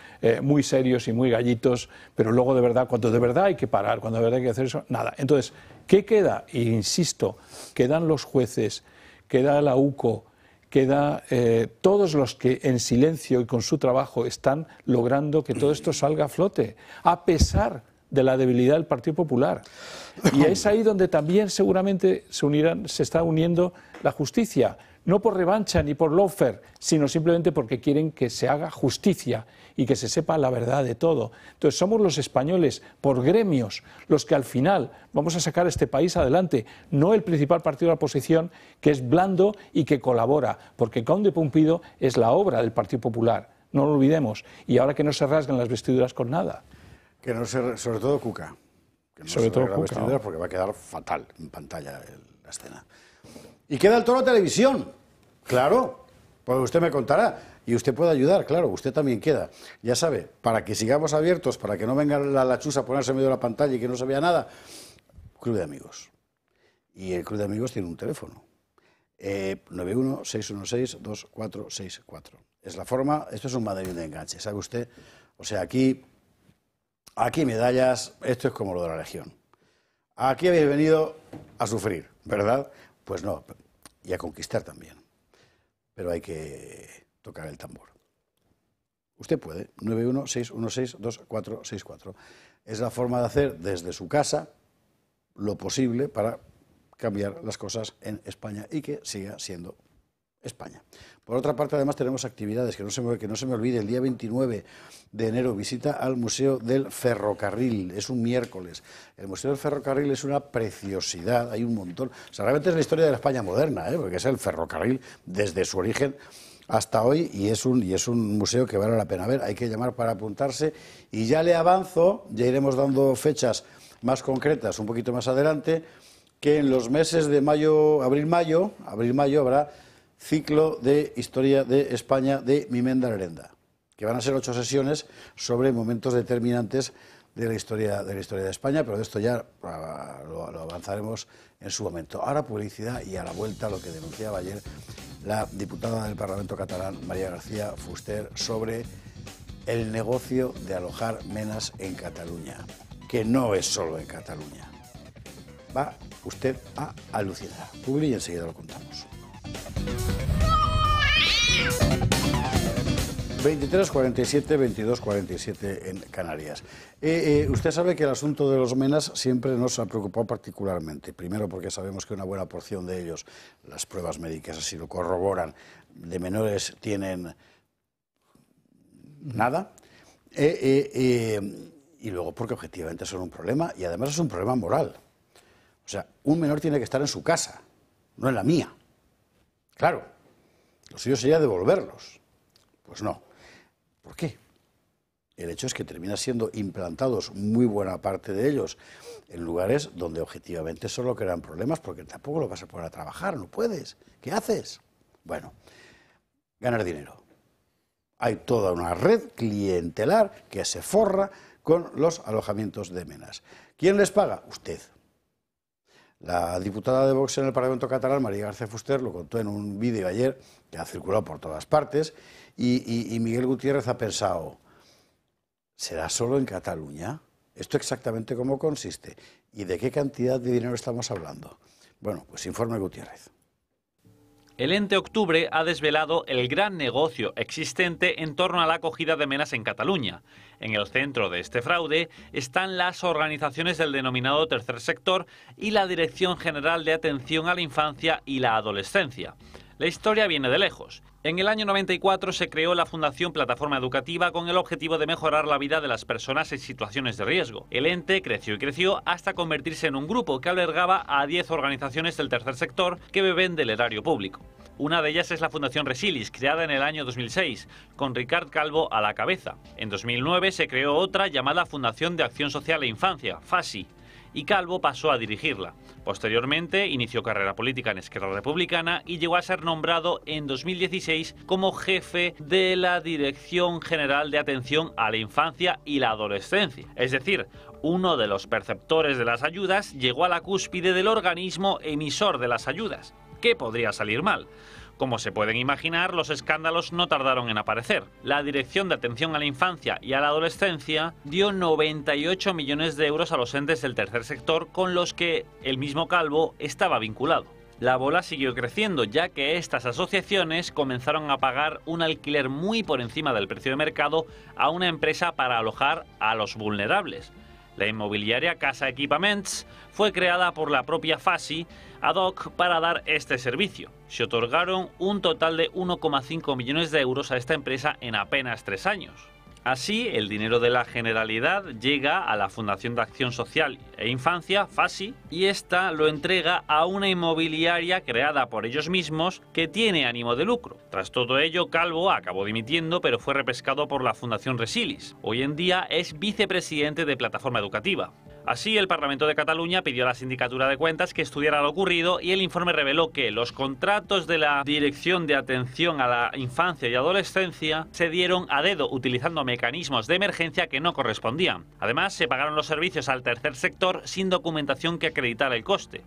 muy serios y muy gallitos, pero luego de verdad, cuando de verdad hay que parar, cuando de verdad hay que hacer eso, nada. Entonces, ¿qué queda? E insisto, quedan los jueces, queda la UCO, queda todos los que en silencio y con su trabajo están logrando que todo esto salga a flote, a pesar de la debilidad del Partido Popular. Y es ahí donde también seguramente se está uniendo la justicia, no por revancha ni por lawfare, sino simplemente porque quieren que se haga justicia y que se sepa la verdad de todo. Entonces somos los españoles, por gremios, los que al final vamos a sacar este país adelante, no el principal partido de la oposición, que es blando y que colabora, porque Conde Pumpido es la obra del Partido Popular, no lo olvidemos, y ahora que no se rasgan las vestiduras con nada. Que no se, sobre todo Cuca. Que no sobre todo Cuca, vestiduras, porque va a quedar fatal en pantalla la escena. Y queda el Toro Televisión, claro, pues usted me contará y usted puede ayudar, claro, usted también queda. Ya sabe, para que sigamos abiertos, para que no venga la chusa a ponerse en medio de la pantalla y que no se vea nada, Club de Amigos. Y el Club de Amigos tiene un teléfono, 91-616-2464. Es la forma, esto es un Madrid de enganche, ¿sabe usted? O sea, aquí medallas, esto es como lo de la Legión. Aquí habéis venido a sufrir, ¿verdad? Pues no, y a conquistar también. Pero hay que tocar el tambor. Usted puede, 91-616-2464. Es la forma de hacer desde su casa lo posible para cambiar las cosas en España y que siga siendo España. Por otra parte, además, tenemos actividades que no se me olvide. El día 29 de enero, visita al Museo del Ferrocarril. Es un miércoles. El Museo del Ferrocarril es una preciosidad, hay un montón. O sea, realmente es la historia de la España moderna, porque es el ferrocarril desde su origen hasta hoy y es un museo que vale la pena ver. Hay que llamar para apuntarse y ya le avanzo, ya iremos dando fechas más concretas un poquito más adelante, que en los meses de mayo, abril-mayo habrá ciclo de historia de España de Mimenda Lerenda, que van a ser 8 sesiones sobre momentos determinantes de la historia de España, pero de esto ya lo avanzaremos en su momento. Ahora publicidad y a la vuelta lo que denunciaba ayer la diputada del Parlamento catalán, María García Fuster, sobre el negocio de alojar menas en Cataluña, que no es solo en Cataluña. Va usted a alucinar. Publi y enseguida lo contamos. 23:47, 22:47 en Canarias. Usted sabe que el asunto de los menas siempre nos ha preocupado particularmente. Primero porque sabemos que una buena porción de ellos, las pruebas médicas así lo corroboran, de menores tienen nada. Y luego porque objetivamente son un problema y además es un problema moral. O sea, un menor tiene que estar en su casa, no en la mía. Claro, lo suyo sería devolverlos. Pues no. ¿Por qué? El hecho es que termina siendo implantados muy buena parte de ellos en lugares donde objetivamente solo crean problemas, porque tampoco lo vas a poner a trabajar, no puedes. ¿Qué haces? Bueno, ganar dinero. Hay toda una red clientelar que se forra con los alojamientos de menas. ¿Quién les paga? Usted. La diputada de Vox en el Parlamento catalán, María García Fuster, lo contó en un vídeo ayer que ha circulado por todas partes y Miguel Gutiérrez ha pensado, ¿será solo en Cataluña? ¿Esto exactamente cómo consiste? ¿Y de qué cantidad de dinero estamos hablando? Bueno, pues informe Gutiérrez. El ente Octubre ha desvelado el gran negocio existente en torno a la acogida de menas en Cataluña. En el centro de este fraude están las organizaciones del denominado tercer sector y la Dirección General de Atención a la Infancia y la Adolescencia. La historia viene de lejos. En el año 94 se creó la Fundación Plataforma Educativa con el objetivo de mejorar la vida de las personas en situaciones de riesgo. El ente creció y creció hasta convertirse en un grupo que albergaba a 10 organizaciones del tercer sector que beben del erario público. Una de ellas es la Fundación Resilis, creada en el año 2006, con Ricard Calvo a la cabeza. En 2009 se creó otra llamada Fundación de Acción Social e Infancia, FASI, y Calvo pasó a dirigirla. Posteriormente inició carrera política en Esquerra Republicana y llegó a ser nombrado en 2016 como jefe de la Dirección General de Atención a la Infancia y la Adolescencia. Es decir, uno de los perceptores de las ayudas llegó a la cúspide del organismo emisor de las ayudas. ¿Qué podría salir mal? Como se pueden imaginar, los escándalos no tardaron en aparecer. La Dirección de Atención a la Infancia y a la Adolescencia dio 98 millones de euros a los entes del tercer sector con los que el mismo Calvo estaba vinculado. La bola siguió creciendo, ya que estas asociaciones comenzaron a pagar un alquiler muy por encima del precio de mercado a una empresa para alojar a los vulnerables. La inmobiliaria Casa Equipaments fue creada por la propia Fasi ad hoc para dar este servicio. Se otorgaron un total de 1,5 millones de euros a esta empresa en apenas 3 años. Así, el dinero de la Generalidad llega a la Fundación de Acción Social e Infancia, Fasi, y esta lo entrega a una inmobiliaria creada por ellos mismos que tiene ánimo de lucro. Tras todo ello, Calvo acabó dimitiendo, pero fue repescado por la Fundación Resilis. Hoy en día es vicepresidente de Plataforma Educativa. Así, el Parlamento de Cataluña pidió a la Sindicatura de Cuentas que estudiara lo ocurrido y el informe reveló que los contratos de la Dirección de Atención a la Infancia y Adolescencia se dieron a dedo utilizando mecanismos de emergencia que no correspondían. Además, se pagaron los servicios al tercer sector sin documentación que acreditara el coste.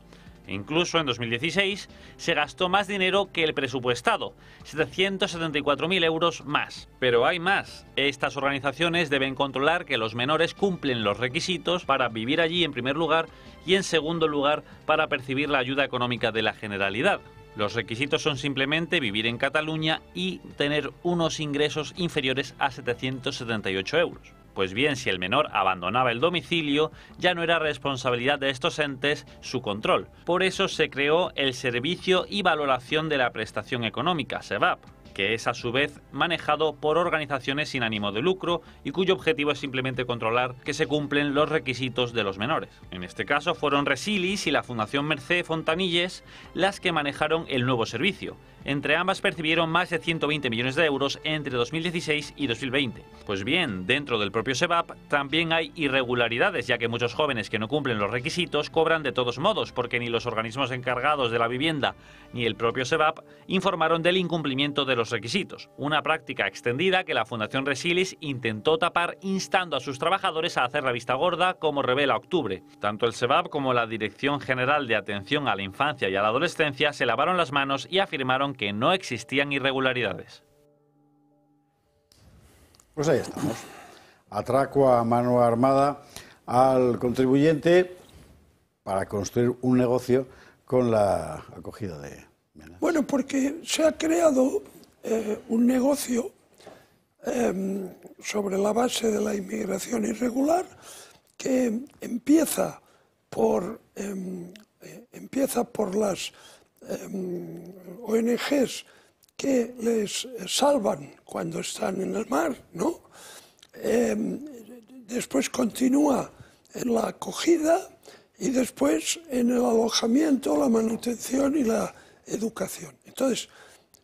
Incluso en 2016 se gastó más dinero que el presupuestado, 774.000 euros más. Pero hay más. Estas organizaciones deben controlar que los menores cumplen los requisitos para vivir allí en primer lugar y en segundo lugar para percibir la ayuda económica de la Generalidad. Los requisitos son simplemente vivir en Cataluña y tener unos ingresos inferiores a 778 euros. Pues bien, si el menor abandonaba el domicilio, ya no era responsabilidad de estos entes su control. Por eso se creó el Servicio y Valoración de la Prestación Económica, SEVAP, que es a su vez manejado por organizaciones sin ánimo de lucro y cuyo objetivo es simplemente controlar que se cumplen los requisitos de los menores. En este caso fueron Resilis y la Fundación Mercè Fontanilles las que manejaron el nuevo servicio. Entre ambas percibieron más de 120 millones de euros entre 2016 y 2020. Pues bien, dentro del propio SEVAP también hay irregularidades, ya que muchos jóvenes que no cumplen los requisitos cobran de todos modos, porque ni los organismos encargados de la vivienda ni el propio SEVAP informaron del incumplimiento de los requisitos. Una práctica extendida que la Fundación Resilis intentó tapar instando a sus trabajadores a hacer la vista gorda, como revela Octubre. Tanto el SEVAP como la Dirección General de Atención a la Infancia y a la Adolescencia se lavaron las manos y afirmaron que no existían irregularidades. Pues ahí estamos. Atraco a mano armada al contribuyente para construir un negocio con la acogida de menores. Bueno, porque se ha creado un negocio sobre la base de la inmigración irregular que empieza por las ONGs que les salvan cuando están en el mar, ¿no? Después continúa en la acogida y después en el alojamiento, la manutención y la educación. Entonces,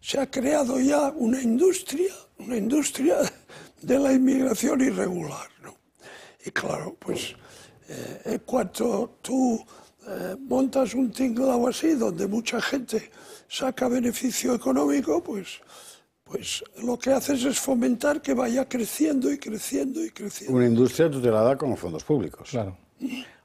se ha creado ya una industria de la inmigración irregular, ¿no? Y claro, pues en cuanto tú montas un tinglao así, donde mucha gente saca beneficio económico, pues lo que haces es fomentar que vaya creciendo y creciendo y creciendo. Una industria tutelada con fondos públicos. Claro.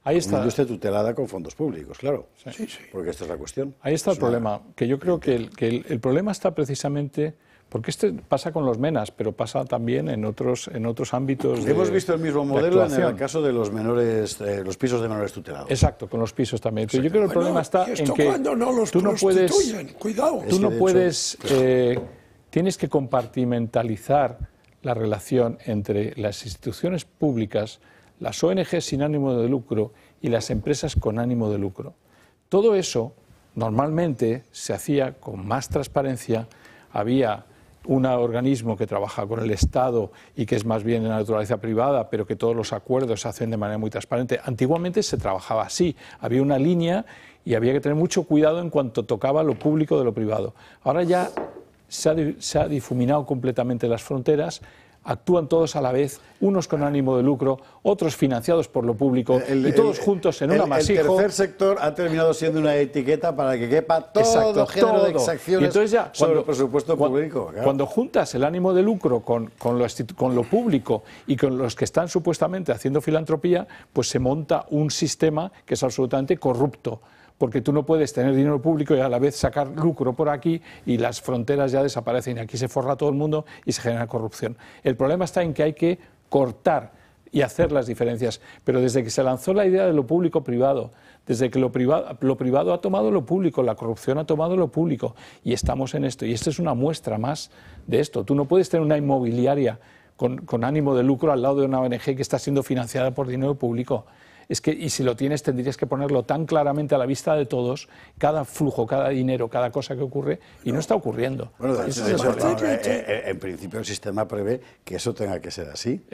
Ahí está. Una industria tutelada con fondos públicos, claro. Sí, sí. Porque esta es la cuestión. Ahí está el problema, que yo creo que el problema está precisamente... Porque esto pasa con los MENAS, pero pasa también en otros ámbitos. Hemos visto el mismo modelo en el caso de los menores, los pisos de menores tutelados. Exacto, con los pisos también. Pero yo creo que el problema está en que cuando no los tú no puedes, cuidado. Tú no puedes, tienes que compartimentalizar la relación entre las instituciones públicas, las ONGs sin ánimo de lucro y las empresas con ánimo de lucro. Todo eso normalmente se hacía con más transparencia, había un organismo que trabaja con el Estado y que es más bien de naturaleza privada, pero que todos los acuerdos se hacen de manera muy transparente. Antiguamente se trabajaba así, había una línea y había que tener mucho cuidado en cuanto tocaba lo público de lo privado. Ahora ya se ha difuminado completamente las fronteras, actúan todos a la vez, unos con ánimo de lucro, otros financiados por lo público y todos juntos en un amasijo. El tercer sector ha terminado siendo una etiqueta para que quepa todo género de exacciones entonces ya, sobre el presupuesto público. Claro. Cuando juntas el ánimo de lucro con lo público y con los que están supuestamente haciendo filantropía, pues se monta un sistema que es absolutamente corrupto. Porque tú no puedes tener dinero público y a la vez sacar lucro por aquí y las fronteras ya desaparecen y aquí se forra todo el mundo y se genera corrupción. El problema está en que hay que cortar y hacer las diferencias, pero desde que se lanzó la idea de lo público-privado, desde que lo privado ha tomado lo público, la corrupción ha tomado lo público y estamos en esto. Y esta es una muestra más de esto. Tú no puedes tener una inmobiliaria con ánimo de lucro al lado de una ONG que está siendo financiada por dinero público. Es que, y si lo tienes, tendrías que ponerlo tan claramente a la vista de todos, cada flujo, cada dinero, cada cosa que ocurre, y no está ocurriendo. Bueno, en principio el sistema prevé que eso tenga que ser así,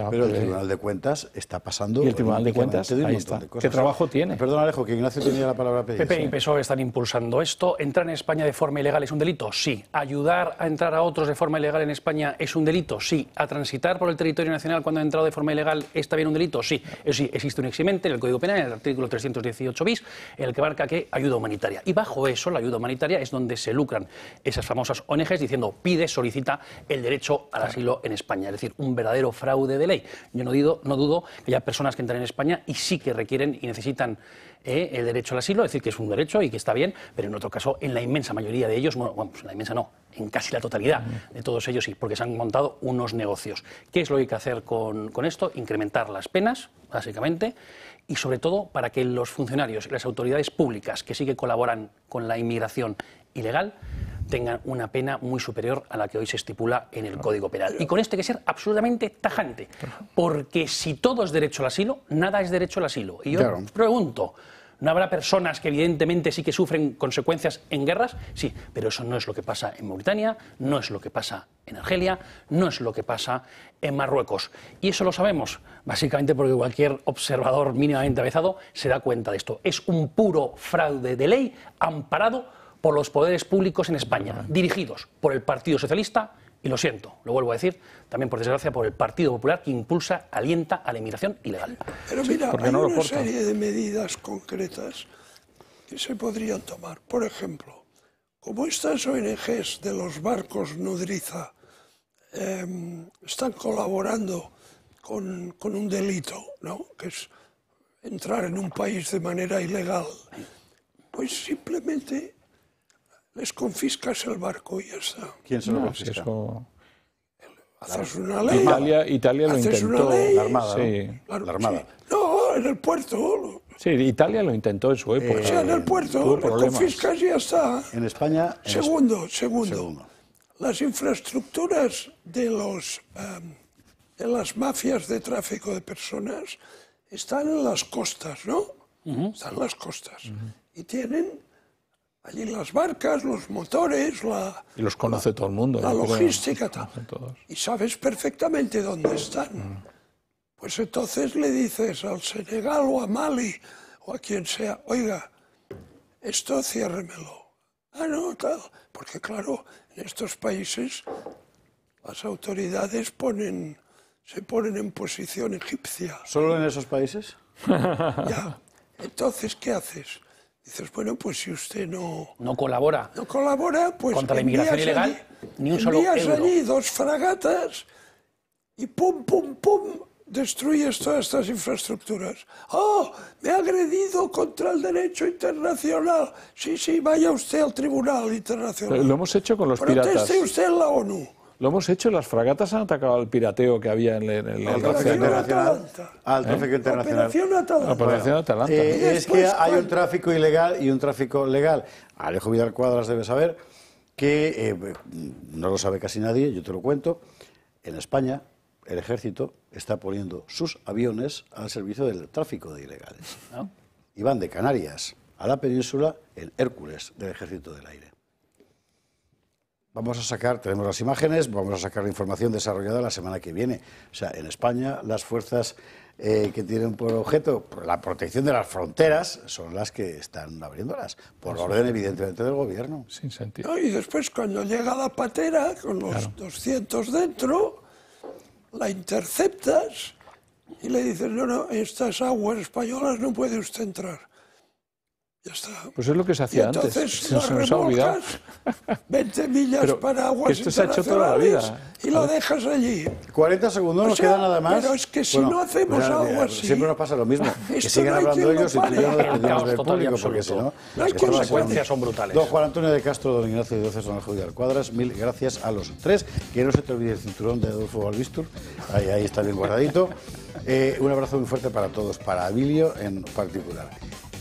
pero el Tribunal de Cuentas está pasando... Y el Tribunal de Cuentas, ahí está. ¿Qué trabajo tiene? Perdón, Alejo, que Ignacio tenía la palabra pedida. PP y PSOE están impulsando esto. ¿Entrar en España de forma ilegal es un delito? Sí. ¿Ayudar a entrar a otros de forma ilegal en España es un delito? Sí. ¿A transitar por el territorio nacional cuando ha entrado de forma ilegal es también un delito? Sí. Eso sí, existe un eximente en el Código Penal, en el artículo 318 bis, en el que marca que ayuda humanitaria. Y bajo eso, la ayuda humanitaria es donde se lucran esas famosas ONGs diciendo pide, solicita el derecho al asilo en España. Es decir, un verdadero fraude de ley. Yo no dudo que haya personas que entran en España y sí que requieren y necesitan el derecho al asilo, es decir, que es un derecho y que está bien, pero en otro caso, en la inmensa mayoría de ellos, bueno, pues en la inmensa no, en casi la totalidad de todos ellos sí, porque se han montado unos negocios. ¿Qué es lo que hay que hacer con esto? Incrementar las penas, básicamente, y sobre todo para que los funcionarios y las autoridades públicas que sí que colaboran con la inmigración ilegal tengan una pena muy superior a la que hoy se estipula en el Código Penal. Y con esto hay que ser absolutamente tajante, porque si todo es derecho al asilo, nada es derecho al asilo. Y yo pregunto, ¿no habrá personas que evidentemente sí que sufren consecuencias en guerras? Sí, pero eso no es lo que pasa en Mauritania, no es lo que pasa en Argelia, no es lo que pasa en Marruecos. Y eso lo sabemos, básicamente porque cualquier observador mínimamente avezado se da cuenta de esto. Es un puro fraude de ley amparado por los poderes públicos en España, dirigidos por el Partido Socialista, y lo siento, lo vuelvo a decir, también por desgracia por el Partido Popular, que impulsa, alienta a la inmigración ilegal. Pero mira, hay una serie de medidas concretas que se podrían tomar. Por ejemplo, como estas ONGs de los barcos nodriza están colaborando con un delito, ¿no?, que es entrar en un país de manera ilegal, pues simplemente les confiscas el barco y ya está. ¿Quién se lo confisca? Eso... Haces una ley. Italia lo intentó. La Armada, sí. ¿no? Claro, la Armada. Sí. No, en el puerto. Sí, Italia lo intentó en su época. O sea, en el puerto, lo confiscas y ya está. En España... Segundo. Las infraestructuras de las mafias de tráfico de personas están en las costas, ¿no? Están en las costas. Y tienen allí las barcas, los motores, y los conoce todo el mundo. La logística, tal. Y sabes perfectamente dónde están. Pues entonces le dices al Senegal o a Mali o a quien sea, oiga, esto ciérremelo. Ah, no, tal. Porque claro, en estos países las autoridades se ponen en posición egipcia. ¿Solo en esos países? Ya. Entonces, ¿qué haces? Dices, bueno, pues si usted no colabora, pues contra la inmigración ilegal, ni un solo euro. Envías allí 2 fragatas y pum, pum, pum, destruyes todas estas infraestructuras. ¡Oh! Me ha agredido contra el derecho internacional. Sí, vaya usted al Tribunal Internacional. Pero lo hemos hecho con los piratas. Proteste usted en la ONU. Lo hemos hecho, las fragatas han atacado al pirateo que había en el tráfico internacional. Al tráfico internacional. Operación Atalanta. Es que hay un tráfico ilegal y un tráfico legal. Alejo Vidal Cuadras debe saber que, no lo sabe casi nadie, yo te lo cuento, en España el ejército está poniendo sus aviones al servicio del tráfico de ilegales. Y van de Canarias a la península en Hércules del Ejército del Aire. Vamos a sacar, tenemos las imágenes, vamos a sacar la información desarrollada la semana que viene. O sea, en España las fuerzas que tienen por objeto la protección de las fronteras son las que están abriéndolas, por orden evidentemente del gobierno. Sin sentido. No, y después cuando llega la patera con los 200 dentro, la interceptas y le dices, no, en estas aguas españolas no puede usted entrar. Ya está. Pues es lo que se hacía antes. Se nos ha olvidado. 20 millas pero para aguas esto se ha hecho toda la vida. Y lo dejas allí. 40 segundos, nos queda nada más. Pero es que si no hacemos algo así... Siempre nos pasa lo mismo. Que siguen hablando ellos y tú ya nos despedimos del público, porque si no... Las consecuencias son brutales. Don Juan Antonio de Castro, don Ignacio de Doces, don Alejo Vidal Cuadras, mil gracias a los tres. Que no se te olvide el cinturón de Adolfo Balbistur. Ahí está bien guardadito. Un abrazo muy fuerte para todos, para Abilio en particular.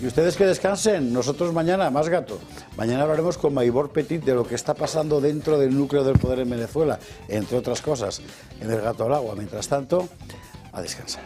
Y ustedes que descansen, nosotros mañana, más gato. Mañana hablaremos con Maybor Petit de lo que está pasando dentro del núcleo del poder en Venezuela, entre otras cosas, en el Gato al Agua. Mientras tanto, a descansar.